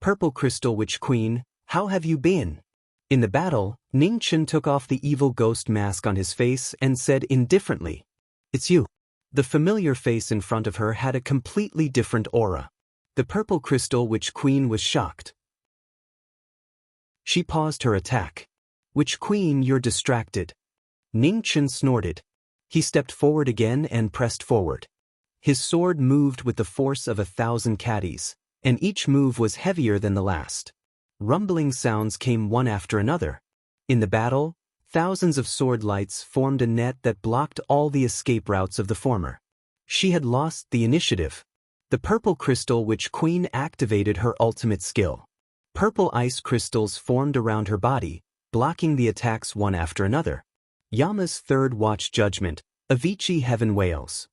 "Purple crystal witch queen, how have you been?" In the battle, Ning Chen took off the evil ghost mask on his face and said indifferently, "It's you." The familiar face in front of her had a completely different aura. The purple crystal witch queen was shocked. She paused her attack. "Witch queen, you're distracted." Ning Chen snorted. He stepped forward again and pressed forward. His sword moved with the force of 1,000 caddies, and each move was heavier than the last. Rumbling sounds came one after another. In the battle, thousands of sword lights formed a net that blocked all the escape routes of the former. She had lost the initiative. The purple crystal witch queen activated her ultimate skill. Purple ice crystals formed around her body, blocking the attacks one after another. Yama's third watch judgment, Avicii heaven wails.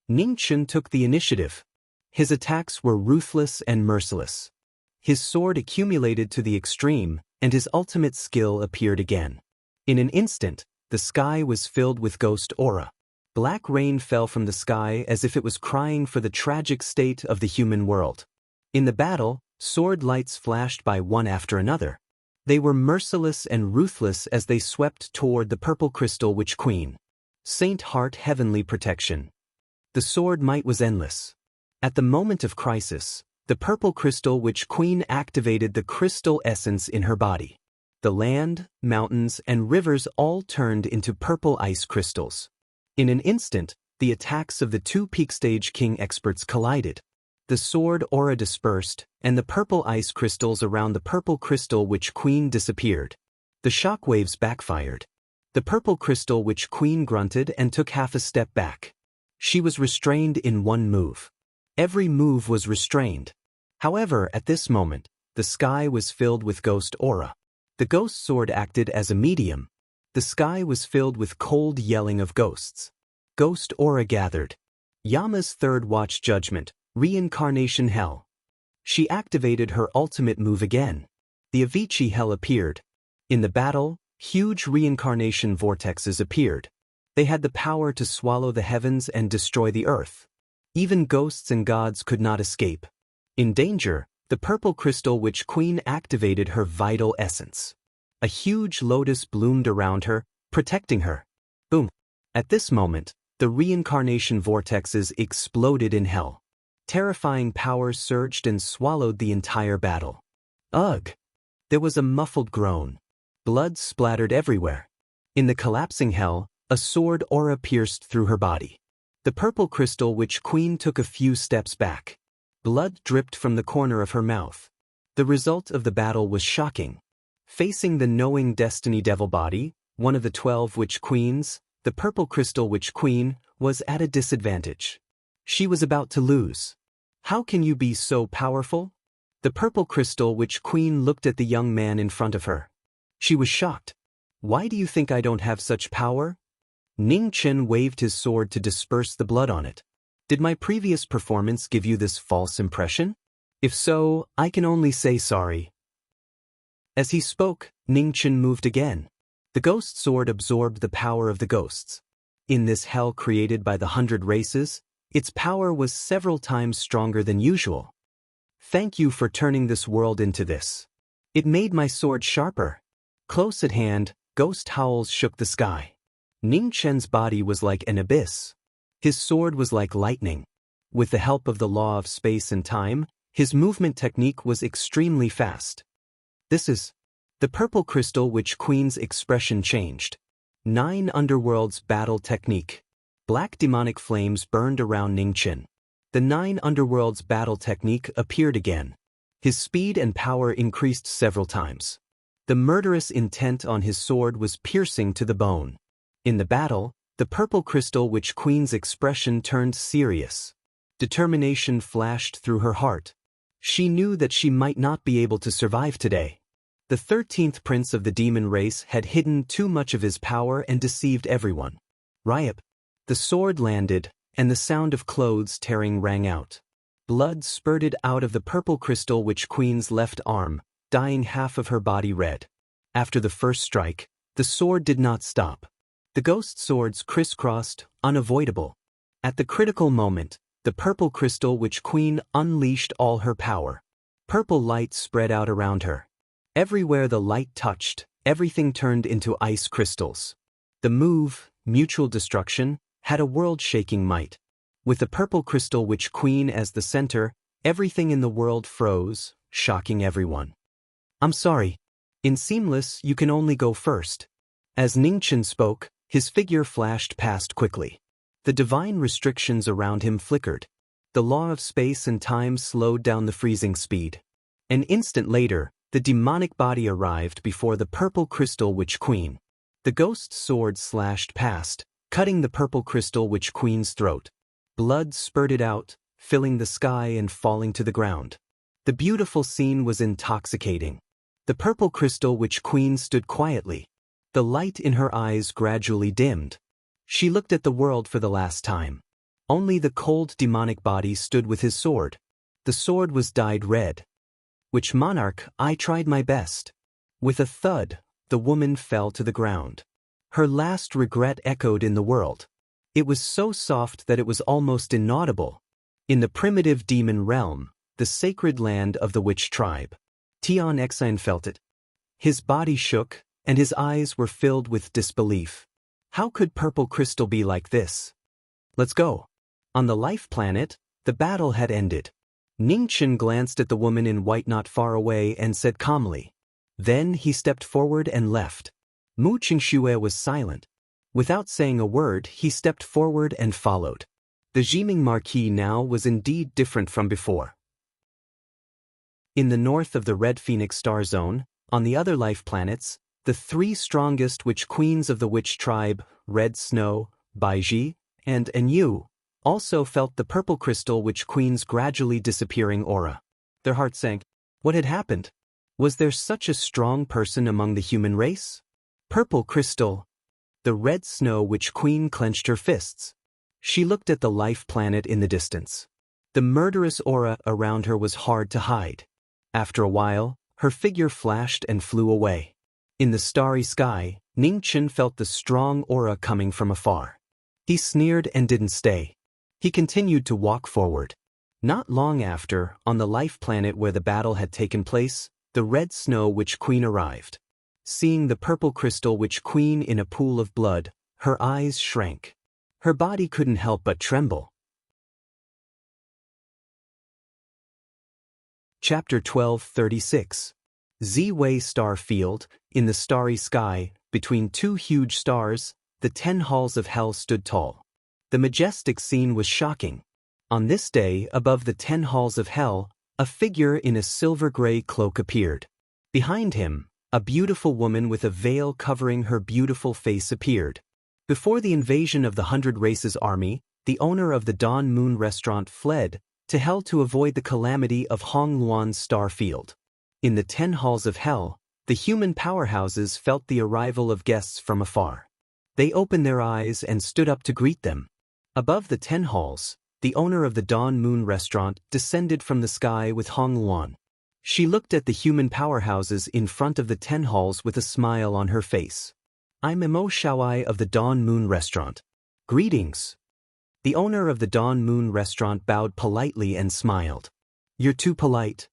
Ning Chen took the initiative. His attacks were ruthless and merciless. His sword accumulated to the extreme, and his ultimate skill appeared again. In an instant, the sky was filled with ghost aura. Black rain fell from the sky as if it was crying for the tragic state of the human world. In the battle, sword lights flashed by one after another. They were merciless and ruthless as they swept toward the purple crystal witch queen. Saint Heart heavenly protection. The sword might was endless. At the moment of crisis, the purple crystal witch queen activated the crystal essence in her body. The land, mountains, and rivers all turned into purple ice crystals. In an instant, the attacks of the two peak stage king experts collided. The sword aura dispersed, and the purple ice crystals around the purple crystal witch queen disappeared. The shockwaves backfired. The purple crystal witch queen grunted and took half a step back. She was restrained in one move. Every move was restrained. However, at this moment, the sky was filled with ghost aura. The ghost sword acted as a medium. The sky was filled with cold yelling of ghosts. Ghost aura gathered. Yama's third watch judgment, reincarnation hell. She activated her ultimate move again. The Avicii hell appeared. In the battle, huge reincarnation vortexes appeared. They had the power to swallow the heavens and destroy the earth. Even ghosts and gods could not escape. In danger, the purple crystal witch queen activated her vital essence. A huge lotus bloomed around her, protecting her. Boom! At this moment, the reincarnation vortexes exploded in hell. Terrifying power surged and swallowed the entire battle. Ugh! There was a muffled groan. Blood splattered everywhere. In the collapsing hell, a sword aura pierced through her body. The purple crystal witch queen took a few steps back. Blood dripped from the corner of her mouth. The result of the battle was shocking. Facing the knowing destiny devil body, one of the 12 witch queens, the purple crystal witch queen was at a disadvantage. She was about to lose. How can you be so powerful? The purple crystal witch queen looked at the young man in front of her. She was shocked. Why do you think I don't have such power? Ning Chen waved his sword to disperse the blood on it. Did my previous performance give you this false impression? If so, I can only say sorry. As he spoke, Ning Chen moved again. The ghost sword absorbed the power of the ghosts. In this hell created by the 100 races, its power was several times stronger than usual. Thank you for turning this world into this. It made my sword sharper. Close at hand, ghost howls shook the sky. Ning Chen's body was like an abyss. His sword was like lightning. With the help of the law of space and time, his movement technique was extremely fast. This is the purple crystal witch queen's expression changed. 9 underworlds battle technique. Black demonic flames burned around Ning Chen. The 9 underworlds battle technique appeared again. His speed and power increased several times. The murderous intent on his sword was piercing to the bone. In the battle, the purple crystal witch queen's expression turned serious. Determination flashed through her heart. She knew that she might not be able to survive today. The 13th prince of the demon race had hidden too much of his power and deceived everyone. Ryup. The sword landed, and the sound of clothes tearing rang out. Blood spurted out of the purple crystal witch queen's left arm, dyeing half of her body red. After the first strike, the sword did not stop. The ghost swords crisscrossed, unavoidable. At the critical moment, the purple crystal witch queen unleashed all her power. Purple light spread out around her. Everywhere the light touched, everything turned into ice crystals. The move, mutual destruction, had a world-shaking might. With the purple crystal witch queen as the center, everything in the world froze, shocking everyone. I'm sorry. In Seamless, you can only go first. As Ning Chen spoke, his figure flashed past quickly. The divine restrictions around him flickered. The law of space and time slowed down the freezing speed. An instant later, the demonic body arrived before the purple crystal witch queen. The ghost sword slashed past, cutting the purple crystal witch queen's throat. Blood spurted out, filling the sky and falling to the ground. The beautiful scene was intoxicating. The purple crystal witch queen stood quietly. The light in her eyes gradually dimmed. She looked at the world for the last time. Only the cold demonic body stood with his sword. The sword was dyed red. Witch monarch, I tried my best. With a thud, the woman fell to the ground. Her last regret echoed in the world. It was so soft that it was almost inaudible. In the primitive demon realm, the sacred land of the witch tribe, Tian Exine felt it. His body shook, and his eyes were filled with disbelief. How could purple crystal be like this? Let's go. On the life planet, the battle had ended. Ning Chen glanced at the woman in white not far away and said calmly. Then he stepped forward and left. Mu Qingxue was silent. Without saying a word, he stepped forward and followed. The Jiming Marquis now was indeed different from before. In the north of the Red Phoenix star zone, on the other life planets, the 3 strongest witch queens of the witch tribe, Red Snow, Baiji, and Enyu, also felt the purple crystal witch queen's gradually disappearing aura. Their hearts sank. What had happened? Was there such a strong person among the human race? Purple crystal. The Red Snow witch queen clenched her fists. She looked at the life planet in the distance. The murderous aura around her was hard to hide. After a while, her figure flashed and flew away. In the starry sky, Ning Chen felt the strong aura coming from afar. He sneered and didn't stay. He continued to walk forward. Not long after, on the life planet where the battle had taken place, the Red Snow witch queen arrived. Seeing the purple crystal witch queen in a pool of blood, her eyes shrank. Her body couldn't help but tremble. Chapter 12:36. Z-Way Star Field. In the starry sky, between 2 huge stars, the 10 halls of hell stood tall. The majestic scene was shocking. On this day, above the 10 halls of hell, a figure in a silver-gray cloak appeared. Behind him, a beautiful woman with a veil covering her beautiful face appeared. Before the invasion of the 100 Races army, the owner of the Dawn Moon restaurant, fled to hell to avoid the calamity of Hong Luan's star field. In the 10 halls of hell, the human powerhouses felt the arrival of guests from afar. They opened their eyes and stood up to greet them. Above the 10 halls, the owner of the Dawn Moon restaurant descended from the sky with Hong Luan. She looked at the human powerhouses in front of the 10 halls with a smile on her face. "I'm Mo Xiaowai of the Dawn Moon restaurant. Greetings." The owner of the Dawn Moon restaurant bowed politely and smiled. "You're too polite."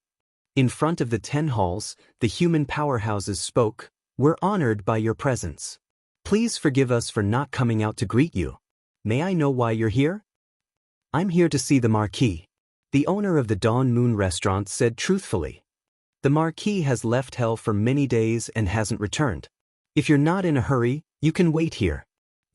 In front of the 10 halls, the human powerhouses spoke. "We're honored by your presence. Please forgive us for not coming out to greet you. May I know why you're here?" "I'm here to see the Marquis," the owner of the Dawn Moon restaurant said truthfully. "The Marquis has left hell for many days and hasn't returned. If you're not in a hurry, you can wait here."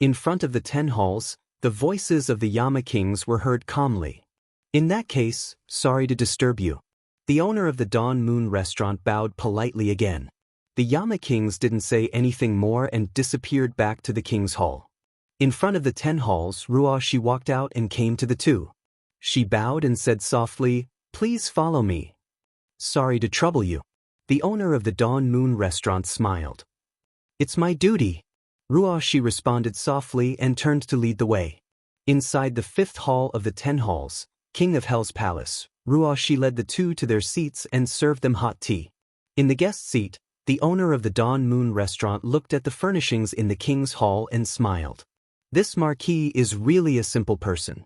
In front of the 10 halls, the voices of the Yama Kings were heard calmly. "In that case, sorry to disturb you." The owner of the Dawn Moon restaurant bowed politely again. The Yama Kings didn't say anything more and disappeared back to the King's Hall. In front of the 10 halls, Ruoshi walked out and came to the two. She bowed and said softly, "Please follow me." "Sorry to trouble you." The owner of the Dawn Moon restaurant smiled. "It's my duty." Ruoshi responded softly and turned to lead the way. Inside the 5th hall of the 10 halls, King of Hell's palace, Ruoshi led the two to their seats and served them hot tea. In the guest seat, the owner of the Dawn Moon restaurant looked at the furnishings in the King's Hall and smiled. "This Marquis is really a simple person.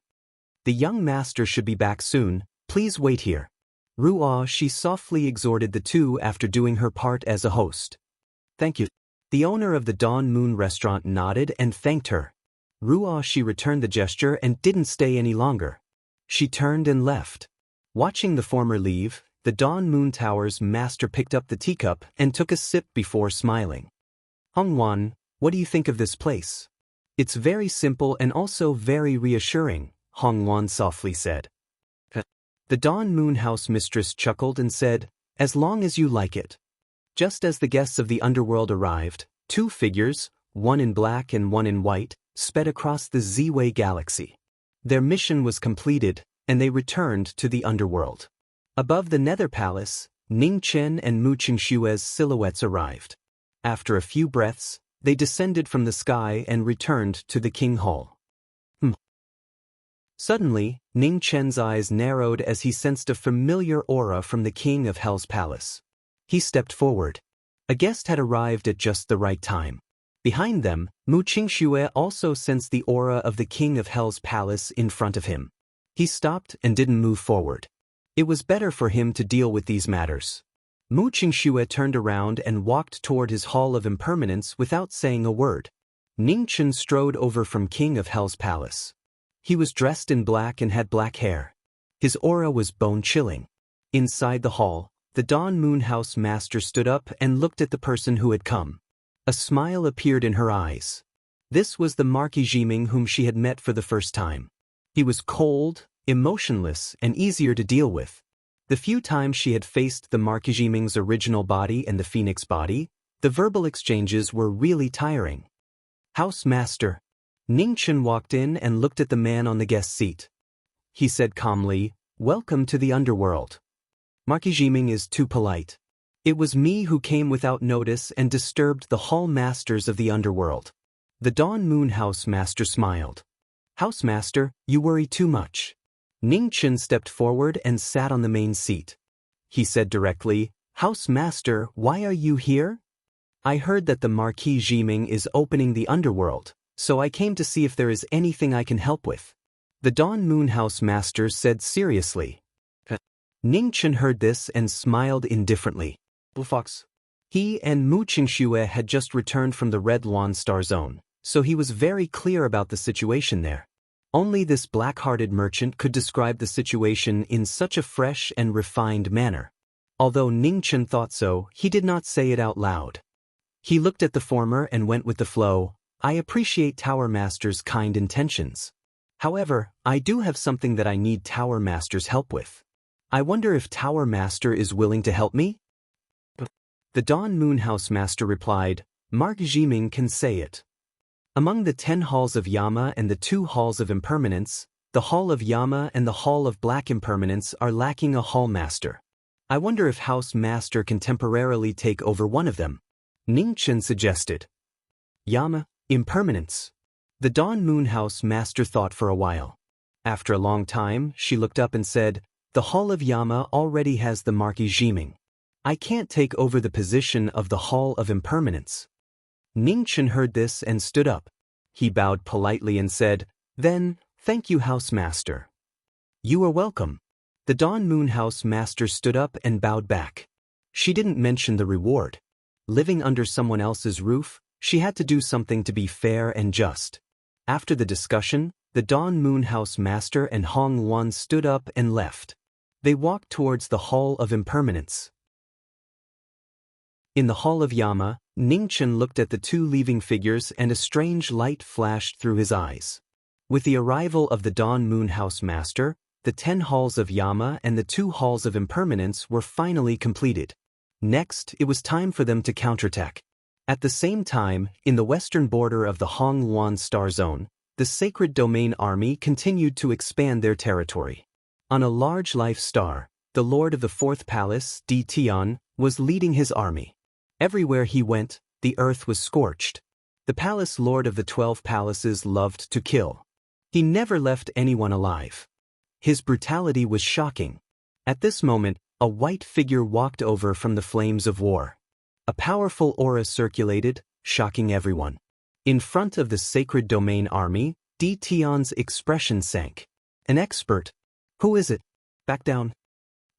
The young master should be back soon. Please wait here." Ruoshi softly exhorted the two after doing her part as a host. "Thank you." The owner of the Dawn Moon restaurant nodded and thanked her. Ruoshi returned the gesture and didn't stay any longer. She turned and left. Watching the former leave, the Dawn Moon Tower's master picked up the teacup and took a sip before smiling. "Hong Luan, what do you think of this place?" "It's very simple and also very reassuring," Hong Luan softly said. The Dawn Moon House mistress chuckled and said, "As long as you like it." Just as the guests of the underworld arrived, 2 figures, one in black and one in white, sped across the Z-Way galaxy. Their mission was completed, and they returned to the underworld. Above the Nether Palace, Ning Chen and Mu Qingshue's silhouettes arrived. After a few breaths, they descended from the sky and returned to the King Hall. Suddenly, Ning Chen's eyes narrowed as he sensed a familiar aura from the King of Hell's palace. He stepped forward. A guest had arrived at just the right time. Behind them, Mu Qingxue also sensed the aura of the King of Hell's palace in front of him. He stopped and didn't move forward. It was better for him to deal with these matters. Mu Qingxue turned around and walked toward his Hall of Impermanence without saying a word. Ning Chen strode over from King of Hell's palace. He was dressed in black and had black hair. His aura was bone-chilling. Inside the hall, the Dawn Moon House master stood up and looked at the person who had come. A smile appeared in her eyes. This was the Marquis Jiming whom she had met for the first time. He was cold, emotionless, and easier to deal with. The few times she had faced the Marquis Jiming's original body and the Phoenix body, the verbal exchanges were really tiring. "House Master." Ning Chen walked in and looked at the man on the guest seat. He said calmly, "Welcome to the underworld. Marquis Jiming is too polite. It was me who came without notice and disturbed the hall masters of the underworld." The Dawn Moon House master smiled. "House Master, you worry too much." Ning Chen stepped forward and sat on the main seat. He said directly, "House Master, why are you here?" "I heard that the Marquis Jiming is opening the underworld, so I came to see if there is anything I can help with," the Dawn Moon House master said seriously. Ning Chen heard this and smiled indifferently. Fox. He and Mu Qingxue had just returned from the Red Lawn Star Zone, so he was very clear about the situation there. Only this black-hearted merchant could describe the situation in such a fresh and refined manner. Although Ning Chen thought so, he did not say it out loud. He looked at the former and went with the flow. "I appreciate Tower Master's kind intentions. However, I do have something that I need Tower Master's help with. I wonder if Tower Master is willing to help me?" The Dawn Moon House Master replied, "Marquis Jiming can say it." Among the 10 halls of Yama and the 2 halls of impermanence, the Hall of Yama and the Hall of Black Impermanence are lacking a hall master. I wonder if House Master can temporarily take over one of them. Ningchen suggested. Yama, impermanence. The Dawn Moon House Master thought for a while. After a long time, she looked up and said, the Hall of Yama already has the Marquis Jiming. I can't take over the position of the Hall of Impermanence. Ningchen heard this and stood up. He bowed politely and said, then, thank you, House Master. You are welcome. The Dawn Moon House Master stood up and bowed back. She didn't mention the reward. Living under someone else's roof, she had to do something to be fair and just. After the discussion, the Dawn Moon House Master and Hong Luan stood up and left. They walked towards the Hall of Impermanence. In the Hall of Yama, Ningchen looked at the 2 leaving figures and a strange light flashed through his eyes. With the arrival of the Dawn Moon House Master, the 10 halls of Yama and the 2 halls of impermanence were finally completed. Next, it was time for them to counterattack. At the same time, in the western border of the Hong Luan Star Zone, the Sacred Domain Army continued to expand their territory. On a large life star, the Lord of the 4th Palace, Di Tian, was leading his army. Everywhere he went, the earth was scorched. The Palace Lord of the 12 Palaces loved to kill. He never left anyone alive. His brutality was shocking. At this moment, a white figure walked over from the flames of war. A powerful aura circulated, shocking everyone. In front of the Sacred Domain Army, Di Tian's expression sank. An expert. Who is it? Back down.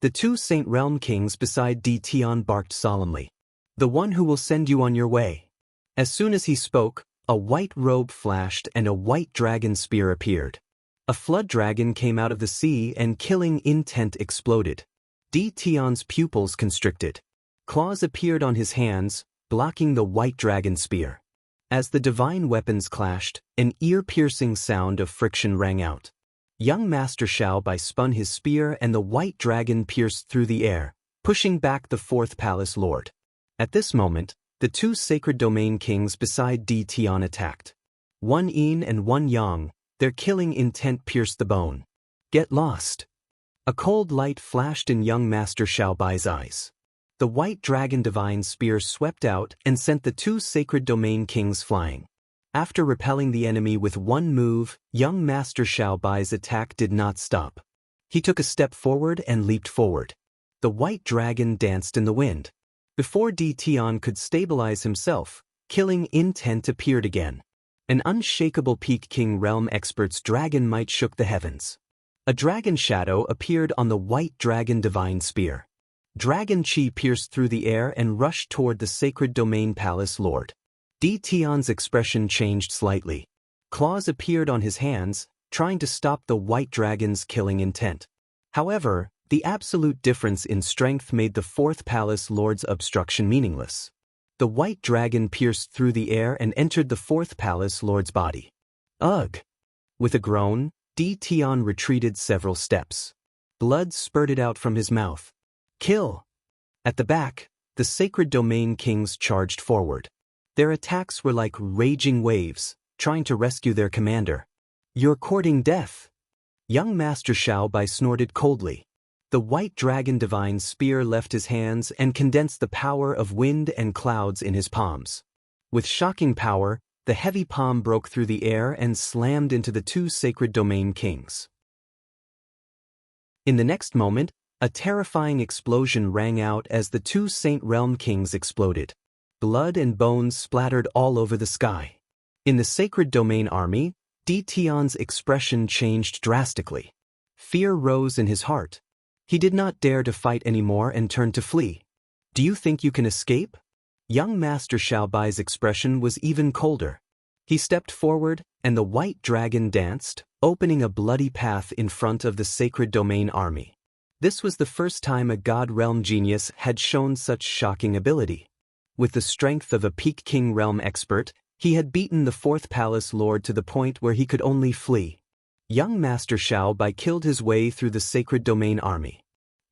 The 2 Saint Realm Kings beside Di Tian barked solemnly. The one who will send you on your way. As soon as he spoke, a white robe flashed and a white dragon spear appeared. A flood dragon came out of the sea and killing intent exploded. Di Tian's pupils constricted. Claws appeared on his hands, blocking the white dragon spear. As the divine weapons clashed, an ear-piercing sound of friction rang out. Young Master Xiaobai spun his spear and the white dragon pierced through the air, pushing back the 4th Palace Lord. At this moment, the 2 Sacred Domain Kings beside Di Tian attacked. One yin and one yang, their killing intent pierced the bone. Get lost. A cold light flashed in young Master Xiaobai's eyes. The white dragon divine spear swept out and sent the 2 Sacred Domain Kings flying. After repelling the enemy with one move, young Master Xiaobai's attack did not stop. He took a step forward and leaped forward. The white dragon danced in the wind. Before Di Tian could stabilize himself, killing intent appeared again. An unshakable Peak King Realm expert's dragon might shook the heavens. A dragon shadow appeared on the white dragon divine spear. Dragon chi pierced through the air and rushed toward the Sacred Domain Palace Lord. Di Tian's expression changed slightly. Claws appeared on his hands, trying to stop the white dragon's killing intent. However, the absolute difference in strength made the 4th Palace Lord's obstruction meaningless. The white dragon pierced through the air and entered the 4th Palace Lord's body. Ugh! With a groan, Di Tian retreated several steps. Blood spurted out from his mouth. Kill! At the back, the Sacred Domain Kings charged forward. Their attacks were like raging waves, trying to rescue their commander. You're courting death! Young Master Xiaobai snorted coldly. The white dragon divine spear left his hands and condensed the power of wind and clouds in his palms. With shocking power, the heavy palm broke through the air and slammed into the 2 Sacred Domain Kings. In the next moment, a terrifying explosion rang out as the 2 Saint Realm Kings exploded. Blood and bones splattered all over the sky. In the Sacred Domain Army, Di Tian's expression changed drastically. Fear rose in his heart. He did not dare to fight anymore and turned to flee. Do you think you can escape? Young Master Xiaobai's expression was even colder. He stepped forward, and the white dragon danced, opening a bloody path in front of the Sacred Domain Army. This was the first time a God Realm genius had shown such shocking ability. With the strength of a Peak King Realm expert, he had beaten the 4th Palace Lord to the point where he could only flee. Young Master Xiaobai killed his way through the Sacred Domain Army.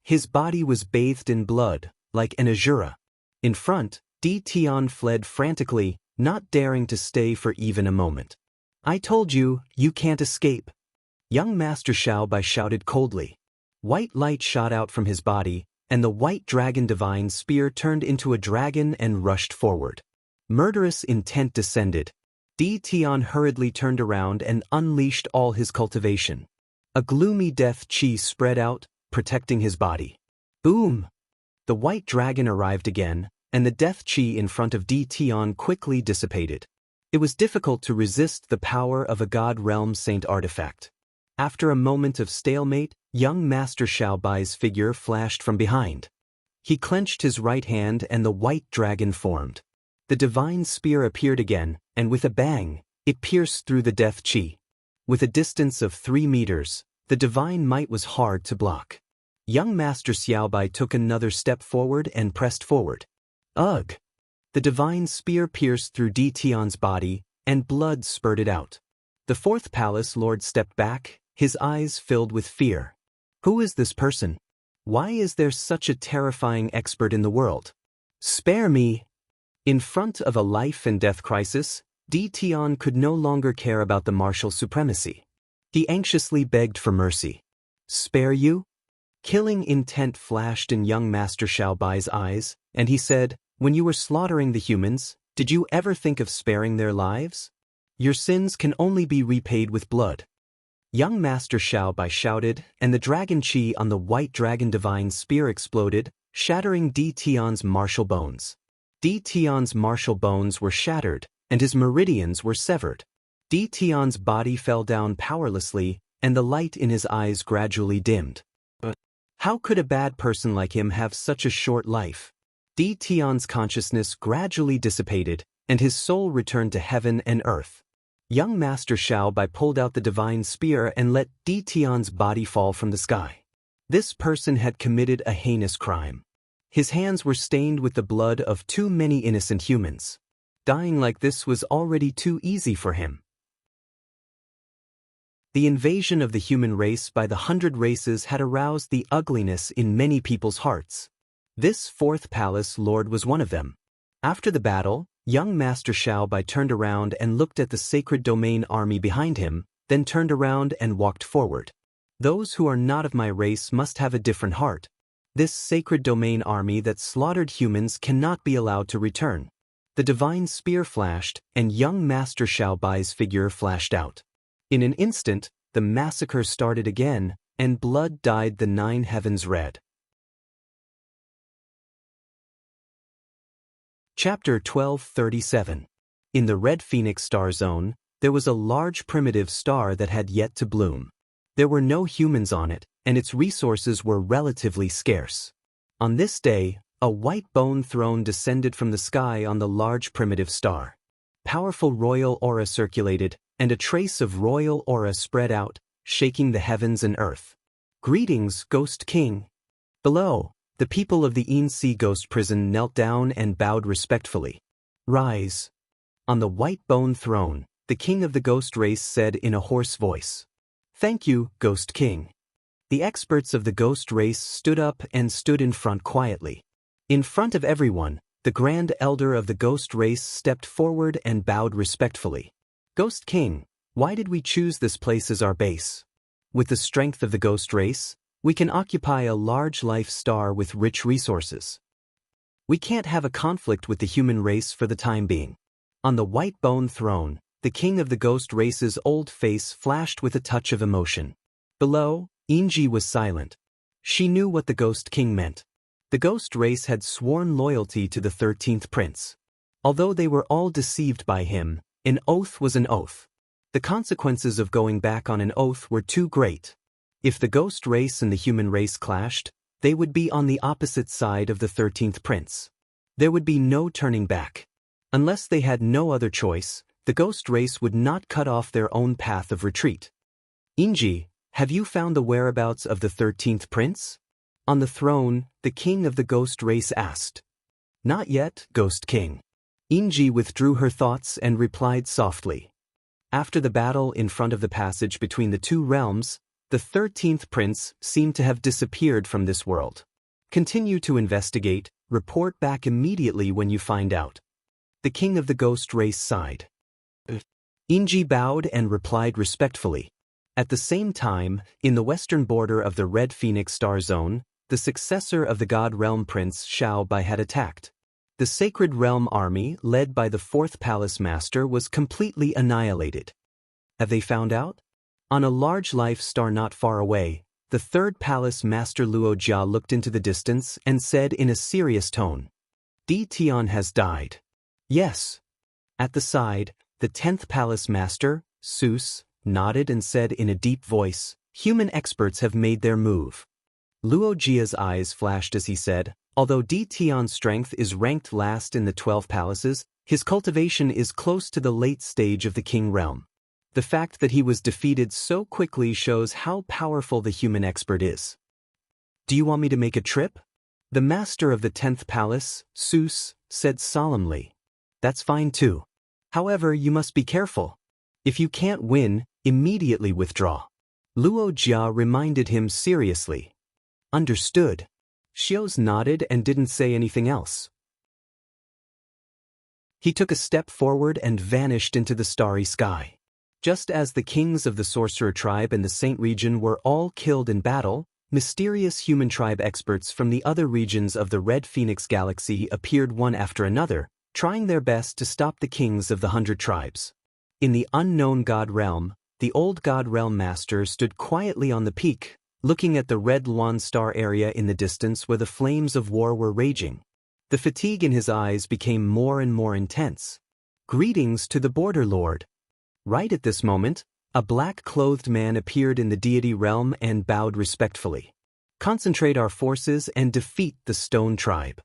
His body was bathed in blood, like an azura. In front, Di Tian fled frantically, not daring to stay for even a moment. "I told you, you can't escape," young Master Xiaobai shouted coldly. White light shot out from his body, and the white dragon divine spear turned into a dragon and rushed forward. Murderous intent descended. Di Tian hurriedly turned around and unleashed all his cultivation. A gloomy death chi spread out, protecting his body. Boom! The white dragon arrived again, and the death chi in front of Di Tian quickly dissipated. It was difficult to resist the power of a God Realm Saint artifact. After a moment of stalemate, young Master Xiaobai's figure flashed from behind. He clenched his right hand and the white dragon formed. The divine spear appeared again, and with a bang, it pierced through the death chi. With a distance of 3 meters, the divine might was hard to block. Young Master Xiaobai took another step forward and pressed forward. Ugh! The divine spear pierced through Di Tian's body, and blood spurted out. The fourth palace lord stepped back, his eyes filled with fear. Who is this person? Why is there such a terrifying expert in the world? Spare me! In front of a life and death crisis, Di Tian could no longer care about the martial supremacy. He anxiously begged for mercy. Spare you? Killing intent flashed in young Master Xiaobai's eyes, and he said, "When you were slaughtering the humans, did you ever think of sparing their lives? Your sins can only be repaid with blood." Young Master Xiaobai shouted, and the dragon chi on the white dragon divine spear exploded, shattering Di Tian's martial bones. Di Tian's martial bones were shattered, and his meridians were severed. Di Tian's body fell down powerlessly, and the light in his eyes gradually dimmed. How could a bad person like him have such a short life? Di Tian's consciousness gradually dissipated, and his soul returned to heaven and earth. Young Master Xiaobai pulled out the divine spear and let Di Tian's body fall from the sky. This person had committed a heinous crime. His hands were stained with the blood of too many innocent humans. Dying like this was already too easy for him. The invasion of the human race by the 100 races had aroused the ugliness in many people's hearts. This fourth palace lord was one of them. After the battle, young Master Xiaobai turned around and looked at the sacred domain army behind him, then turned around and walked forward. Those who are not of my race must have a different heart. This sacred domain army that slaughtered humans cannot be allowed to return. The divine spear flashed, and young Master Xiaobai's figure flashed out. In an instant, the massacre started again, and blood dyed the 9 heavens red. Chapter 1237. In the Red Phoenix star zone, there was a large primitive star that had yet to bloom. There were no humans on it, and its resources were relatively scarce. On this day, a white bone throne descended from the sky on the large primitive star. Powerful royal aura circulated, and a trace of royal aura spread out, shaking the heavens and earth. Greetings, Ghost King. Below, the people of the Sea Ghost Prison knelt down and bowed respectfully. Rise. On the white bone throne, the king of the ghost race said in a hoarse voice. Thank you, Ghost King. The experts of the ghost race stood up and stood in front quietly. In front of everyone, the grand elder of the ghost race stepped forward and bowed respectfully. Ghost King, why did we choose this place as our base? With the strength of the ghost race, we can occupy a large life star with rich resources. We can't have a conflict with the human race for the time being. On the white bone throne, the king of the ghost race's old face flashed with a touch of emotion. Below, Inji was silent. She knew what the Ghost King meant. The ghost race had sworn loyalty to the 13th prince. Although they were all deceived by him, an oath was an oath. The consequences of going back on an oath were too great. If the ghost race and the human race clashed, they would be on the opposite side of the 13th prince. There would be no turning back. Unless they had no other choice, the ghost race would not cut off their own path of retreat. Inji, have you found the whereabouts of the 13th prince? On the throne, the king of the ghost race asked. Not yet, Ghost King. Inji withdrew her thoughts and replied softly. After the battle in front of the passage between the 2 realms, the 13th prince seemed to have disappeared from this world. Continue to investigate, report back immediately when you find out. The king of the ghost race sighed. Inji bowed and replied respectfully. At the same time, in the western border of the Red Phoenix Star Zone, the successor of the God Realm Prince Xiao Bai had attacked. The Sacred Realm army, led by the Fourth Palace Master, was completely annihilated. Have they found out? On a large life star not far away, the Third Palace Master Luo Jia looked into the distance and said in a serious tone, Di Tian has died. Yes. At the side, the 10th Palace Master, Seuss, nodded and said in a deep voice, human experts have made their move. Luo Jia's eyes flashed as he said, although Di Tian's strength is ranked last in the 12 palaces, his cultivation is close to the late stage of the King Realm. The fact that he was defeated so quickly shows how powerful the human expert is. Do you want me to make a trip? The master of the 10th palace, Seuss, said solemnly. That's fine too. However, you must be careful. If you can't win, immediately withdraw. Luo Jia reminded him seriously. Understood. Xios nodded and didn't say anything else. He took a step forward and vanished into the starry sky. Just as the kings of the Sorcerer tribe and the Saint region were all killed in battle, mysterious human tribe experts from the other regions of the Red Phoenix Galaxy appeared one after another, trying their best to stop the kings of the 100 tribes. In the unknown God Realm, the old God Realm Master stood quietly on the peak, looking at the red Luan Star area in the distance where the flames of war were raging. The fatigue in his eyes became more and more intense. Greetings to the Border Lord. Right at this moment, a black-clothed man appeared in the deity realm and bowed respectfully. Concentrate our forces and defeat the Stone Tribe.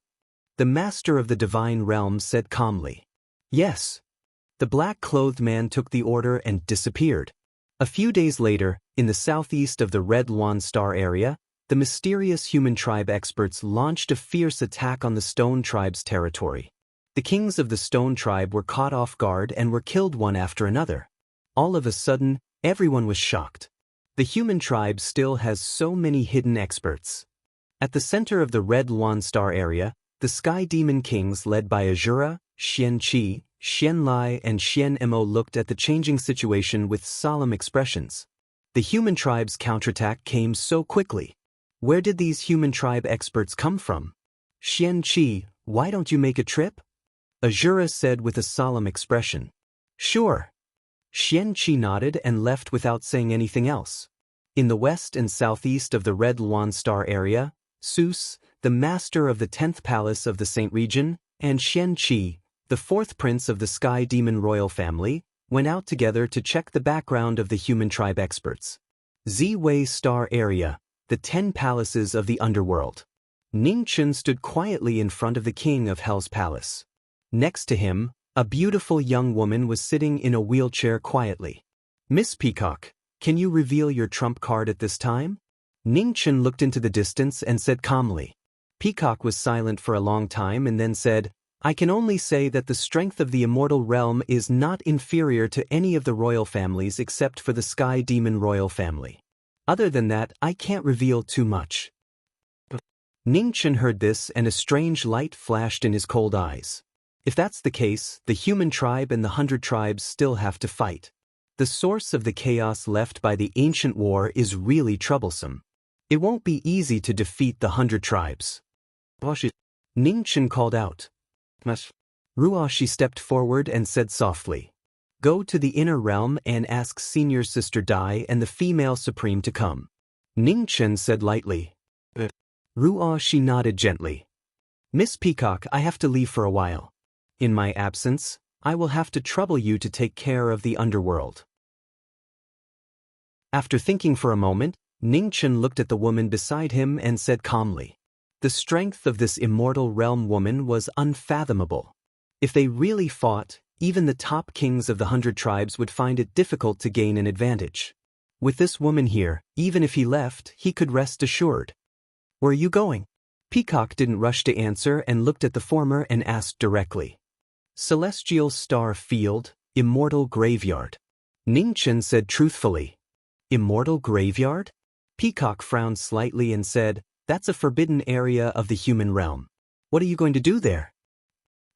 The master of the divine realm said calmly. Yes. The black-clothed man took the order and disappeared. A few days later, in the southeast of the Red Luan Star area, the mysterious human tribe experts launched a fierce attack on the Stone Tribe's territory. The kings of the Stone Tribe were caught off guard and were killed one after another. All of a sudden, everyone was shocked. The human tribe still has so many hidden experts. At the center of the Red Luan Star area, the Sky Demon Kings led by Azura, Xian Qi, Xian Lai and Xian Mo looked at the changing situation with solemn expressions. The human tribe's counterattack came so quickly. Where did these human tribe experts come from? Xian Qi, why don't you make a trip? Azura said with a solemn expression. Sure. Xian Qi nodded and left without saying anything else. In the west and southeast of the Red Luan Star area, Seuss, the master of the 10th palace of the Saint region, and Xian Qi, the 4th prince of the Sky Demon royal family, went out together to check the background of the human tribe experts. Z-Wei Star area, the 10 palaces of the underworld. Ning Chen stood quietly in front of the king of Hell's palace. Next to him, a beautiful young woman was sitting in a wheelchair quietly. Miss Peacock, can you reveal your trump card at this time? Ning Chen looked into the distance and said calmly. Peacock was silent for a long time and then said, I can only say that the strength of the immortal realm is not inferior to any of the royal families except for the Sky Demon royal family. Other than that, I can't reveal too much. Ning Chen heard this and a strange light flashed in his cold eyes. If that's the case, the human tribe and the 100 tribes still have to fight. The source of the chaos left by the ancient war is really troublesome. It won't be easy to defeat the 100 tribes. Ning Chen called out. Ruoshi stepped forward and said softly, Go to the inner realm and ask Senior Sister Dai and the female supreme to come. Ning Chen said lightly. Ruoshi nodded gently. Miss Peacock, I have to leave for a while. In my absence, I will have to trouble you to take care of the underworld. After thinking for a moment, Ning Chen looked at the woman beside him and said calmly. The strength of this immortal realm woman was unfathomable. If they really fought, even the top kings of the 100 tribes would find it difficult to gain an advantage. With this woman here, even if he left, he could rest assured. Where are you going? Peacock didn't rush to answer and looked at the former and asked directly. Celestial Star Field, Immortal Graveyard. Ning Chen said truthfully. Immortal Graveyard? Peacock frowned slightly and said, That's a forbidden area of the human realm. What are you going to do there?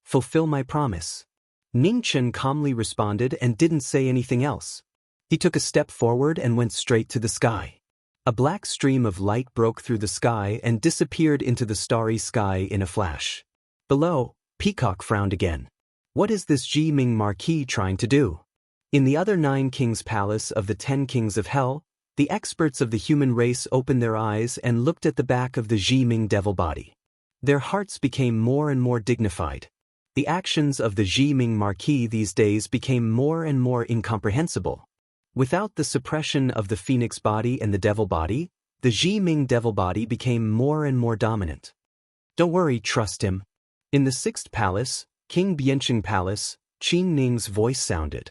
Fulfill my promise. Ning Chen calmly responded and didn't say anything else. He took a step forward and went straight to the sky. A black stream of light broke through the sky and disappeared into the starry sky in a flash. Below, Peacock frowned again. What is this Ji Ming Marquis trying to do? In the other 9 kings' palace of the 10 kings of hell, the experts of the human race opened their eyes and looked at the back of the Ji Ming devil body. Their hearts became more and more dignified. The actions of the Ji Ming Marquis these days became more and more incomprehensible. Without the suppression of the phoenix body and the devil body, the Ji Ming devil body became more and more dominant. Don't worry, trust him. In the 6th palace, King Bianqing Palace, Qin Ning's voice sounded.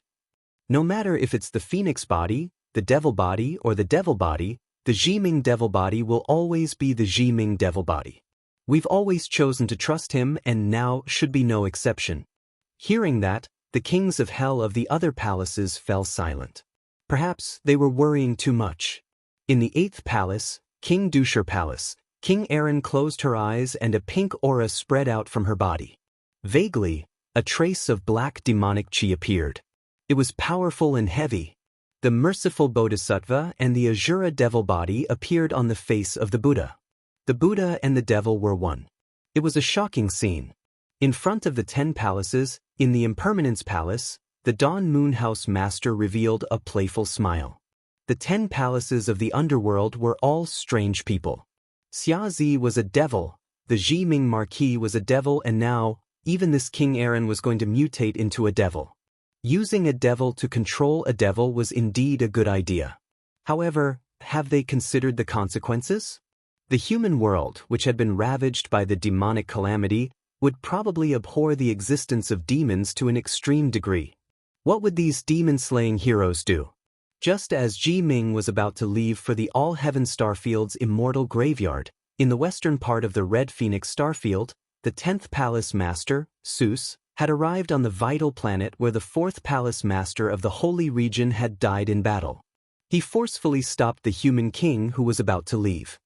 No matter if it's the phoenix body, the devil body, or the devil body, the Ji Ming devil body will always be the Ji Ming devil body. We've always chosen to trust him and now should be no exception. Hearing that, the kings of hell of the other palaces fell silent. Perhaps they were worrying too much. In the 8th palace, King Dusher Palace, King Erin closed her eyes and a pink aura spread out from her body. Vaguely, a trace of black demonic chi appeared. It was powerful and heavy. The merciful Bodhisattva and the Asura devil body appeared on the face of the Buddha. The Buddha and the devil were one. It was a shocking scene. In front of the 10 palaces, in the Impermanence Palace, the Dawn Moon House Master revealed a playful smile. The 10 palaces of the underworld were all strange people. Xia Zi was a devil, the Ji Ming Marquis was a devil, and now, even this King Erin was going to mutate into a devil. Using a devil to control a devil was indeed a good idea. However, have they considered the consequences? The human world, which had been ravaged by the demonic calamity, would probably abhor the existence of demons to an extreme degree. What would these demon-slaying heroes do? Just as Ji Ming was about to leave for the All-Heaven Starfield's immortal graveyard, in the western part of the Red Phoenix Starfield, the 10th Palace Master, Seuss, had arrived on the vital planet where the 4th Palace Master of the Holy Region had died in battle. He forcefully stopped the human king who was about to leave.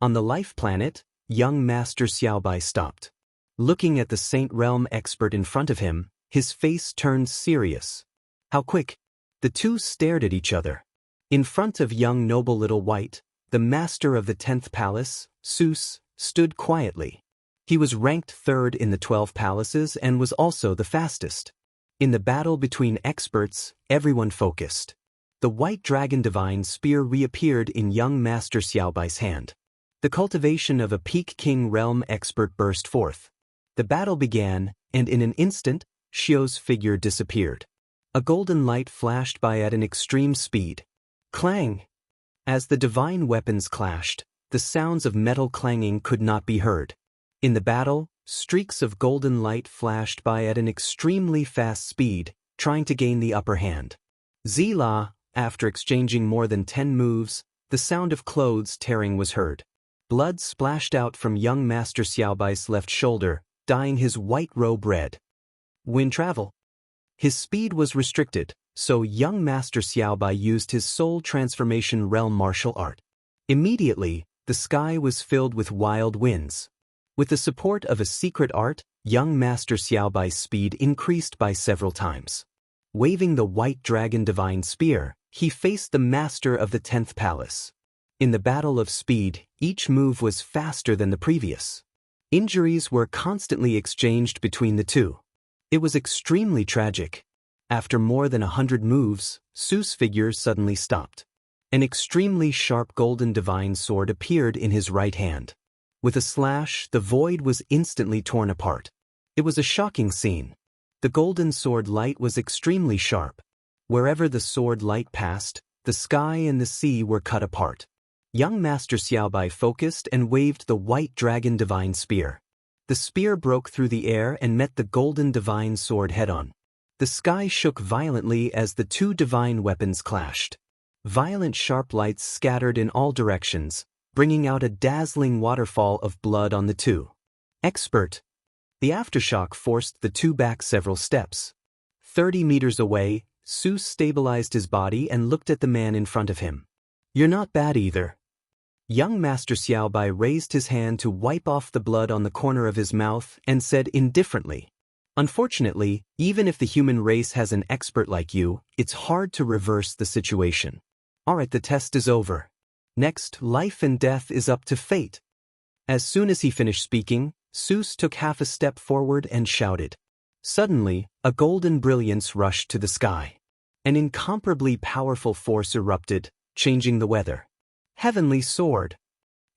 On the life planet, young Master Xiaobai stopped. Looking at the Saint Realm expert in front of him, his face turned serious. How quick! The two stared at each other. In front of young Noble Little White, the master of the 10th Palace, Seuss, stood quietly. He was ranked 3rd in the 12 palaces and was also the fastest. In the battle between experts, everyone focused. The White Dragon Divine Spear reappeared in young Master Xiaobai's hand. The cultivation of a Peak King Realm expert burst forth. The battle began, and in an instant, Xiao's figure disappeared. A golden light flashed by at an extreme speed. Clang! As the divine weapons clashed, the sounds of metal clanging could not be heard. In the battle, streaks of golden light flashed by at an extremely fast speed, trying to gain the upper hand. Zila, after exchanging more than 10 moves, the sound of clothes tearing was heard. Blood splashed out from young Master Xiaobai's left shoulder, dyeing his white robe red. Wind travel. His speed was restricted, so young Master Xiaobai used his soul transformation realm martial art. Immediately, the sky was filled with wild winds. With the support of a secret art, young Master Xiaobai's speed increased by several times. Waving the White Dragon Divine Spear, he faced the master of the 10th Palace. In the battle of speed, each move was faster than the previous. Injuries were constantly exchanged between the two. It was extremely tragic. After more than 100 moves, Seuss' figure suddenly stopped. An extremely sharp golden divine sword appeared in his right hand. With a slash, the void was instantly torn apart. It was a shocking scene. The golden sword light was extremely sharp. Wherever the sword light passed, the sky and the sea were cut apart. Young Master Xiaobai focused and waved the White Dragon Divine Spear. The spear broke through the air and met the golden divine sword head-on. The sky shook violently as the two divine weapons clashed. Violent sharp lights scattered in all directions, bringing out a dazzling waterfall of blood on the two. Expert. The aftershock forced the two back several steps. 30 meters away, Seuss stabilized his body and looked at the man in front of him. You're not bad either. Young Master Xiaobai raised his hand to wipe off the blood on the corner of his mouth and said indifferently, Unfortunately, even if the human race has an expert like you, it's hard to reverse the situation. Alright, the test is over. Next, life and death is up to fate. As soon as he finished speaking, Seuss took half a step forward and shouted. Suddenly, a golden brilliance rushed to the sky. An incomparably powerful force erupted, changing the weather. Heavenly sword.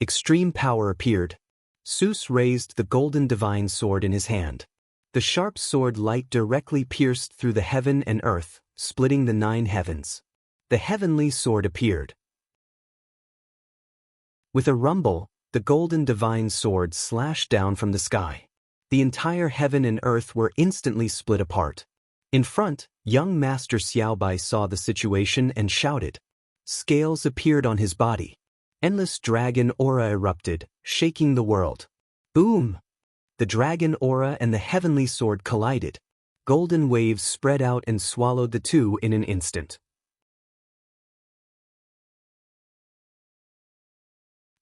Extreme power appeared. Seuss raised the golden divine sword in his hand. The sharp sword light directly pierced through the heaven and earth, splitting the 9 heavens. The heavenly sword appeared. With a rumble, the golden divine sword slashed down from the sky. The entire heaven and earth were instantly split apart. In front, young Master Xiaobai saw the situation and shouted. Scales appeared on his body. Endless dragon aura erupted, shaking the world. Boom! The dragon aura and the heavenly sword collided. Golden waves spread out and swallowed the two in an instant.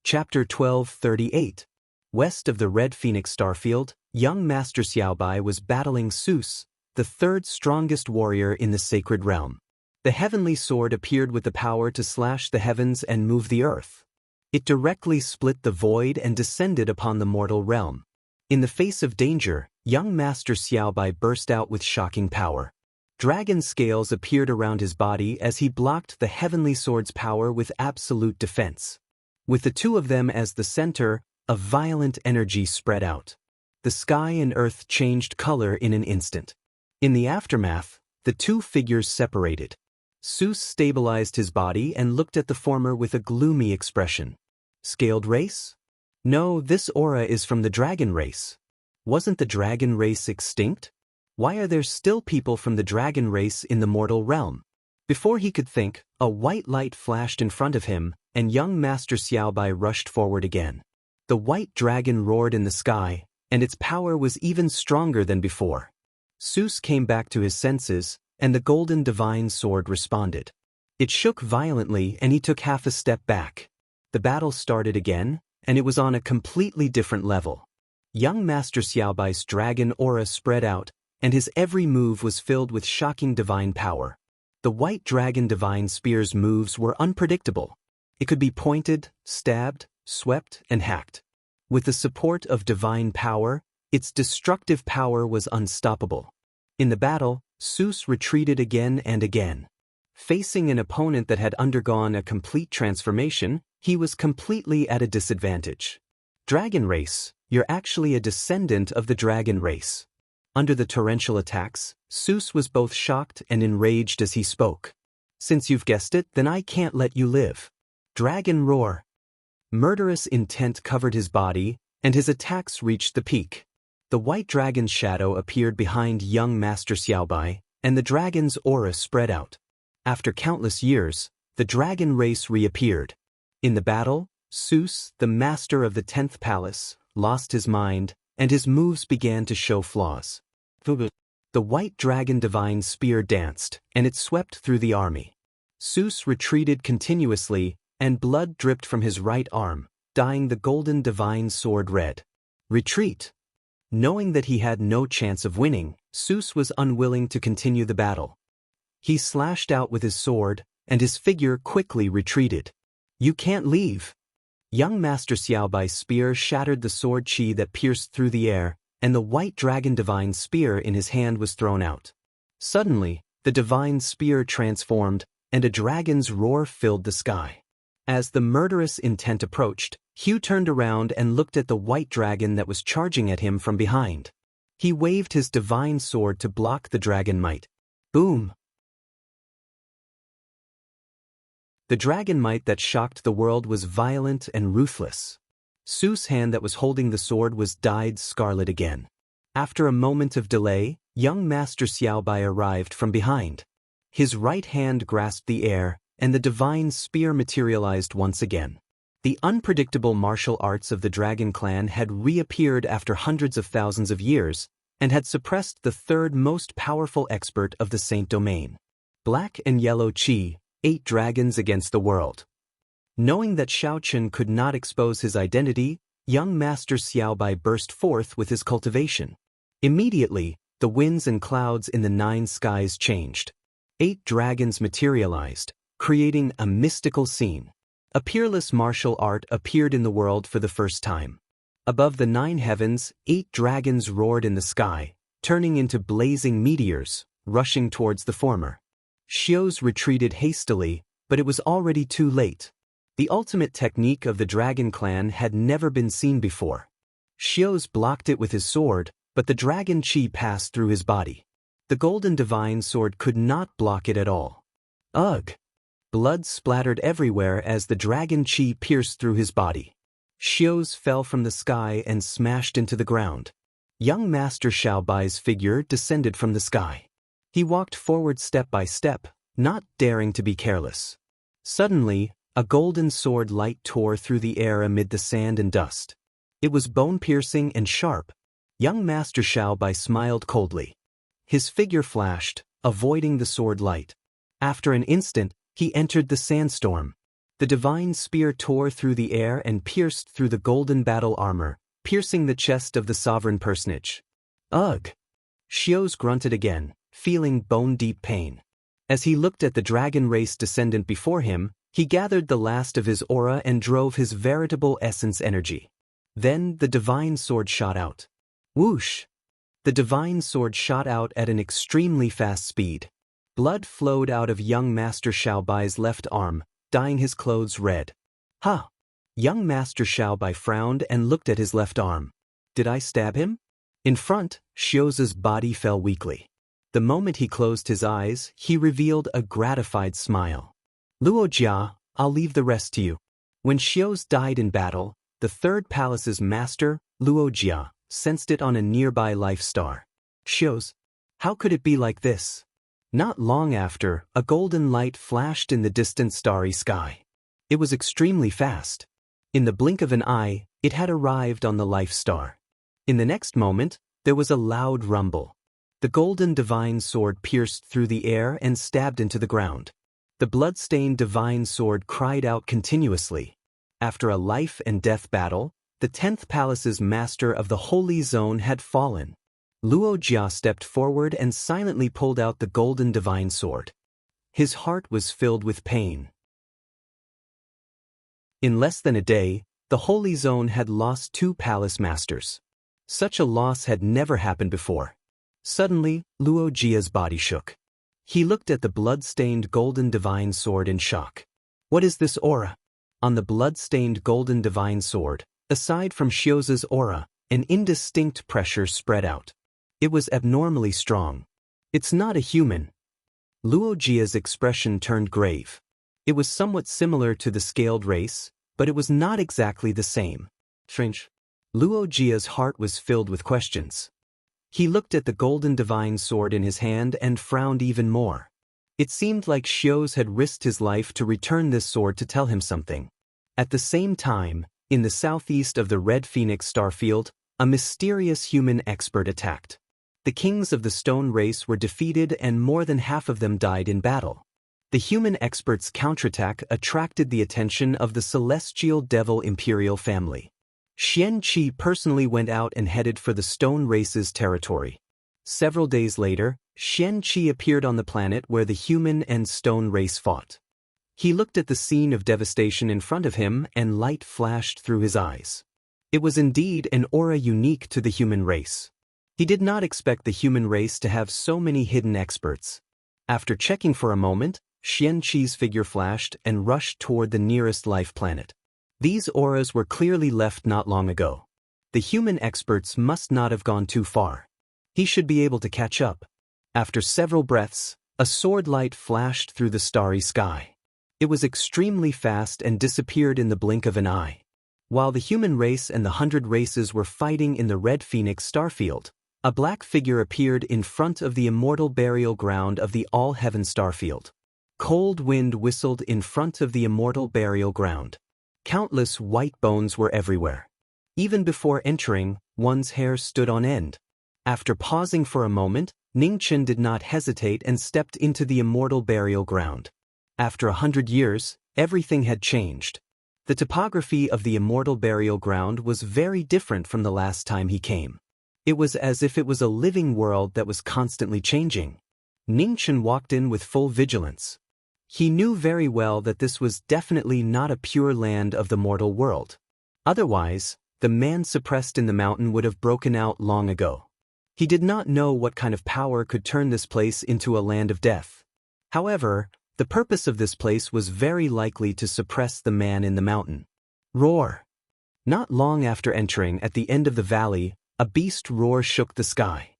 Chapter 12:38. West of the Red Phoenix starfield, young Master Xiaobai was battling Seuss, the third strongest warrior in the sacred realm. The heavenly sword appeared with the power to slash the heavens and move the earth. It directly split the void and descended upon the mortal realm. In the face of danger, young Master Xiaobai burst out with shocking power. Dragon scales appeared around his body as he blocked the heavenly sword's power with absolute defense. With the two of them as the center, a violent energy spread out. The sky and earth changed color in an instant. In the aftermath, the two figures separated. Seuss stabilized his body and looked at the former with a gloomy expression. Scaled race? No, this aura is from the dragon race. Wasn't the dragon race extinct? Why are there still people from the dragon race in the mortal realm? Before he could think, a white light flashed in front of him, and young Master Xiaobai rushed forward again. The white dragon roared in the sky, and its power was even stronger than before. Seuss came back to his senses, and the golden divine sword responded. It shook violently and he took half a step back. The battle started again, and it was on a completely different level. Young Master Xiaobai's dragon aura spread out, and his every move was filled with shocking divine power. The white dragon divine spear's moves were unpredictable. It could be pointed, stabbed, swept, and hacked. With the support of divine power, its destructive power was unstoppable. In the battle, Seuss retreated again and again. Facing an opponent that had undergone a complete transformation, he was completely at a disadvantage. Dragon race, you're actually a descendant of the dragon race. Under the torrential attacks, Seuss was both shocked and enraged as he spoke. Since you've guessed it, then I can't let you live. Dragon roar. Murderous intent covered his body, and his attacks reached the peak. The white dragon's shadow appeared behind young Master Xiaobai, and the dragon's aura spread out. After countless years, the dragon race reappeared. In the battle, Seuss, the master of the 10th palace, lost his mind, and his moves began to show flaws. The white dragon divine spear danced, and it swept through the army. Seuss retreated continuously, and blood dripped from his right arm, dyeing the golden divine sword red. Retreat. Knowing that he had no chance of winning, Seuss was unwilling to continue the battle. He slashed out with his sword, and his figure quickly retreated. You can't leave. Young Master Xiaobai's spear shattered the sword chi that pierced through the air, and the white dragon divine spear in his hand was thrown out. Suddenly, the divine spear transformed, and a dragon's roar filled the sky. As the murderous intent approached, Hugh turned around and looked at the white dragon that was charging at him from behind. He waved his divine sword to block the dragon might. Boom! The dragon might that shocked the world was violent and ruthless. Seuss' hand that was holding the sword was dyed scarlet again. After a moment of delay, young Master Xiaobai arrived from behind. His right hand grasped the air, and the divine spear materialized once again. The unpredictable martial arts of the Dragon Clan had reappeared after hundreds of thousands of years, and had suppressed the third most powerful expert of the Saint Domain. Black and Yellow Qi, 8 dragons against the world. Knowing that Shao Chen could not expose his identity, young Master Xiaobai burst forth with his cultivation. Immediately, the winds and clouds in the 9 skies changed. 8 dragons materialized, creating a mystical scene. A peerless martial art appeared in the world for the first time. Above the 9 heavens, 8 dragons roared in the sky, turning into blazing meteors, rushing towards the former. Xios retreated hastily, but it was already too late. The ultimate technique of the dragon clan had never been seen before. Xios blocked it with his sword, but the dragon chi passed through his body. The golden divine sword could not block it at all. Ugh! Blood splattered everywhere as the dragon chi pierced through his body. Xios fell from the sky and smashed into the ground. Young Master Xiaobai's figure descended from the sky. He walked forward step by step, not daring to be careless. Suddenly, a golden sword light tore through the air amid the sand and dust. It was bone-piercing and sharp. Young Master Xiaobai smiled coldly. His figure flashed, avoiding the sword light. After an instant, he entered the sandstorm. The divine spear tore through the air and pierced through the golden battle armor, piercing the chest of the sovereign personage. Ugh! Xios grunted again, feeling bone-deep pain. As he looked at the dragon race descendant before him, he gathered the last of his aura and drove his veritable essence energy. Then the divine sword shot out. Whoosh! The divine sword shot out at an extremely fast speed. Blood flowed out of young Master Xiaobai's left arm, dyeing his clothes red. Ha! Young Master Xiaobai frowned and looked at his left arm. Did I stab him? In front, Xios's body fell weakly. The moment he closed his eyes, he revealed a gratified smile. Luo Jia, I'll leave the rest to you. When Xios died in battle, the third palace's master, Luo Jia, sensed it on a nearby life star. Xios, how could it be like this? Not long after, a golden light flashed in the distant starry sky. It was extremely fast. In the blink of an eye, it had arrived on the life star. In the next moment, there was a loud rumble. The golden divine sword pierced through the air and stabbed into the ground. The blood-stained divine sword cried out continuously. After a life and death battle, the 10th palace's master of the holy zone had fallen. Luo Jia stepped forward and silently pulled out the golden divine sword. His heart was filled with pain. In less than a day, the holy zone had lost 2 palace masters. Such a loss had never happened before. Suddenly, Luo Jia's body shook. He looked at the blood-stained golden divine sword in shock. What is this aura? On the blood-stained golden divine sword, aside from Xios's aura, an indistinct pressure spread out. It was abnormally strong. It's not a human. Luo Jia's expression turned grave. It was somewhat similar to the scaled race, but it was not exactly the same. Strange. Luo Jia's heart was filled with questions. He looked at the golden divine sword in his hand and frowned even more. It seemed like Xios had risked his life to return this sword to tell him something. At the same time, in the southeast of the Red Phoenix starfield, a mysterious human expert attacked. The kings of the stone race were defeated and more than half of them died in battle. The human expert's counterattack attracted the attention of the celestial devil imperial family. Xian Qi personally went out and headed for the stone race's territory. Several days later, Xian Qi appeared on the planet where the human and stone race fought. He looked at the scene of devastation in front of him and light flashed through his eyes. It was indeed an aura unique to the human race. He did not expect the human race to have so many hidden experts. After checking for a moment, Xian Qi's figure flashed and rushed toward the nearest life planet. These auras were clearly left not long ago. The human experts must not have gone too far. He should be able to catch up. After several breaths, a sword light flashed through the starry sky. It was extremely fast and disappeared in the blink of an eye. While the human race and the 100 races were fighting in the Red Phoenix starfield, a black figure appeared in front of the immortal burial ground of the All-Heaven starfield. Cold wind whistled in front of the immortal burial ground. Countless white bones were everywhere. Even before entering, one's hair stood on end. After pausing for a moment, Ningchen did not hesitate and stepped into the immortal burial ground. After 100 years, everything had changed. The topography of the immortal burial ground was very different from the last time he came. It was as if it was a living world that was constantly changing. Ningchen walked in with full vigilance. He knew very well that this was definitely not a pure land of the mortal world. Otherwise, the man suppressed in the mountain would have broken out long ago. He did not know what kind of power could turn this place into a land of death. However, the purpose of this place was very likely to suppress the man in the mountain. Roar! Not long after entering at the end of the valley, a beast roar shook the sky.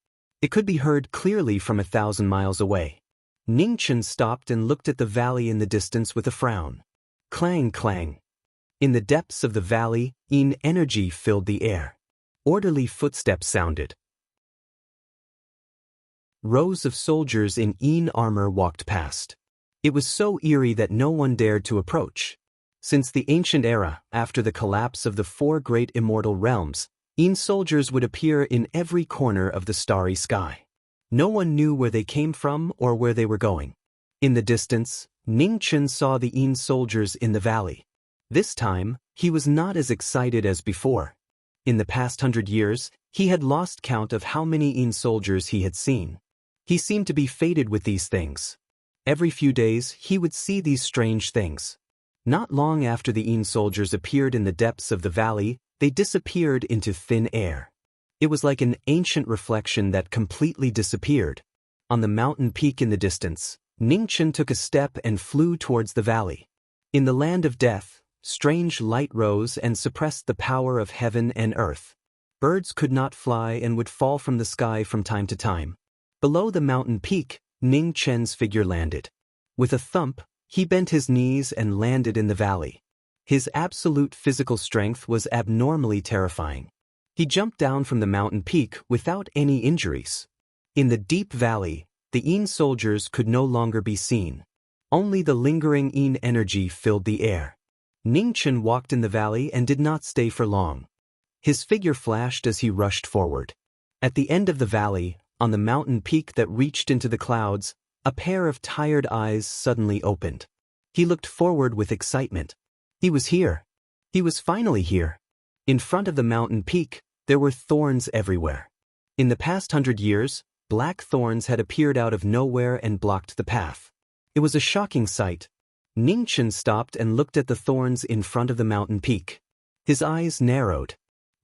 It could be heard clearly from 1,000 miles away. Ningchen stopped and looked at the valley in the distance with a frown. Clang, clang. In the depths of the valley, Yin energy filled the air. Orderly footsteps sounded. Rows of soldiers in Yin armor walked past. It was so eerie that no one dared to approach. Since the ancient era, after the collapse of the 4 great immortal realms, Yin soldiers would appear in every corner of the starry sky. No one knew where they came from or where they were going. In the distance, Ningchen saw the Yin soldiers in the valley. This time, he was not as excited as before. In the past 100 years, he had lost count of how many Yin soldiers he had seen. He seemed to be fated with these things. Every few days, he would see these strange things. Not long after the Yin soldiers appeared in the depths of the valley, they disappeared into thin air. It was like an ancient reflection that completely disappeared. On the mountain peak in the distance, Ningchen took a step and flew towards the valley. In the land of death, strange light rose and suppressed the power of heaven and earth. Birds could not fly and would fall from the sky from time to time. Below the mountain peak, Ningchen's figure landed. With a thump, he bent his knees and landed in the valley. His absolute physical strength was abnormally terrifying. He jumped down from the mountain peak without any injuries. In the deep valley, the Yin soldiers could no longer be seen. Only the lingering Yin energy filled the air. Ningchen walked in the valley and did not stay for long. His figure flashed as he rushed forward. At the end of the valley, on the mountain peak that reached into the clouds, a pair of tired eyes suddenly opened. He looked forward with excitement. He was here. He was finally here. In front of the mountain peak, there were thorns everywhere. In the past 100 years, black thorns had appeared out of nowhere and blocked the path. It was a shocking sight. Ningchen stopped and looked at the thorns in front of the mountain peak. His eyes narrowed.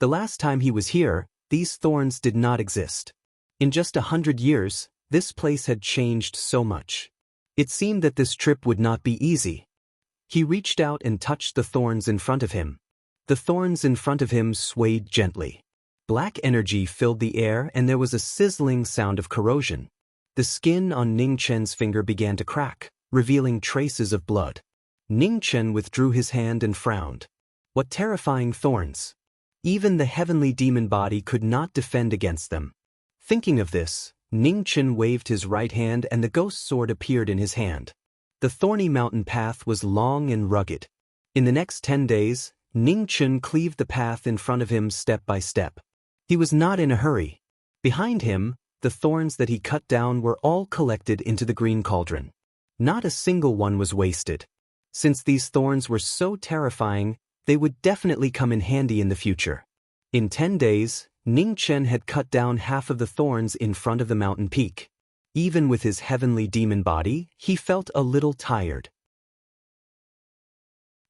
The last time he was here, these thorns did not exist. In just 100 years, this place had changed so much. It seemed that this trip would not be easy. He reached out and touched the thorns in front of him. The thorns in front of him swayed gently. Black energy filled the air and there was a sizzling sound of corrosion. The skin on Ningchen's finger began to crack, revealing traces of blood. Ningchen withdrew his hand and frowned. What terrifying thorns! Even the heavenly demon body could not defend against them. Thinking of this, Ningchen waved his right hand and the ghost sword appeared in his hand. The thorny mountain path was long and rugged. In the next 10 days, Ningchen cleaved the path in front of him step by step. He was not in a hurry. Behind him, the thorns that he cut down were all collected into the green cauldron. Not a single one was wasted. Since these thorns were so terrifying, they would definitely come in handy in the future. In 10 days, Ningchen had cut down half of the thorns in front of the mountain peak. Even with his heavenly demon body, he felt a little tired.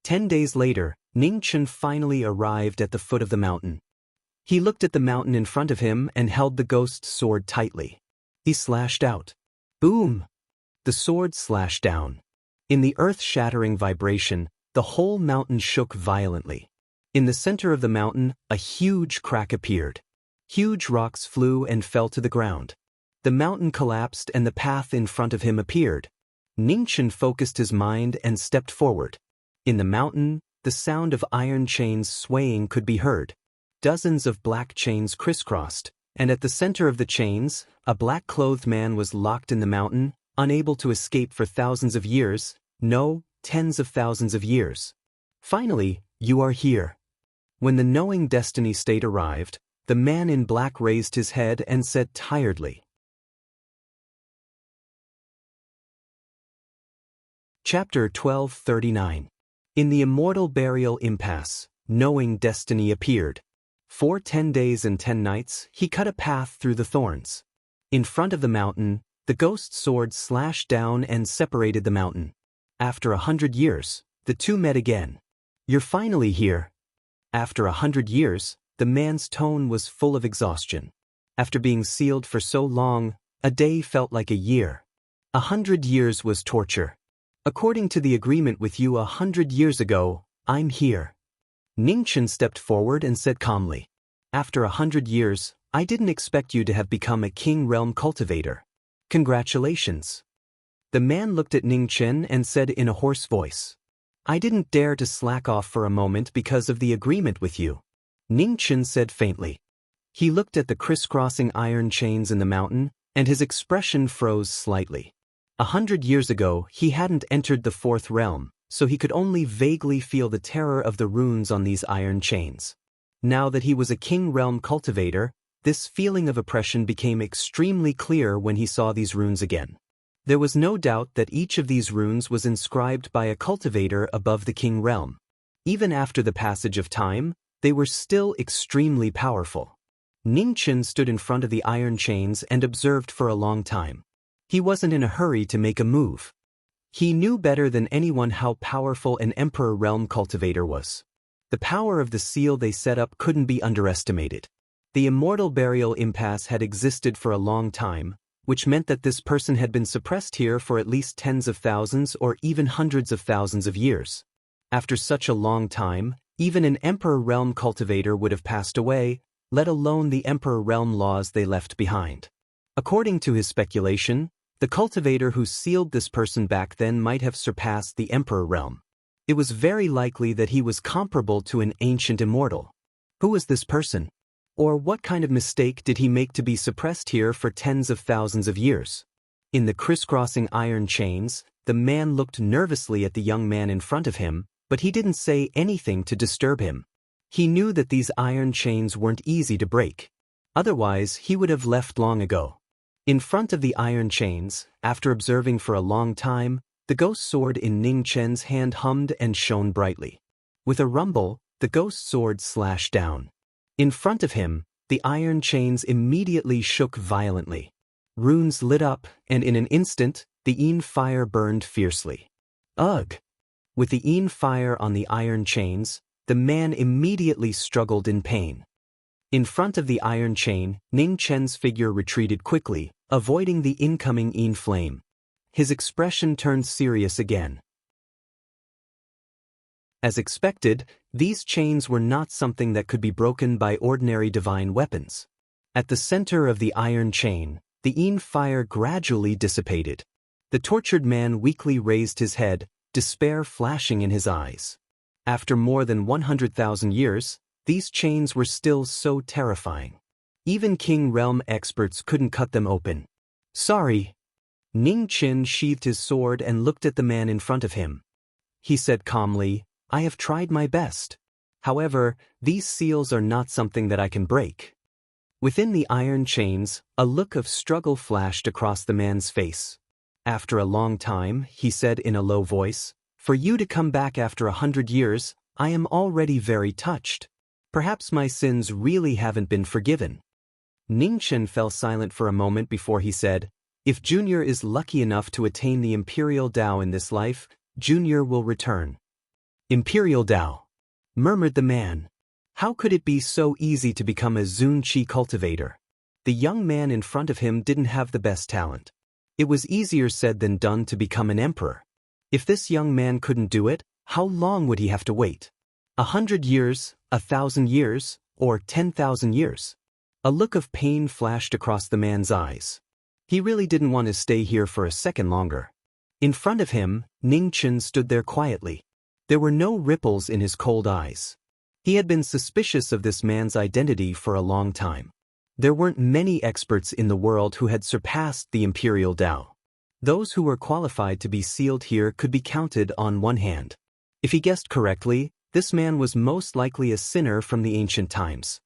10 days later, Ningchen finally arrived at the foot of the mountain. He looked at the mountain in front of him and held the ghost sword tightly. He slashed out. Boom! The sword slashed down. In the earth-shattering vibration, the whole mountain shook violently. In the center of the mountain, a huge crack appeared. Huge rocks flew and fell to the ground. The mountain collapsed and the path in front of him appeared. Ningchen focused his mind and stepped forward. In the mountain, the sound of iron chains swaying could be heard. Dozens of black chains crisscrossed, and at the center of the chains, a black-clothed man was locked in the mountain, unable to escape for thousands of years, no, tens of thousands of years. Finally, you are here. When the knowing destiny state arrived, the man in black raised his head and said tiredly. Chapter 1239. In the immortal burial impasse, knowing destiny appeared. For 10 days and 10 nights, he cut a path through the thorns. In front of the mountain, the ghost sword slashed down and separated the mountain. After 100 years, the two met again. You're finally here. After 100 years, the man's tone was full of exhaustion. After being sealed for so long, a day felt like a year. 100 years was torture. According to the agreement with you 100 years ago, I'm here. Ningchen stepped forward and said calmly, after 100 years, I didn't expect you to have become a king realm cultivator. Congratulations. The man looked at Ningchen and said in a hoarse voice, I didn't dare to slack off for a moment because of the agreement with you. Ningchen said faintly. He looked at the crisscrossing iron chains in the mountain, and his expression froze slightly. 100 years ago, he hadn't entered the fourth realm, so he could only vaguely feel the terror of the runes on these iron chains. Now that he was a king realm cultivator, this feeling of oppression became extremely clear when he saw these runes again. There was no doubt that each of these runes was inscribed by a cultivator above the king realm. Even after the passage of time, they were still extremely powerful. Ningchen stood in front of the iron chains and observed for a long time. He wasn't in a hurry to make a move. He knew better than anyone how powerful an Emperor Realm cultivator was. The power of the seal they set up couldn't be underestimated. The immortal burial impasse had existed for a long time, which meant that this person had been suppressed here for at least tens of thousands or even hundreds of thousands of years. After such a long time, even an Emperor Realm cultivator would have passed away, let alone the Emperor Realm laws they left behind. According to his speculation, the cultivator who sealed this person back then might have surpassed the Emperor Realm. It was very likely that he was comparable to an ancient immortal. Who was this person? Or what kind of mistake did he make to be suppressed here for tens of thousands of years? In the crisscrossing iron chains, the man looked nervously at the young man in front of him, but he didn't say anything to disturb him. He knew that these iron chains weren't easy to break. Otherwise, he would have left long ago. In front of the iron chains, after observing for a long time, the ghost sword in Ningchen's hand hummed and shone brightly. With a rumble, the ghost sword slashed down. In front of him, the iron chains immediately shook violently. Runes lit up, and in an instant, the Yin fire burned fiercely. Ugh! With the Yin fire on the iron chains, the man immediately struggled in pain. In front of the iron chain, Ning Chen's figure retreated quickly, avoiding the incoming Yin flame. His expression turned serious again. As expected, these chains were not something that could be broken by ordinary divine weapons. At the center of the iron chain, the Yin fire gradually dissipated. The tortured man weakly raised his head, despair flashing in his eyes. After more than 100,000 years, these chains were still so terrifying. Even King Realm experts couldn't cut them open. Sorry. Ning Qin sheathed his sword and looked at the man in front of him. He said calmly, I have tried my best. However, these seals are not something that I can break. Within the iron chains, a look of struggle flashed across the man's face. After a long time, he said in a low voice, For you to come back after 100 years, I am already very touched. Perhaps my sins really haven't been forgiven. Ningchen fell silent for a moment before he said, If Junior is lucky enough to attain the Imperial Tao in this life, Junior will return. Imperial Tao, murmured the man. How could it be so easy to become a Zun Qi cultivator? The young man in front of him didn't have the best talent. It was easier said than done to become an emperor. If this young man couldn't do it, how long would he have to wait? 100 years, 1,000 years, or 10,000 years? A look of pain flashed across the man's eyes. He really didn't want to stay here for a second longer. In front of him, Ningchen stood there quietly. There were no ripples in his cold eyes. He had been suspicious of this man's identity for a long time. There weren't many experts in the world who had surpassed the Imperial Tao. Those who were qualified to be sealed here could be counted on one hand. If he guessed correctly, this man was most likely a sinner from the ancient times.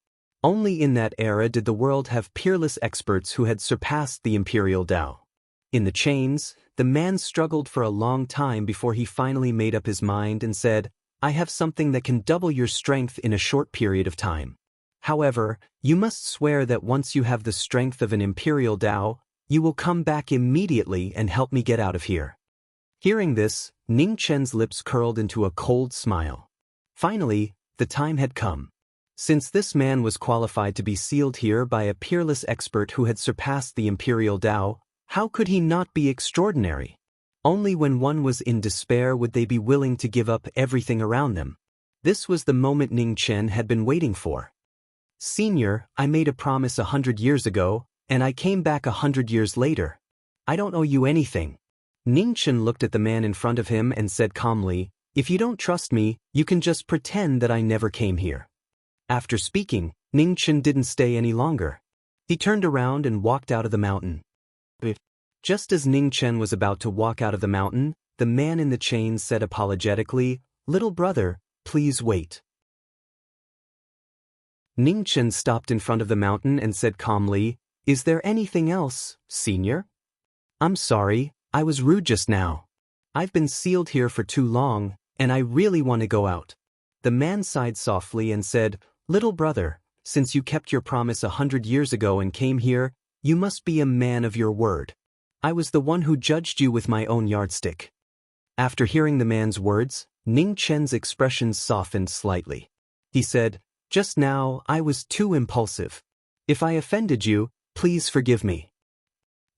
Only in that era did the world have peerless experts who had surpassed the Imperial Tao. In the chains, the man struggled for a long time before he finally made up his mind and said, I have something that can double your strength in a short period of time. However, you must swear that once you have the strength of an imperial Tao, you will come back immediately and help me get out of here." Hearing this, Ning Chen's lips curled into a cold smile. Finally, the time had come. Since this man was qualified to be sealed here by a peerless expert who had surpassed the imperial Tao, how could he not be extraordinary? Only when one was in despair would they be willing to give up everything around them. This was the moment Ning Chen had been waiting for. "Senior, I made a promise 100 years ago, and I came back 100 years later. I don't owe you anything." Ning Chen looked at the man in front of him and said calmly, "If you don't trust me, you can just pretend that I never came here." After speaking, Ning Chen didn't stay any longer. He turned around and walked out of the mountain. Just as Ning Chen was about to walk out of the mountain, the man in the chains said apologetically, "Little brother, please wait." Ning Chen stopped in front of the mountain and said calmly, "Is there anything else, senior?" "I'm sorry, I was rude just now. I've been sealed here for too long, and I really want to go out." The man sighed softly and said, "Little brother, since you kept your promise 100 years ago and came here, you must be a man of your word. I was the one who judged you with my own yardstick." After hearing the man's words, Ning Chen's expression softened slightly. He said, "Just now, I was too impulsive. If I offended you, please forgive me."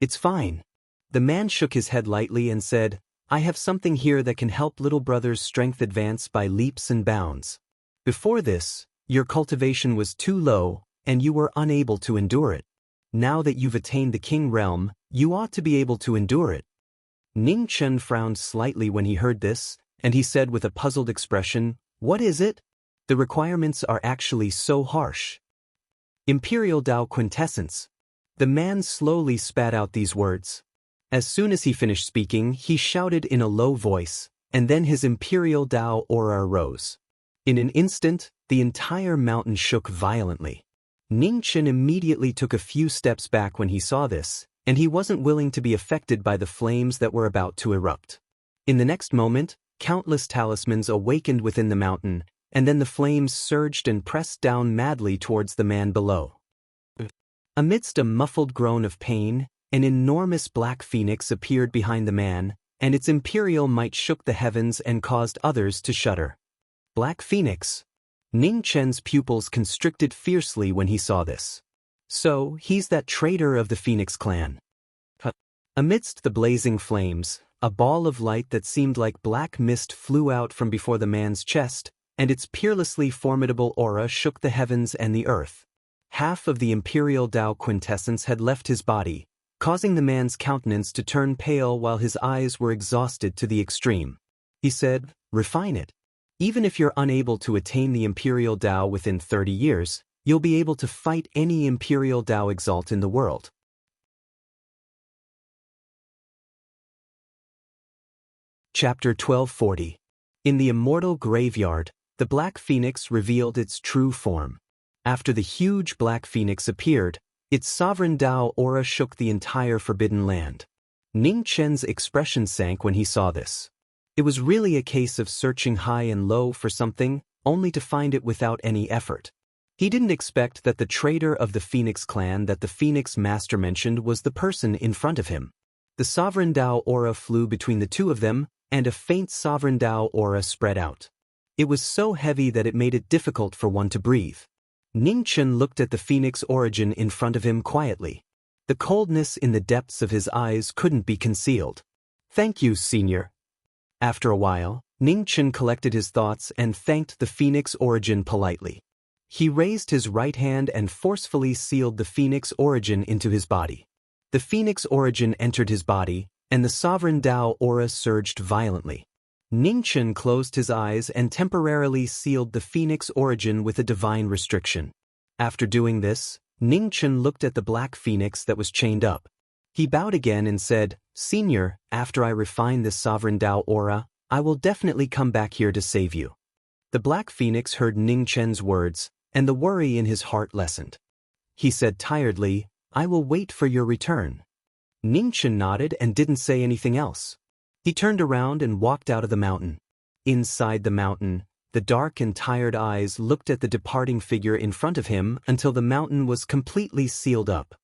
"It's fine." The man shook his head lightly and said, "I have something here that can help little brother's strength advance by leaps and bounds. Before this, your cultivation was too low, and you were unable to endure it. Now that you've attained the king realm, you ought to be able to endure it." Ning Chen frowned slightly when he heard this, and he said with a puzzled expression, "What is it? The requirements are actually so harsh." "Imperial Tao Quintessence." The man slowly spat out these words. As soon as he finished speaking, he shouted in a low voice, and then his imperial Tao aura arose. In an instant, the entire mountain shook violently. Ning Chen immediately took a few steps back when he saw this, and he wasn't willing to be affected by the flames that were about to erupt. In the next moment, countless talismans awakened within the mountain, and then the flames surged and pressed down madly towards the man below. Amidst a muffled groan of pain, an enormous black phoenix appeared behind the man, and its imperial might shook the heavens and caused others to shudder. Black Phoenix. Ning Chen's pupils constricted fiercely when he saw this. So, he's that traitor of the Phoenix clan. Amidst the blazing flames, a ball of light that seemed like black mist flew out from before the man's chest, and its peerlessly formidable aura shook the heavens and the earth. Half of the imperial Tao quintessence had left his body, causing the man's countenance to turn pale while his eyes were exhausted to the extreme. He said, "Refine it. Even if you're unable to attain the imperial Tao within 30 years, you'll be able to fight any imperial Tao exalt in the world." Chapter 1240. In the immortal graveyard, the Black Phoenix revealed its true form. After the huge Black Phoenix appeared, its sovereign Tao aura shook the entire Forbidden Land. Ning Chen's expression sank when he saw this. It was really a case of searching high and low for something, only to find it without any effort. He didn't expect that the traitor of the Phoenix clan that the Phoenix Master mentioned was the person in front of him. The sovereign Tao aura flew between the two of them, and a faint sovereign Tao aura spread out. It was so heavy that it made it difficult for one to breathe. Ning Chen looked at the Phoenix origin in front of him quietly. The coldness in the depths of his eyes couldn't be concealed. "Thank you, senior." After a while, Ning Chen collected his thoughts and thanked the Phoenix origin politely. He raised his right hand and forcefully sealed the Phoenix origin into his body. The Phoenix origin entered his body, and the sovereign Tao aura surged violently. Ning Chen closed his eyes and temporarily sealed the Phoenix origin with a divine restriction. After doing this, Ning Chen looked at the Black Phoenix that was chained up. He bowed again and said, "Senior, after I refine this sovereign Tao aura, I will definitely come back here to save you." The Black Phoenix heard Ning Chen's words, and the worry in his heart lessened. He said tiredly, "I will wait for your return." Ning Chen nodded and didn't say anything else. He turned around and walked out of the mountain. Inside the mountain, the dark and tired eyes looked at the departing figure in front of him until the mountain was completely sealed up.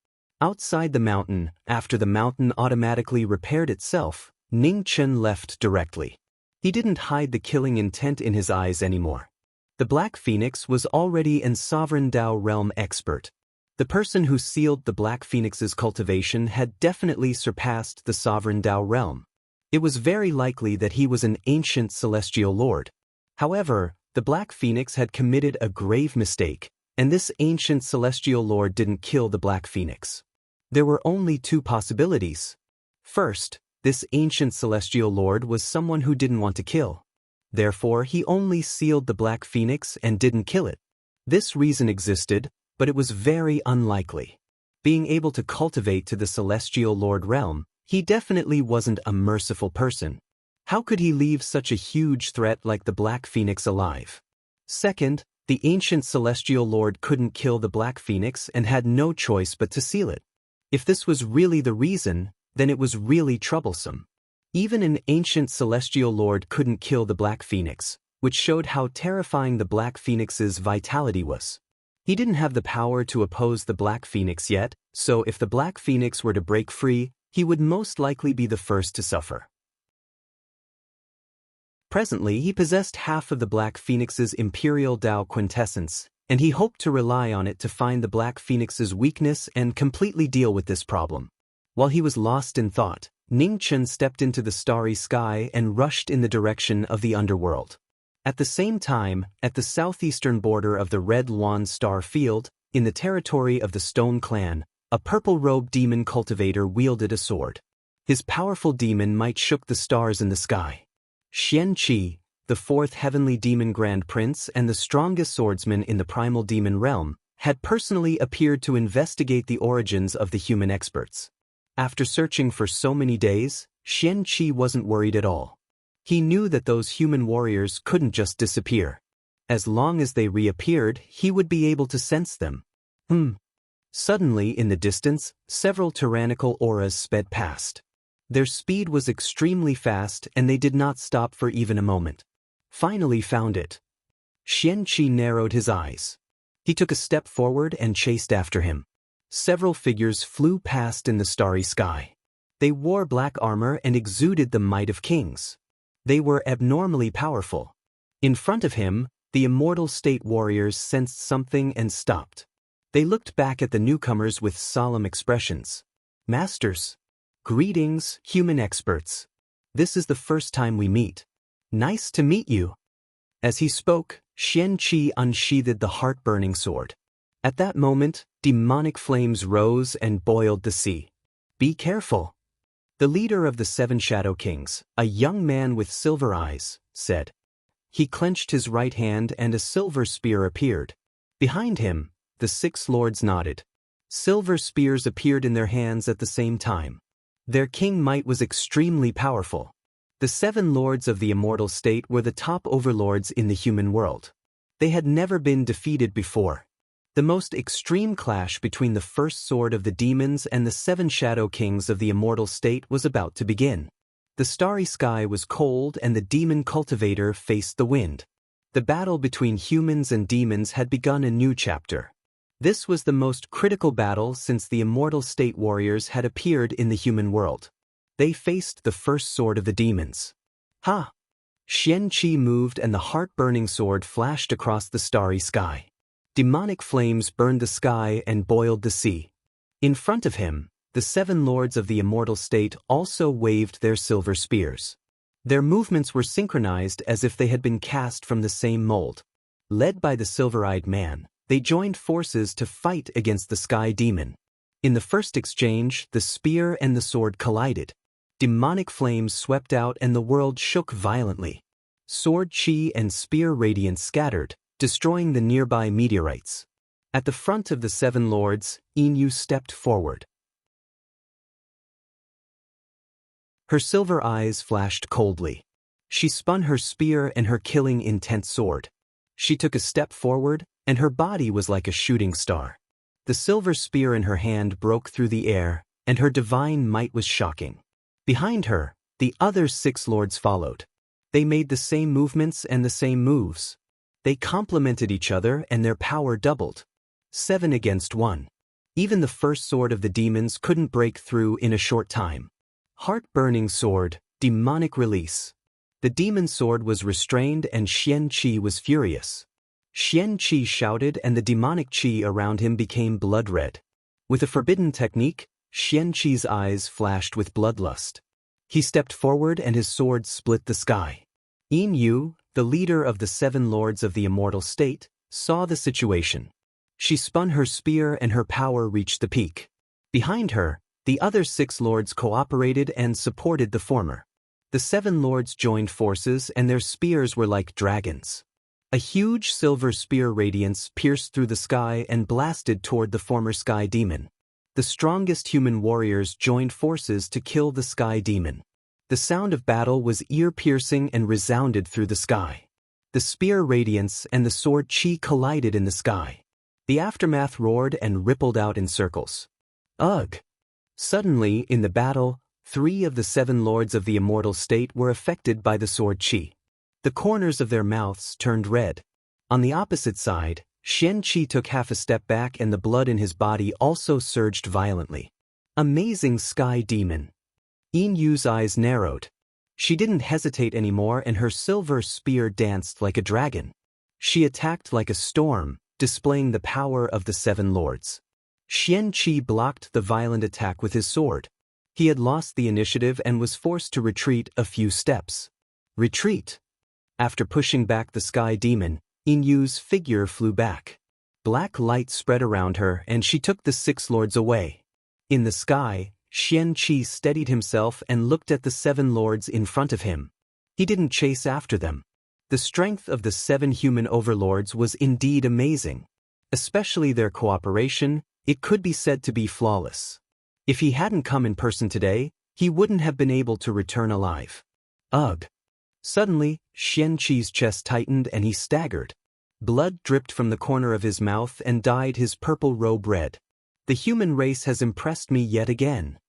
Outside the mountain, after the mountain automatically repaired itself, Ning Chen left directly. He didn't hide the killing intent in his eyes anymore. The Black Phoenix was already an sovereign Dao realm expert. The person who sealed the Black Phoenix's cultivation had definitely surpassed the sovereign Dao realm. It was very likely that he was an ancient celestial lord. However, the Black Phoenix had committed a grave mistake, and this ancient celestial lord didn't kill the Black Phoenix. There were only two possibilities. First, this ancient celestial lord was someone who didn't want to kill. Therefore, he only sealed the Black Phoenix and didn't kill it. This reason existed, but it was very unlikely. Being able to cultivate to the celestial lord realm, he definitely wasn't a merciful person. How could he leave such a huge threat like the Black Phoenix alive? Second, the ancient celestial lord couldn't kill the Black Phoenix and had no choice but to seal it. If this was really the reason, then it was really troublesome. Even an ancient celestial lord couldn't kill the Black Phoenix, which showed how terrifying the Black Phoenix's vitality was. He didn't have the power to oppose the Black Phoenix yet, so if the Black Phoenix were to break free, he would most likely be the first to suffer. Presently, he possessed half of the Black Phoenix's Imperial Dao quintessence, and he hoped to rely on it to find the Black Phoenix's weakness and completely deal with this problem. While he was lost in thought, Ning Chen stepped into the starry sky and rushed in the direction of the underworld. At the same time, at the southeastern border of the Red Luan Star Field, in the territory of the Stone Clan, a purple-robed demon cultivator wielded a sword. His powerful demon might shook the stars in the sky. Xian Qi, the fourth heavenly demon grand prince and the strongest swordsman in the primal demon realm, had personally appeared to investigate the origins of the human experts. After searching for so many days, Xian Qi wasn't worried at all. He knew that those human warriors couldn't just disappear. As long as they reappeared, he would be able to sense them. Suddenly, in the distance, several tyrannical auras sped past. Their speed was extremely fast and they did not stop for even a moment. Finally found it. Xian Qi narrowed his eyes. He took a step forward and chased after him. Several figures flew past in the starry sky. They wore black armor and exuded the might of kings. They were abnormally powerful. In front of him, the immortal state warriors sensed something and stopped. They looked back at the newcomers with solemn expressions. Masters. Greetings, human experts. This is the first time we meet. Nice to meet you. As he spoke, Xian Qi unsheathed the heart-burning sword. At that moment, demonic flames rose and boiled the sea. Be careful. The leader of the 7 Shadow Kings, a young man with silver eyes, said. He clenched his right hand and a silver spear appeared. Behind him, the 6 lords nodded. Silver spears appeared in their hands at the same time. Their king might was extremely powerful. The 7 lords of the immortal state were the top overlords in the human world. They had never been defeated before. The most extreme clash between the first sword of the demons and the 7 Shadow Kings of the immortal state was about to begin. The starry sky was cold and the demon cultivator faced the wind. The battle between humans and demons had begun a new chapter. This was the most critical battle since the immortal state warriors had appeared in the human world. They faced the first sword of the demons. Ha! Xian Qi moved and the heart-burning sword flashed across the starry sky. Demonic flames burned the sky and boiled the sea. In front of him, the 7 lords of the immortal state also waved their silver spears. Their movements were synchronized as if they had been cast from the same mold. Led by the silver-eyed man, they joined forces to fight against the sky demon. In the first exchange, the spear and the sword collided. Demonic flames swept out and the world shook violently. Sword chi and spear radiance scattered, destroying the nearby meteorites. At the front of the 7 lords, Inu stepped forward. Her silver eyes flashed coldly. She spun her spear and her killing intent sword. She took a step forward, and her body was like a shooting star. The silver spear in her hand broke through the air, and her divine might was shocking. Behind her, the other 6 lords followed. They made the same movements and the same moves. They complemented each other and their power doubled. 7 against 1. Even the first sword of the demons couldn't break through in a short time. Heart-burning sword, demonic release. The demon sword was restrained and Xian Qi was furious. Xian Qi shouted and the demonic qi around him became blood red. With a forbidden technique, Xian Qi's eyes flashed with bloodlust. He stepped forward and his sword split the sky. Yin Yu, the leader of the 7 lords of the immortal state, saw the situation. She spun her spear and her power reached the peak. Behind her, the other 6 lords cooperated and supported the former. The 7 lords joined forces and their spears were like dragons. A huge silver spear radiance pierced through the sky and blasted toward the former sky demon. The strongest human warriors joined forces to kill the sky demon. The sound of battle was ear-piercing and resounded through the sky. The spear radiance and the sword qi collided in the sky. The aftermath roared and rippled out in circles. Ugh! Suddenly, in the battle, 3 of the 7 lords of the immortal state were affected by the sword qi. The corners of their mouths turned red. On the opposite side, Xian Qi took half a step back and the blood in his body also surged violently. Amazing sky demon. Yin Yu's eyes narrowed. She didn't hesitate anymore and her silver spear danced like a dragon. She attacked like a storm, displaying the power of the 7 lords. Xian Qi blocked the violent attack with his sword. He had lost the initiative and was forced to retreat a few steps. Retreat! After pushing back the sky demon, Yin Yu's figure flew back. Black light spread around her and she took the 6 lords away. In the sky, Xian Qi steadied himself and looked at the 7 lords in front of him. He didn't chase after them. The strength of the 7 human overlords was indeed amazing. Especially their cooperation, it could be said to be flawless. If he hadn't come in person today, he wouldn't have been able to return alive. Ugh! Suddenly, Xian Qi's chest tightened and he staggered. Blood dripped from the corner of his mouth and dyed his purple robe red. The human race has impressed me yet again.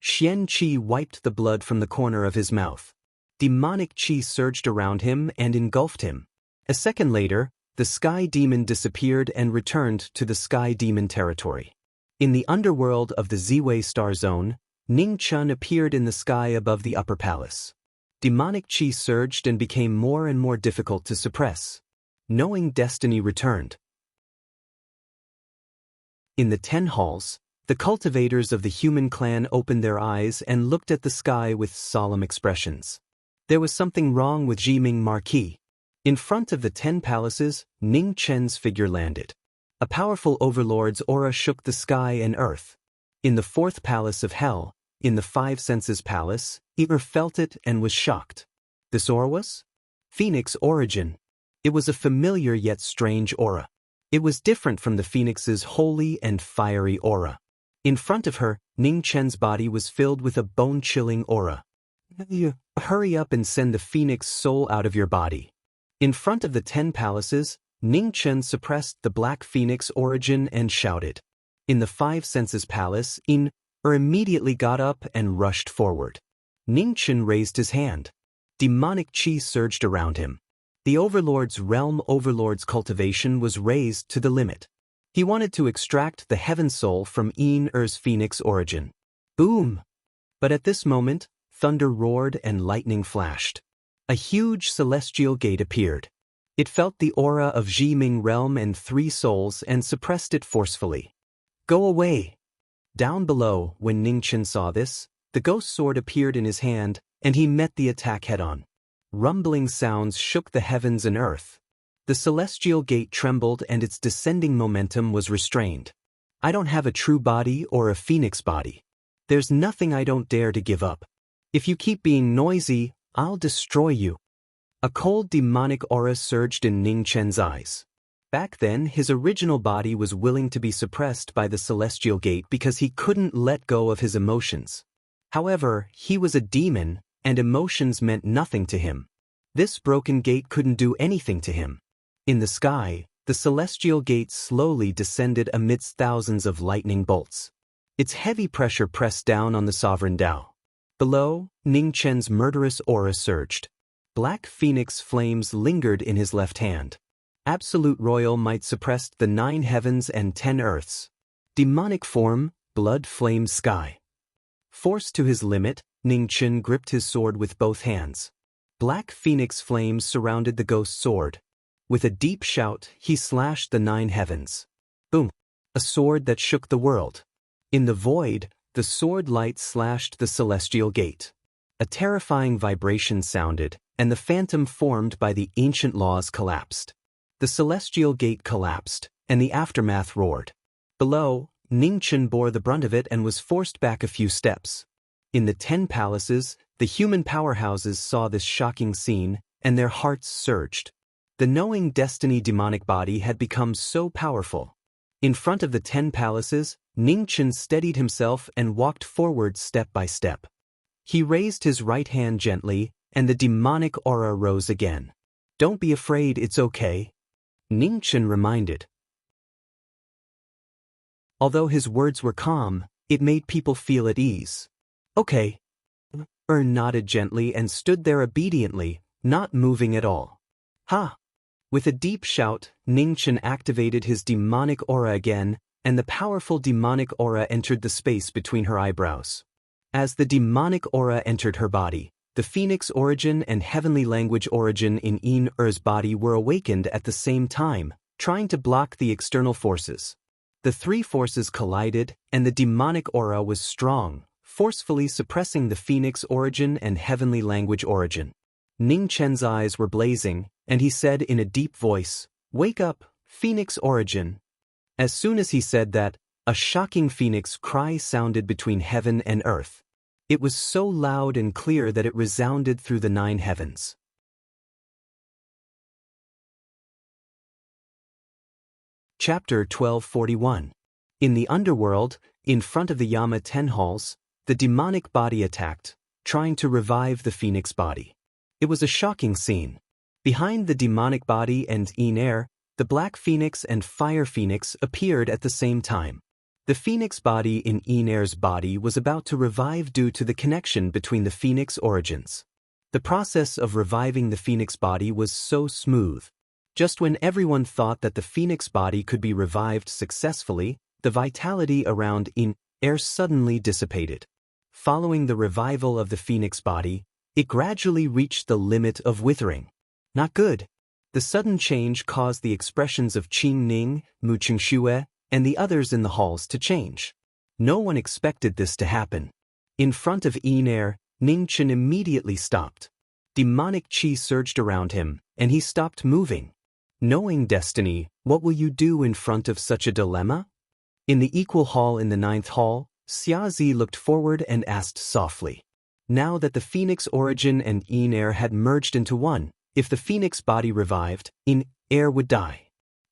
Xian Qi wiped the blood from the corner of his mouth. Demonic qi surged around him and engulfed him. A second later, the sky demon disappeared and returned to the sky demon territory. In the underworld of the Ziwei star zone, Ning Chun appeared in the sky above the upper palace. Demonic qi surged and became more and more difficult to suppress. Knowing destiny returned. In the 10 halls, the cultivators of the human clan opened their eyes and looked at the sky with solemn expressions. There was something wrong with Jiming Marquis. In front of the 10 palaces, Ning Chen's figure landed. A powerful overlord's aura shook the sky and earth. In the 4th palace of hell, in the 5 senses palace, Eber felt it and was shocked. This aura was? Phoenix origin. It was a familiar yet strange aura. It was different from the Phoenix's holy and fiery aura. In front of her, Ning Chen's body was filled with a bone-chilling aura. Hurry up and send the Phoenix soul out of your body. In front of the 10 palaces, Ning Chen suppressed the Black Phoenix origin and shouted. In the 5 senses palace, immediately got up and rushed forward. Ning Chen raised his hand. Demonic qi surged around him. The Overlord's realm Overlord's cultivation was raised to the limit. He wanted to extract the heaven soul from Er's Phoenix origin. Boom! But at this moment, thunder roared and lightning flashed. A huge celestial gate appeared. It felt the aura of Jiming realm and 3 souls and suppressed it forcefully. Go away! Down below, when Ning Chen saw this, the ghost sword appeared in his hand, and he met the attack head-on. Rumbling sounds shook the heavens and earth. The celestial gate trembled and its descending momentum was restrained. I don't have a true body or a phoenix body. There's nothing I don't dare to give up. If you keep being noisy, I'll destroy you. A cold demonic aura surged in Ning Chen's eyes. Back then, his original body was willing to be suppressed by the celestial gate because he couldn't let go of his emotions. However, he was a demon, and emotions meant nothing to him. This broken gate couldn't do anything to him. In the sky, the celestial gate slowly descended amidst thousands of lightning bolts. Its heavy pressure pressed down on the sovereign Tao. Below, Ning Chen's murderous aura surged. Black phoenix flames lingered in his left hand. Absolute royal might suppressed the 9 heavens and 10 earths. Demonic form, blood flamed sky. Forced to his limit, Ningchen gripped his sword with both hands. Black phoenix flames surrounded the ghost sword. With a deep shout, he slashed the 9 heavens. Boom! A sword that shook the world. In the void, the sword light slashed the celestial gate. A terrifying vibration sounded, and the phantom formed by the ancient laws collapsed. The celestial gate collapsed, and the aftermath roared. Below, Ningchen bore the brunt of it and was forced back a few steps. In the 10 palaces, the human powerhouses saw this shocking scene, and their hearts surged. The knowing destiny demonic body had become so powerful. In front of the 10 palaces, Ningchen steadied himself and walked forward step by step. He raised his right hand gently, and the demonic aura rose again. "Don't be afraid, it's okay," Ningchen reminded. Although his words were calm, it made people feel at ease. "Okay." Nodded gently and stood there obediently, not moving at all. "Ha!" With a deep shout, Ningchen activated his demonic aura again, and the powerful demonic aura entered the space between her eyebrows. As the demonic aura entered her body, the phoenix origin and heavenly language origin in Yin-Er's body were awakened at the same time, trying to block the external forces. The 3 forces collided, and the demonic aura was strong, forcefully suppressing the phoenix origin and heavenly language origin. Ningchen's eyes were blazing, and he said in a deep voice, "Wake up, phoenix origin." As soon as he said that, a shocking phoenix cry sounded between heaven and earth. It was so loud and clear that it resounded through the 9 heavens. Chapter 1241. In the underworld, in front of the Yama 10 halls, the demonic body attacked, trying to revive the phoenix body. It was a shocking scene. Behind the demonic body and Yin-Er, the black phoenix and fire phoenix appeared at the same time. The phoenix body in Yin-Er's body was about to revive due to the connection between the phoenix origins. The process of reviving the phoenix body was so smooth. Just when everyone thought that the phoenix body could be revived successfully, the vitality around Yin-Er suddenly dissipated. Following the revival of the phoenix body, it gradually reached the limit of withering. Not good. The sudden change caused the expressions of Qing Ning, Mu Qingxue, and the others in the halls to change. No one expected this to happen. In front of Yin-Er, Ningchen immediately stopped. Demonic qi surged around him, and he stopped moving. Knowing destiny, what will you do in front of such a dilemma? In the equal hall in the 9th hall, Xiazi looked forward and asked softly. Now that the phoenix origin and Yin-Er had merged into one, if the phoenix body revived, Yin-Er would die.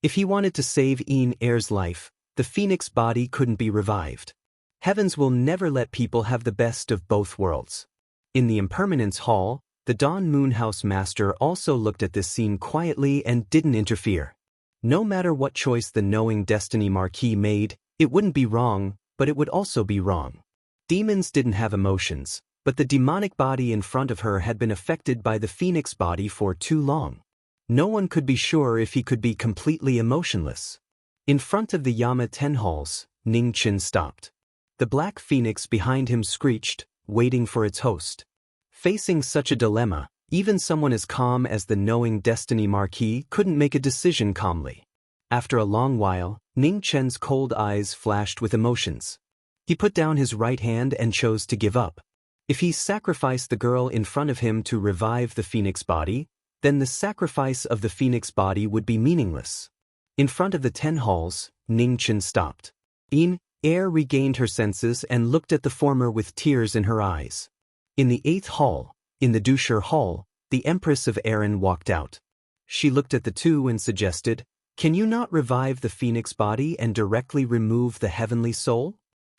If he wanted to save Yin-Er's life, the phoenix body couldn't be revived. Heavens will never let people have the best of both worlds. In the Impermanence Hall, the Dawn Moon House Master also looked at this scene quietly and didn't interfere. No matter what choice the knowing destiny Marquis made, it wouldn't be wrong, but it would also be wrong. Demons didn't have emotions, but the demonic body in front of her had been affected by the phoenix body for too long. No one could be sure if he could be completely emotionless. In front of the Yama 10 halls, Ningchen stopped. The black phoenix behind him screeched, waiting for its host. Facing such a dilemma, even someone as calm as the knowing destiny Marquis couldn't make a decision calmly. After a long while, Ningchen's cold eyes flashed with emotions. He put down his right hand and chose to give up. If he sacrificed the girl in front of him to revive the phoenix body, then the sacrifice of the phoenix body would be meaningless. In front of the 10 halls, Ningchen stopped. Yin-Er regained her senses and looked at the former with tears in her eyes. In the 8th hall, in the Dusher Hall, the Empress of Erin walked out. She looked at the two and suggested, "Can you not revive the phoenix body and directly remove the heavenly soul?"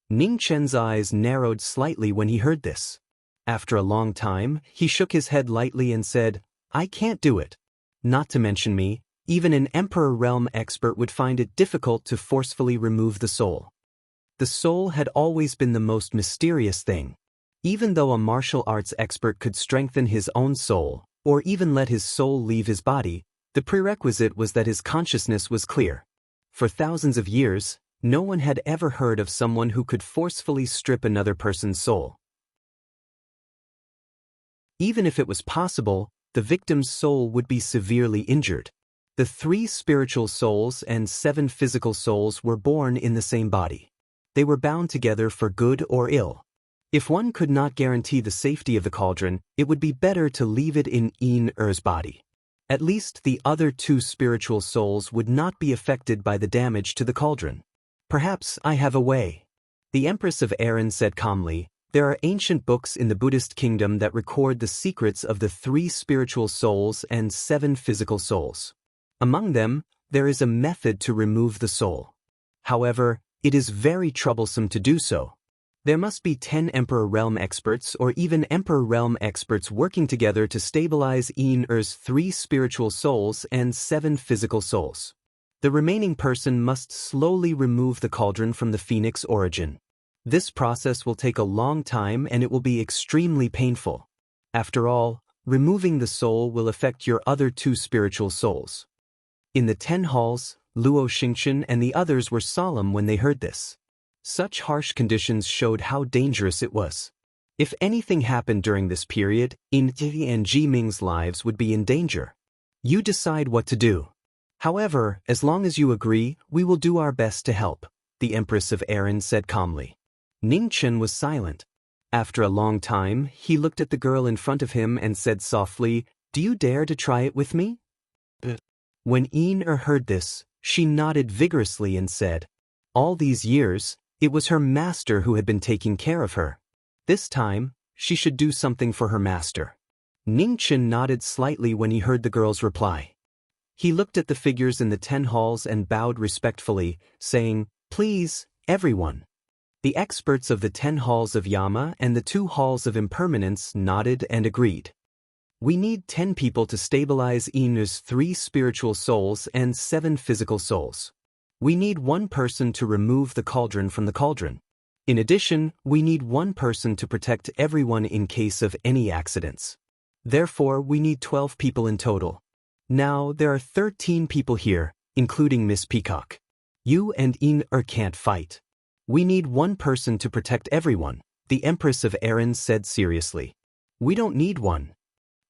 Ningchen's eyes narrowed slightly when he heard this. After a long time, he shook his head lightly and said, "I can't do it. Not to mention me, even an Emperor Realm expert would find it difficult to forcefully remove the soul." The soul had always been the most mysterious thing. Even though a martial arts expert could strengthen his own soul, or even let his soul leave his body, The prerequisite was that his consciousness was clear. For thousands of years, no one had ever heard of someone who could forcefully strip another person's soul. Even if it was possible, the victim's soul would be severely injured. The 3 spiritual souls and 7 physical souls were born in the same body. They were bound together for good or ill. If one could not guarantee the safety of the cauldron, it would be better to leave it in Een-Er's body. At least the other 2 spiritual souls would not be affected by the damage to the cauldron. Perhaps I have a way. The Empress of Erin said calmly, there are ancient books in the Buddhist kingdom that record the secrets of the 3 spiritual souls and 7 physical souls. Among them, there is a method to remove the soul. However, it is very troublesome to do so. There must be 10 Emperor Realm experts or even Emperor Realm experts working together to stabilize Een-Er's 3 spiritual souls and 7 physical souls. The remaining person must slowly remove the cauldron from the phoenix origin. This process will take a long time and it will be extremely painful. After all, removing the soul will affect your other 2 spiritual souls. In the 10 halls, Luo Xingchen and the others were solemn when they heard this. Such harsh conditions showed how dangerous it was. If anything happened during this period, Yin and Jiming's lives would be in danger. You decide what to do. However, as long as you agree, we will do our best to help, the Empress of Erin said calmly. Ningchen was silent. After a long time, he looked at the girl in front of him and said softly, "Do you dare to try it with me?" When Een-Er heard this, she nodded vigorously and said, "All these years, it was her master who had been taking care of her. This time, she should do something for her master." Ningchen nodded slightly when he heard the girl's reply. He looked at the figures in the 10 halls and bowed respectfully, saying, "Please, everyone." The experts of the 10 halls of Yama and the 2 halls of impermanence nodded and agreed. We need 10 people to stabilize Een-Er's 3 spiritual souls and 7 physical souls. We need 1 person to remove the cauldron from the cauldron. In addition, we need 1 person to protect everyone in case of any accidents. Therefore, we need 12 people in total. Now, there are 13 people here, including Miss Peacock. You and Een-Er can't fight. We need 1 person to protect everyone, the Empress of Erin said seriously. We don't need 1.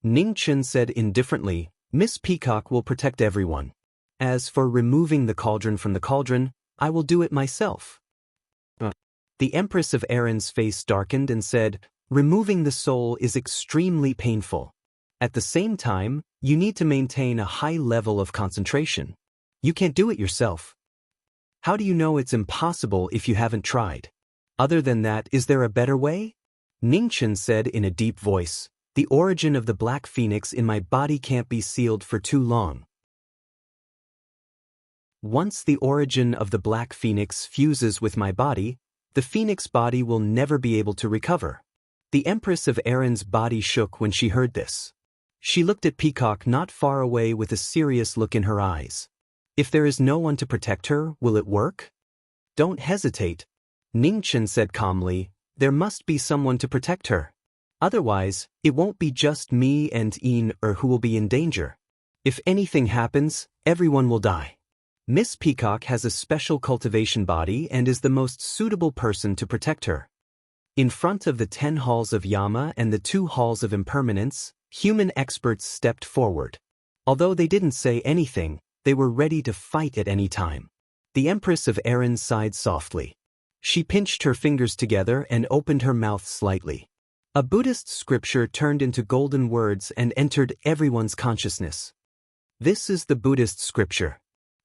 Ningchen said indifferently, Miss Peacock will protect everyone. As for removing the cauldron from the cauldron, I will do it myself. The Empress of Erin's face darkened and said, removing the soul is extremely painful. At the same time, you need to maintain a high level of concentration. You can't do it yourself. How do you know it's impossible if you haven't tried? Other than that, is there a better way? Ningchen said in a deep voice, the origin of the black phoenix in my body can't be sealed for too long. Once the origin of the black phoenix fuses with my body, the phoenix body will never be able to recover. The Empress of Erin's body shook when she heard this. She looked at Peacock not far away with a serious look in her eyes. If there is no one to protect her, will it work? Don't hesitate. Ningchen said calmly, there must be someone to protect her. Otherwise, it won't be just me and Een-Er who will be in danger. If anything happens, everyone will die. Miss Peacock has a special cultivation body and is the most suitable person to protect her. In front of the 10 halls of Yama and the 2 halls of impermanence, human experts stepped forward. Although they didn't say anything, they were ready to fight at any time. The Empress of Erin sighed softly. She pinched her fingers together and opened her mouth slightly. A Buddhist scripture turned into golden words and entered everyone's consciousness. This is the Buddhist scripture.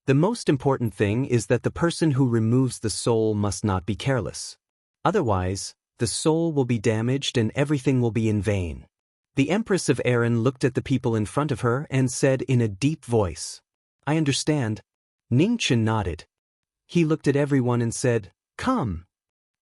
The most important thing is that the person who removes the soul must not be careless. Otherwise, the soul will be damaged and everything will be in vain. The Empress of Erin looked at the people in front of her and said in a deep voice, I understand. Ningchen nodded. He looked at everyone and said, Come.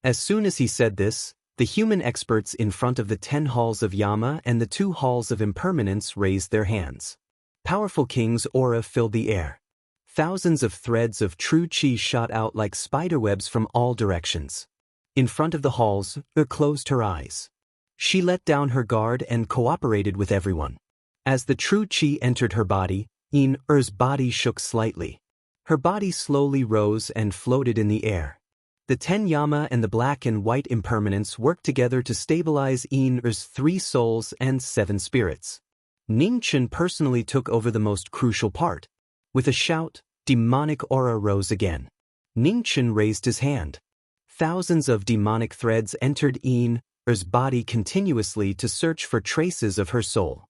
As soon as he said this, the human experts in front of the 10 halls of Yama and the 2 halls of impermanence raised their hands. Powerful King's aura filled the air. Thousands of threads of true qi shot out like spiderwebs from all directions. In front of the halls, closed her eyes. She let down her guard and cooperated with everyone. As the true qi entered her body, Er's body shook slightly. Her body slowly rose and floated in the air. The 10 Yama and the black and white impermanence worked together to stabilize Er's 3 souls and 7 spirits. Ningchen personally took over the most crucial part. With a shout, demonic aura rose again. Ningchen raised his hand. Thousands of demonic threads entered Er's body continuously to search for traces of her soul.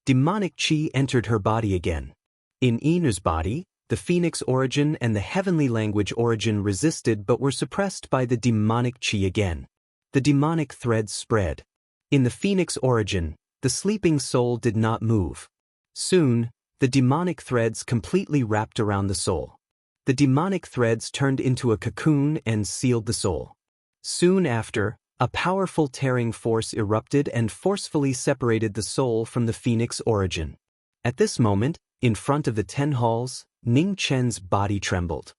Demonic chi entered her body again. In Er's body, the phoenix origin and the heavenly language origin resisted but were suppressed by the demonic chi again. The demonic threads spread. In the phoenix origin, the sleeping soul did not move. Soon, the demonic threads completely wrapped around the soul. The demonic threads turned into a cocoon and sealed the soul. Soon after, a powerful tearing force erupted and forcefully separated the soul from the phoenix origin. At this moment, in front of the 10 halls, Ning Chen's body trembled.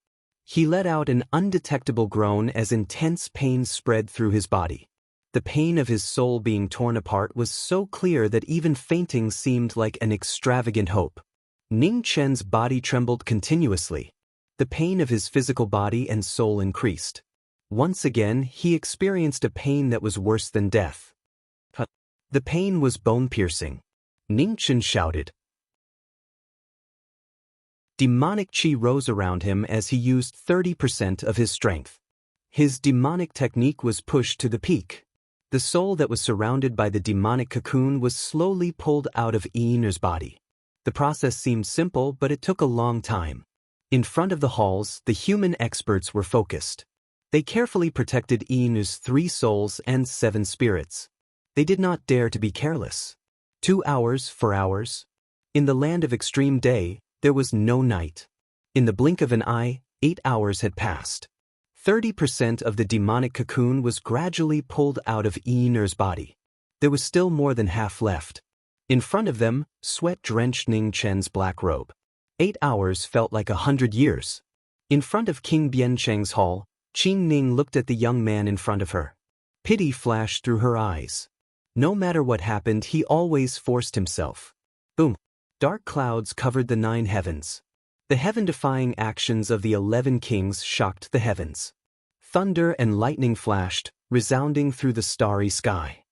He let out an undetectable groan as intense pain spread through his body. The pain of his soul being torn apart was so clear that even fainting seemed like an extravagant hope. Ning Chen's body trembled continuously. The pain of his physical body and soul increased. Once again, he experienced a pain that was worse than death. The pain was bone-piercing. Ning Chen shouted. Demonic chi rose around him as he used 30% of his strength. His demonic technique was pushed to the peak. The soul that was surrounded by the demonic cocoon was slowly pulled out of Er's body. The process seemed simple, but it took a long time. In front of the halls, the human experts were focused. They carefully protected Er's 3 souls and 7 spirits. They did not dare to be careless. 2 hours, 4 hours. In the land of extreme day, there was no night. In the blink of an eye, 8 hours had passed. 30% of the demonic cocoon was gradually pulled out of Er's body. There was still more than half left. In front of them, sweat drenched Ning Chen's black robe. 8 hours felt like 100 years. In front of King Biancheng's hall, Qin Ning looked at the young man in front of her. Pity flashed through her eyes. No matter what happened, he always forced himself. Boom! Dark clouds covered the 9 heavens. The heaven-defying actions of the 11 kings shocked the heavens. Thunder and lightning flashed, resounding through the starry sky.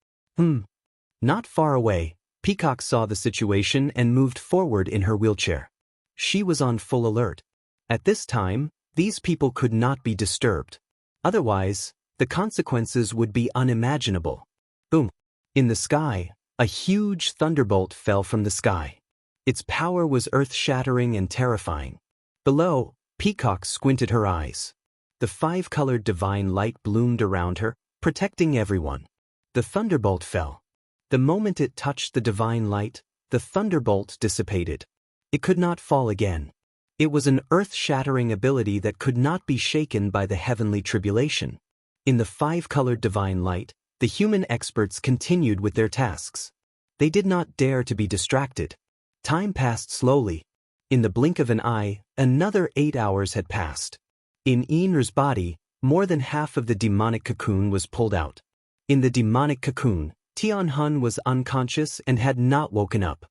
Not far away, Peacock saw the situation and moved forward in her wheelchair. She was on full alert. At this time, these people could not be disturbed. Otherwise, the consequences would be unimaginable. Boom! In the sky, a huge thunderbolt fell from the sky. Its power was earth-shattering and terrifying. Below, Peacock squinted her eyes. The 5-colored divine light bloomed around her, protecting everyone. The thunderbolt fell. The moment it touched the divine light, the thunderbolt dissipated. It could not fall again. It was an earth-shattering ability that could not be shaken by the heavenly tribulation. In the 5-colored divine light, the human experts continued with their tasks. They did not dare to be distracted. Time passed slowly. In the blink of an eye, another 8 hours had passed. In Er's body, more than half of the demonic cocoon was pulled out. In the demonic cocoon, Tianhun was unconscious and had not woken up.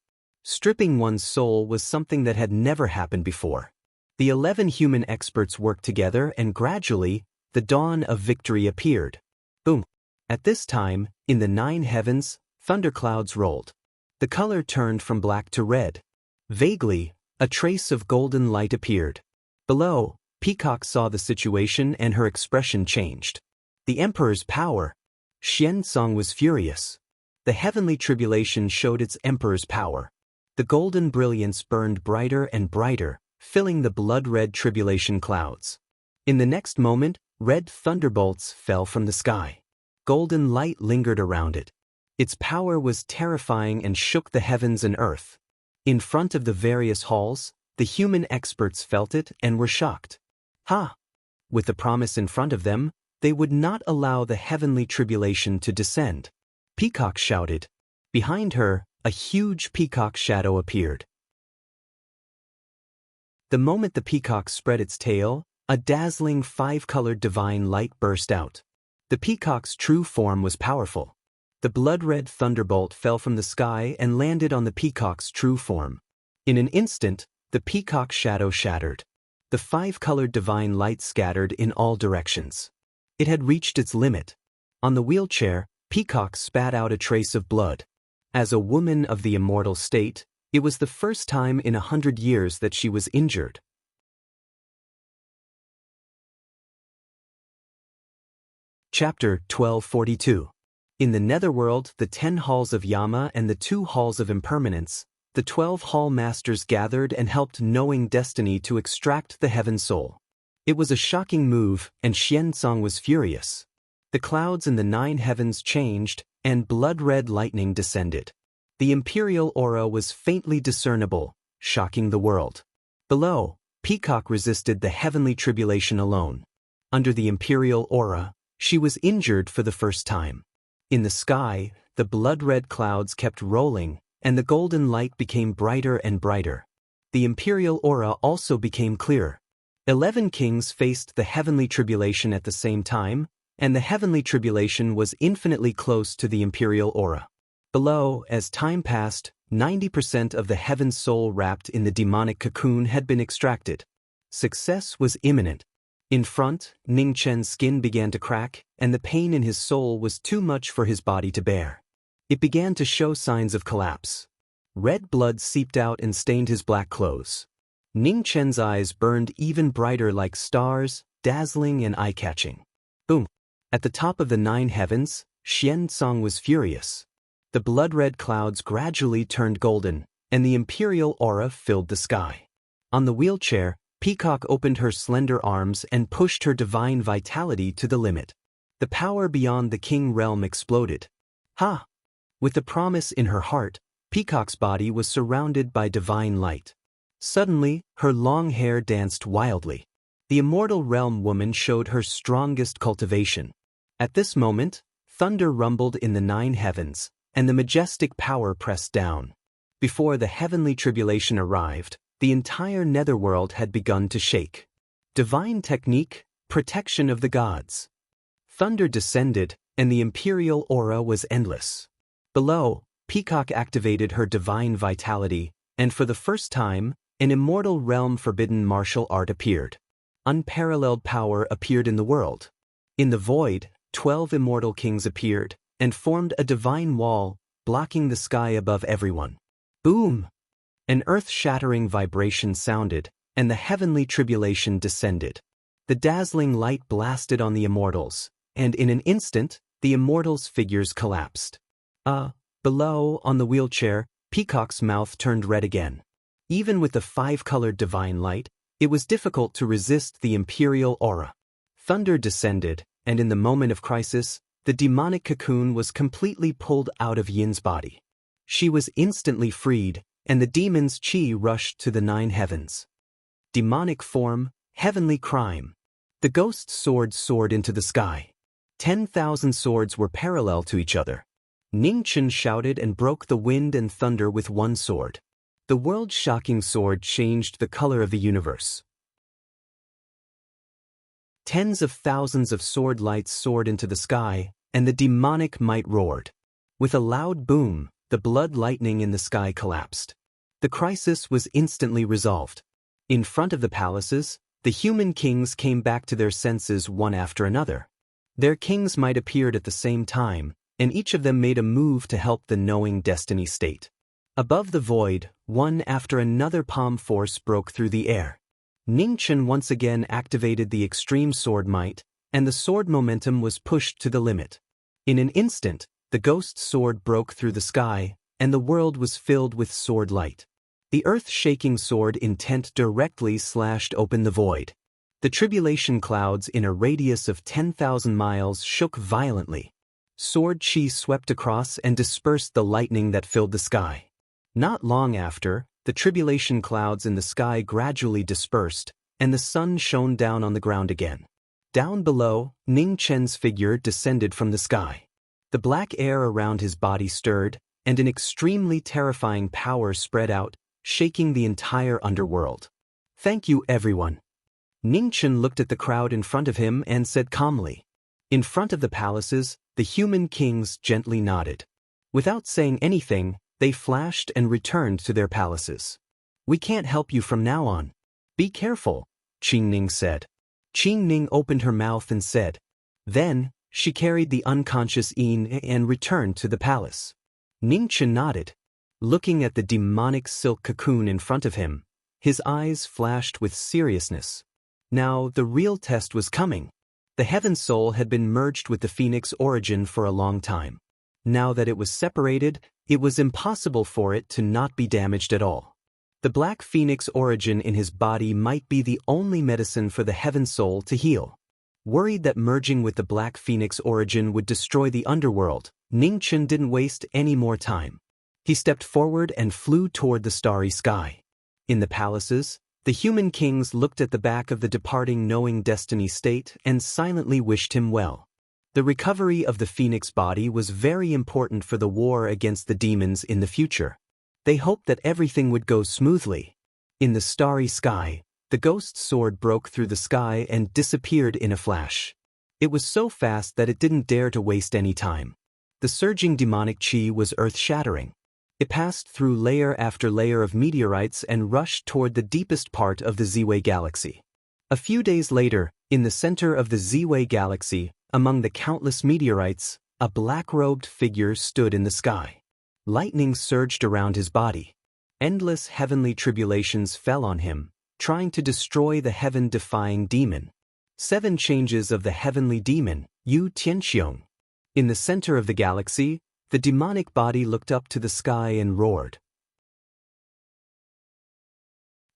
Stripping one's soul was something that had never happened before. The 11 human experts worked together and gradually, the dawn of victory appeared. Boom! At this time, in the 9 heavens, thunderclouds rolled. The color turned from black to red. Vaguely, a trace of golden light appeared. Below, Peacock saw the situation and her expression changed. The emperor's power. Xianzong was furious. The heavenly tribulation showed its emperor's power. The golden brilliance burned brighter and brighter, filling the blood-red tribulation clouds. In the next moment, red thunderbolts fell from the sky. Golden light lingered around it. Its power was terrifying and shook the heavens and earth. In front of the various halls, the human experts felt it and were shocked. Ha! With the promise in front of them, they would not allow the heavenly tribulation to descend. Peacock shouted. Behind her, a huge peacock shadow appeared. The moment the peacock spread its tail, a dazzling 5-colored divine light burst out. The peacock's true form was powerful. The blood-red thunderbolt fell from the sky and landed on the peacock's true form. In an instant, the peacock shadow shattered. The five-colored divine light scattered in all directions. It had reached its limit. On the wheelchair, Peacock spat out a trace of blood. As a woman of the immortal state, it was the first time in 100 years that she was injured. Chapter 1242. In the netherworld, the 10 halls of Yama and the 2 halls of impermanence, the 12 hall masters gathered and helped knowing destiny to extract the heaven soul. It was a shocking move, and Xianzong was furious. The clouds in the 9 heavens changed, and blood-red lightning descended. The imperial aura was faintly discernible, shocking the world. Below, Peacock resisted the heavenly tribulation alone. Under the imperial aura, she was injured for the first time. In the sky, the blood-red clouds kept rolling, and the golden light became brighter and brighter. The imperial aura also became clearer. 11 kings faced the heavenly tribulation at the same time, and the heavenly tribulation was infinitely close to the imperial aura. Below, as time passed, 90% of the heaven's soul wrapped in the demonic cocoon had been extracted. Success was imminent. In front, Ning Chen's skin began to crack, and the pain in his soul was too much for his body to bear. It began to show signs of collapse. Red blood seeped out and stained his black clothes. Ning Chen's eyes burned even brighter like stars, dazzling and eye-catching. Boom! At the top of the 9 heavens, Xianzong was furious. The blood-red clouds gradually turned golden, and the imperial aura filled the sky. On the wheelchair, Peacock opened her slender arms and pushed her divine vitality to the limit. The power beyond the king realm exploded. Ha! With the promise in her heart, Peacock's body was surrounded by divine light. Suddenly, her long hair danced wildly. The immortal realm woman showed her strongest cultivation. At this moment, thunder rumbled in the 9 heavens, and the majestic power pressed down. Before the heavenly tribulation arrived, the entire netherworld had begun to shake. Divine technique, protection of the gods. Thunder descended, and the imperial aura was endless. Below, Peacock activated her divine vitality, and for the first time, an immortal realm forbidden martial art appeared. Unparalleled power appeared in the world. In the void, 12 immortal kings appeared, and formed a divine wall, blocking the sky above everyone. Boom! An earth-shattering vibration sounded, and the heavenly tribulation descended. The dazzling light blasted on the immortals, and in an instant, the immortals' figures collapsed. Below, on the wheelchair, Peacock's mouth turned red again. Even with the 5-colored divine light, it was difficult to resist the imperial aura. Thunder descended, and in the moment of crisis, the demonic cocoon was completely pulled out of Yin's body. She was instantly freed, and the demon's chi rushed to the 9 heavens. Demonic form, heavenly crime. The ghost's sword soared into the sky. 10,000 swords were parallel to each other. Ning Chen shouted and broke the wind and thunder with one sword. The world-shocking sword changed the color of the universe. Tens of thousands of sword lights soared into the sky, and the demonic might roared. With a loud boom, the blood lightning in the sky collapsed. The crisis was instantly resolved. In front of the palaces, the human kings came back to their senses one after another. Their kings might appeared at the same time, and each of them made a move to help the knowing destiny state. Above the void, one after another palm force broke through the air. Ning Chen once again activated the extreme sword might, and the sword momentum was pushed to the limit. In an instant, the ghost sword broke through the sky, and the world was filled with sword light. The earth-shaking sword intent directly slashed open the void. The tribulation clouds in a radius of 10,000 miles shook violently. Sword chi swept across and dispersed the lightning that filled the sky. Not long after, the tribulation clouds in the sky gradually dispersed, and the sun shone down on the ground again. Down below, Ning Chen's figure descended from the sky. The black air around his body stirred, and an extremely terrifying power spread out, shaking the entire underworld. "Thank you, everyone." Ning Chen looked at the crowd in front of him and said calmly. In front of the palaces, the human kings gently nodded. Without saying anything, they flashed and returned to their palaces. We can't help you from now on. Be careful, Qingning said. Qingning opened her mouth and said. Then, she carried the unconscious Yin and returned to the palace. Ningchen nodded. Looking at the demonic silk cocoon in front of him, his eyes flashed with seriousness. Now, the real test was coming. The heaven soul had been merged with the phoenix origin for a long time. Now that it was separated, it was impossible for it to not be damaged at all. The black phoenix origin in his body might be the only medicine for the heaven soul to heal. Worried that merging with the black phoenix origin would destroy the underworld, Ningchen didn't waste any more time. He stepped forward and flew toward the starry sky. In the palaces, the human kings looked at the back of the departing knowing destiny state and silently wished him well. The recovery of the phoenix body was very important for the war against the demons in the future. They hoped that everything would go smoothly. In the starry sky, the ghost sword broke through the sky and disappeared in a flash. It was so fast that it didn't dare to waste any time. The surging demonic chi was earth-shattering. It passed through layer after layer of meteorites and rushed toward the deepest part of the Z-Way galaxy. A few days later, in the center of the Z-Way galaxy, among the countless meteorites, a black-robed figure stood in the sky. Lightning surged around his body. Endless heavenly tribulations fell on him, trying to destroy the heaven-defying demon. 7 changes of the heavenly demon, Yu Tianxiong. In the center of the galaxy, the demonic body looked up to the sky and roared.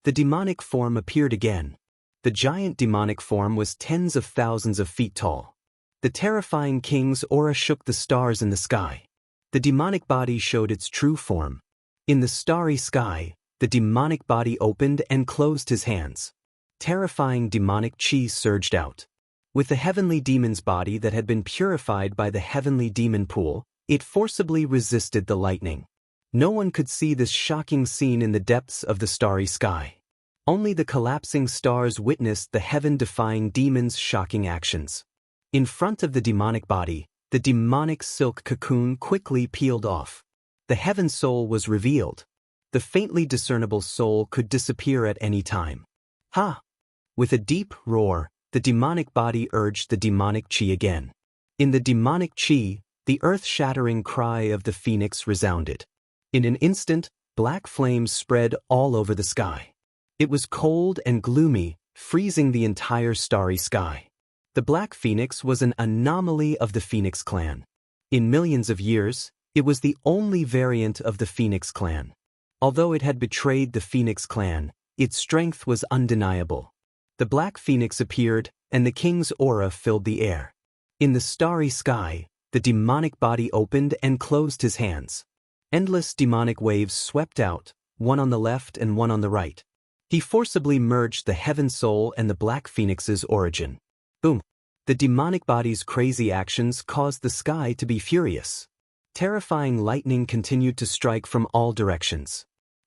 The demonic form appeared again. The giant demonic form was tens of thousands of feet tall. The terrifying king's aura shook the stars in the sky. The demonic body showed its true form. In the starry sky, the demonic body opened and closed his hands. Terrifying demonic chi surged out. With the heavenly demon's body that had been purified by the heavenly demon pool, it forcibly resisted the lightning. No one could see this shocking scene in the depths of the starry sky. Only the collapsing stars witnessed the heaven-defying demon's shocking actions. In front of the demonic body, the demonic silk cocoon quickly peeled off. The heaven soul was revealed. The faintly discernible soul could disappear at any time. Ha! With a deep roar, the demonic body urged the demonic chi again. In the demonic chi, the earth-shattering cry of the phoenix resounded. In an instant, black flames spread all over the sky. It was cold and gloomy, freezing the entire starry sky. The black phoenix was an anomaly of the phoenix clan. In millions of years, it was the only variant of the phoenix clan. Although it had betrayed the phoenix clan, its strength was undeniable. The black phoenix appeared, and the king's aura filled the air. In the starry sky, the demonic body opened and closed his hands. Endless demonic waves swept out, one on the left and one on the right. He forcibly merged the heaven soul and the black phoenix's origin. Boom! The demonic body's crazy actions caused the sky to be furious. Terrifying lightning continued to strike from all directions.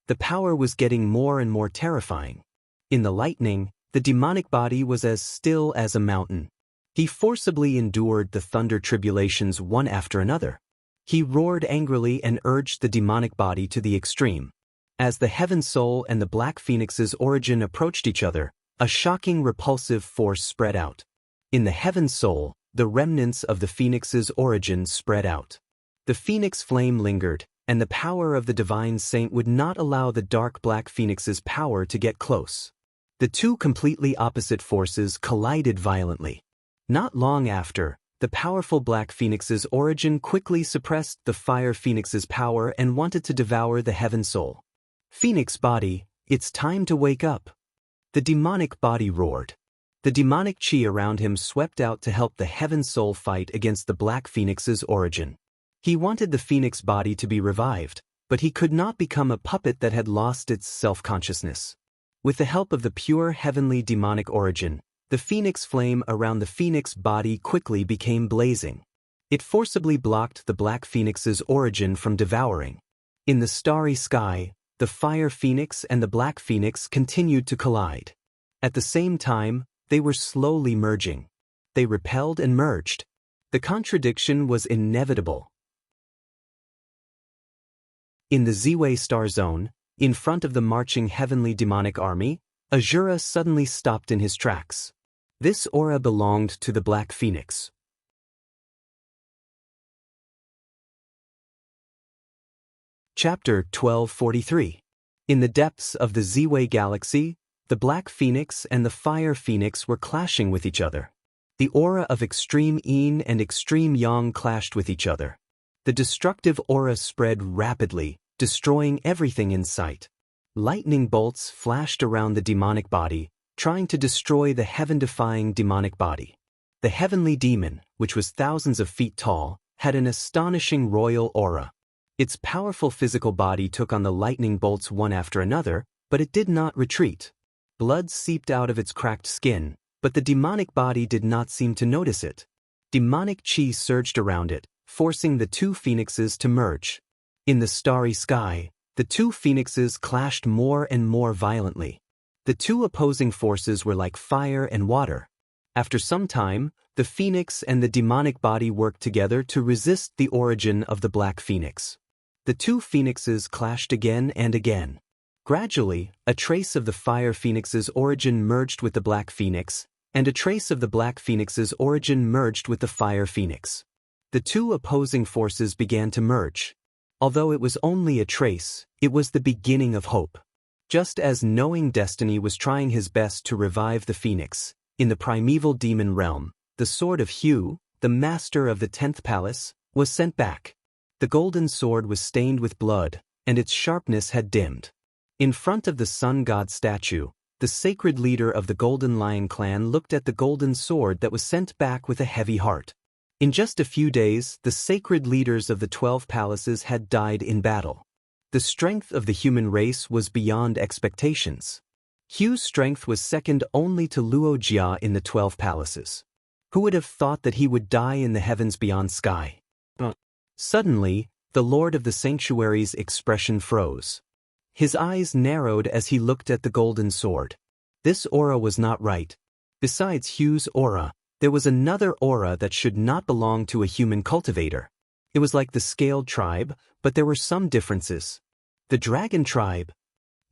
The power was getting more and more terrifying. In the lightning, the demonic body was as still as a mountain. He forcibly endured the thunder tribulations one after another. He roared angrily and urged the demonic body to the extreme. As the heaven soul and the black phoenix's origin approached each other, a shocking repulsive force spread out. In the heaven soul, the remnants of the phoenix's origin spread out. The phoenix flame lingered, and the power of the divine saint would not allow the dark black phoenix's power to get close. The two completely opposite forces collided violently. Not long after, the powerful black phoenix's origin quickly suppressed the fire phoenix's power and wanted to devour the heaven soul. Phoenix body, it's time to wake up. The demonic body roared. The demonic chi around him swept out to help the heaven soul fight against the black phoenix's origin. He wanted the phoenix body to be revived, but he could not become a puppet that had lost its self-consciousness. With the help of the pure heavenly demonic origin, the phoenix flame around the phoenix body quickly became blazing. It forcibly blocked the black phoenix's origin from devouring. In the starry sky, the fire phoenix and the black phoenix continued to collide. At the same time, they were slowly merging. They repelled and merged. The contradiction was inevitable. In the Z-Way star zone, In front of the marching heavenly demonic army, Azura suddenly stopped in his tracks. This aura belonged to the Black Phoenix. Chapter 1243. In the depths of the Z-Way galaxy, the Black Phoenix and the Fire Phoenix were clashing with each other. The aura of extreme yin and extreme yang clashed with each other. The destructive aura spread rapidly, destroying everything in sight. Lightning bolts flashed around the demonic body, trying to destroy the heaven-defying demonic body. The heavenly demon, which was thousands of feet tall, had an astonishing royal aura. Its powerful physical body took on the lightning bolts one after another, but it did not retreat. Blood seeped out of its cracked skin, but the demonic body did not seem to notice it. Demonic chi surged around it, forcing the two phoenixes to merge. In the starry sky, the two phoenixes clashed more and more violently. The two opposing forces were like fire and water. After some time, the phoenix and the demonic body worked together to resist the origin of the Black Phoenix. The two phoenixes clashed again and again. Gradually, a trace of the Fire Phoenix's origin merged with the Black Phoenix, and a trace of the Black Phoenix's origin merged with the Fire Phoenix. The two opposing forces began to merge. Although it was only a trace, it was the beginning of hope. Just as Knowing Destiny was trying his best to revive the Phoenix, in the primeval demon realm, the Sword of Hu, the master of the 10th palace, was sent back. The golden sword was stained with blood, and its sharpness had dimmed. In front of the sun god statue, the sacred leader of the Golden Lion clan looked at the golden sword that was sent back with a heavy heart. In just a few days, the sacred leaders of the 12 palaces had died in battle. The strength of the human race was beyond expectations. Hu's strength was second only to Luo Jia in the 12 palaces. Who would have thought that he would die in the heavens beyond sky? Suddenly, the Lord of the Sanctuary's expression froze. His eyes narrowed as he looked at the golden sword. This aura was not right. Besides Hu's aura, there was another aura that should not belong to a human cultivator. It was like the scaled tribe, but there were some differences. The dragon tribe.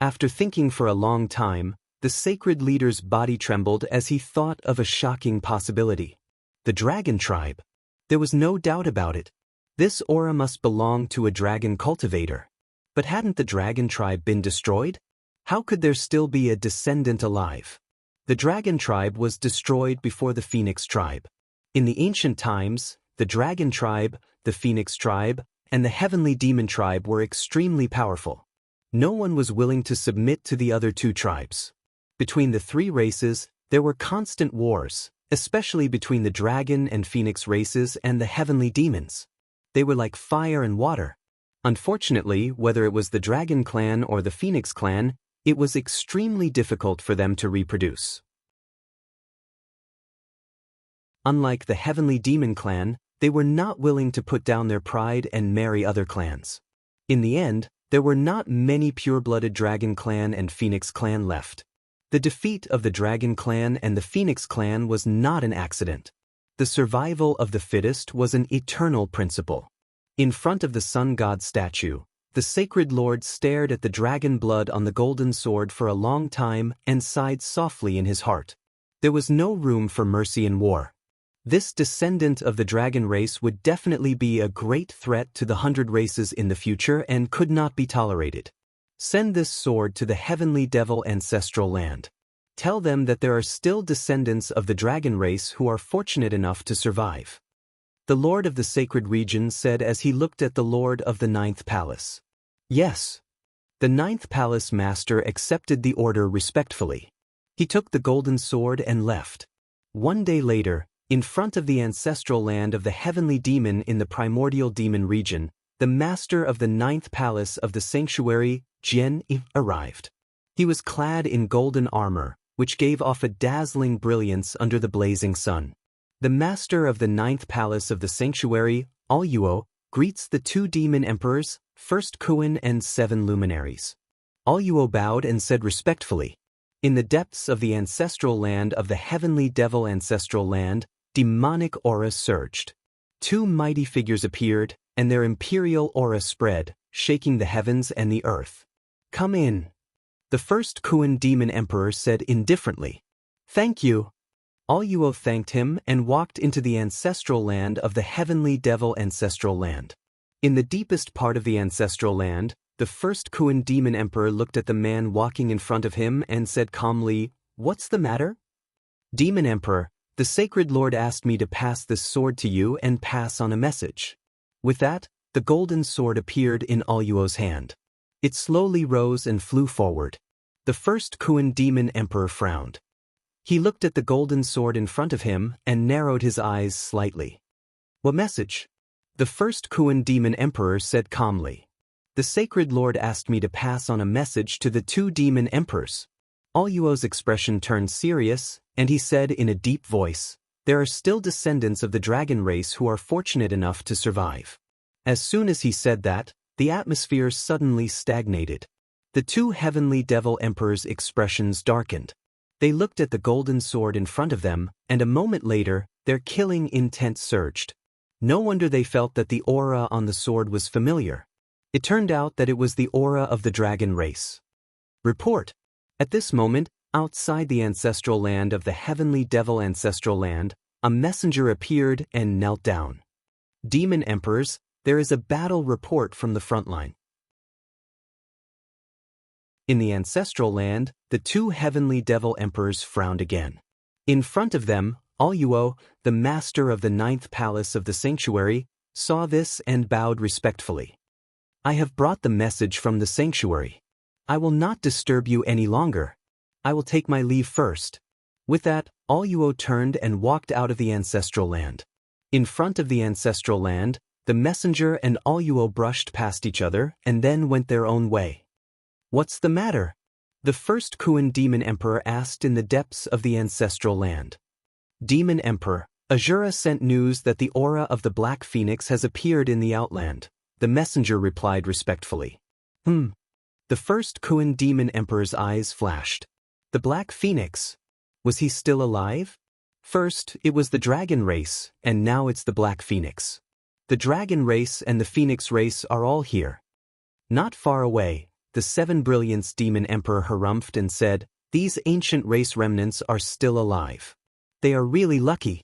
After thinking for a long time, the sacred leader's body trembled as he thought of a shocking possibility. The dragon tribe. There was no doubt about it. This aura must belong to a dragon cultivator. But hadn't the dragon tribe been destroyed? How could there still be a descendant alive? The dragon tribe was destroyed before the phoenix tribe. In the ancient times, the dragon tribe, the phoenix tribe, and the heavenly demon tribe were extremely powerful. No one was willing to submit to the other two tribes. Between the three races, there were constant wars, especially between the dragon and phoenix races and the heavenly demons. They were like fire and water. Unfortunately, whether it was the dragon clan or the phoenix clan, it was extremely difficult for them to reproduce. Unlike the heavenly demon clan, they were not willing to put down their pride and marry other clans. In the end, there were not many pure-blooded dragon clan and phoenix clan left. The defeat of the dragon clan and the phoenix clan was not an accident. The survival of the fittest was an eternal principle. In front of the sun god statue, the sacred lord stared at the dragon blood on the golden sword for a long time and sighed softly in his heart. There was no room for mercy in war. This descendant of the dragon race would definitely be a great threat to the 100 races in the future and could not be tolerated. Send this sword to the heavenly devil ancestral land. Tell them that there are still descendants of the dragon race who are fortunate enough to survive. The Lord of the Sacred Region said as he looked at the Lord of the 9th Palace. Yes. The 9th Palace Master accepted the order respectfully. He took the golden sword and left. One day later, in front of the ancestral land of the heavenly demon in the primordial demon region, the master of the 9th Palace of the Sanctuary, Jian Yi, arrived. He was clad in golden armor, which gave off a dazzling brilliance under the blazing sun. The master of the 9th Palace of the Sanctuary, Auyuo, greets the 2 demon emperors, first Kuan and 7 luminaries. Auyuo bowed and said respectfully, "In the depths of the ancestral land of the heavenly devil ancestral land, demonic aura surged. 2 mighty figures appeared, and their imperial aura spread, shaking the heavens and the earth. Come in. The first Kuan demon emperor said indifferently. Thank you. Aluo thanked him and walked into the ancestral land of the heavenly devil ancestral land. In the deepest part of the ancestral land, the first Kuan demon emperor looked at the man walking in front of him and said calmly, "What's the matter?" "Demon emperor, the sacred lord asked me to pass this sword to you and pass on a message." With that, the golden sword appeared in Aluo's hand. It slowly rose and flew forward. The first Kuan demon emperor frowned. He looked at the golden sword in front of him and narrowed his eyes slightly. "What message?" The first Kuan demon emperor said calmly. "The sacred lord asked me to pass on a message to the two demon emperors." Aluo's expression turned serious, and he said in a deep voice, "There are still descendants of the dragon race who are fortunate enough to survive." As soon as he said that, the atmosphere suddenly stagnated. The two heavenly devil emperors' expressions darkened. They looked at the golden sword in front of them, and a moment later, their killing intent surged. No wonder they felt that the aura on the sword was familiar. It turned out that it was the aura of the dragon race. Report. At this moment, outside the ancestral land of the heavenly devil ancestral land, a messenger appeared and knelt down. "Demon emperors, there is a battle report from the front line." In the ancestral land, the two heavenly devil emperors frowned again. In front of them, Aluo, the master of the ninth palace of the sanctuary, saw this and bowed respectfully. "I have brought the message from the sanctuary. I will not disturb you any longer. I will take my leave first." With that, Aluo turned and walked out of the ancestral land. In front of the ancestral land, the messenger and Aluo brushed past each other and then went their own way. "What's the matter?" the first Kuan demon emperor asked in the depths of the ancestral land. "Demon emperor, Azura sent news that the aura of the Black Phoenix has appeared in the outland," the messenger replied respectfully. The first Kuan demon emperor's eyes flashed. The Black Phoenix? Was he still alive? First, it was the dragon race, and now it's the Black Phoenix. The dragon race and the Phoenix race are all here. Not far away, the Seven Brilliance demon emperor harumphed and said, "These ancient race remnants are still alive. They are really lucky."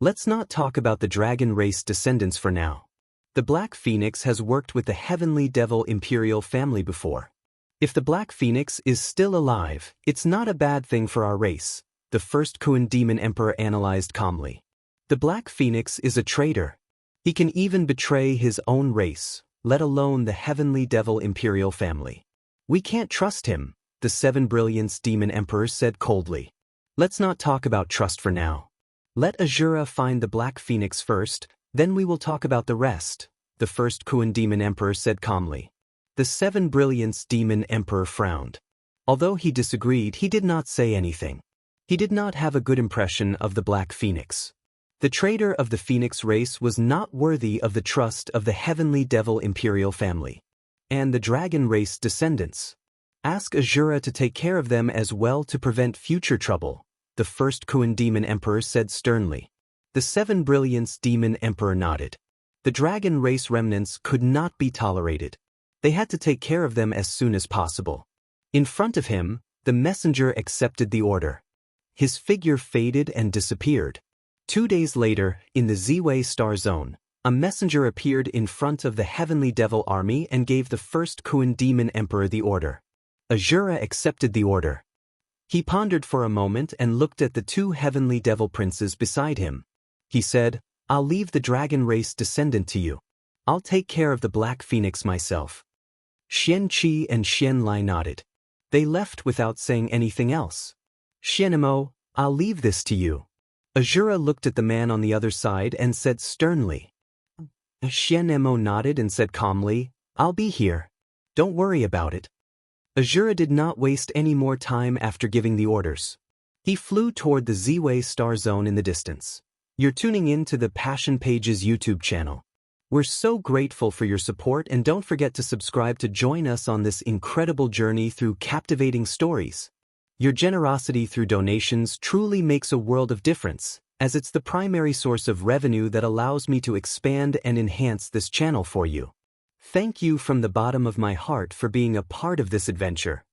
Let's not talk about the dragon race descendants for now. The Black Phoenix has worked with the heavenly devil imperial family before. If the Black Phoenix is still alive, it's not a bad thing for our race, the first Kuan demon emperor analyzed calmly. The Black Phoenix is a traitor. He can even betray his own race, let alone the heavenly devil imperial family. "We can't trust him," the Seven Brilliance demon emperor said coldly. "Let's not talk about trust for now. Let Azura find the Black Phoenix first, then we will talk about the rest," the first Kuan demon emperor said calmly. The Seven Brilliance demon emperor frowned. Although he disagreed, he did not say anything. He did not have a good impression of the Black Phoenix. The traitor of the Phoenix race was not worthy of the trust of the heavenly devil imperial family. And the dragon race descendants. Ask Azura to take care of them as well to prevent future trouble, the first Kuan demon emperor said sternly. The Seven Brilliance demon emperor nodded. The dragon race remnants could not be tolerated. They had to take care of them as soon as possible. In front of him, the messenger accepted the order. His figure faded and disappeared. 2 days later, in the Ziwei Star Zone, a messenger appeared in front of the heavenly devil army and gave the first Kuan demon emperor the order. Azura accepted the order. He pondered for a moment and looked at the two heavenly devil princes beside him. He said, "I'll leave the dragon race descendant to you. I'll take care of the Black Phoenix myself." Xian Qi and Xian Lai nodded. They left without saying anything else. "Xianemo, I'll leave this to you." Azura looked at the man on the other side and said sternly. Xianemo nodded and said calmly, "I'll be here. Don't worry about it." Azura did not waste any more time after giving the orders. He flew toward the Ziwei Star Zone in the distance. You're tuning in to the Passion Pages YouTube channel. We're so grateful for your support, and don't forget to subscribe to join us on this incredible journey through captivating stories. Your generosity through donations truly makes a world of difference, as it's the primary source of revenue that allows me to expand and enhance this channel for you. Thank you from the bottom of my heart for being a part of this adventure.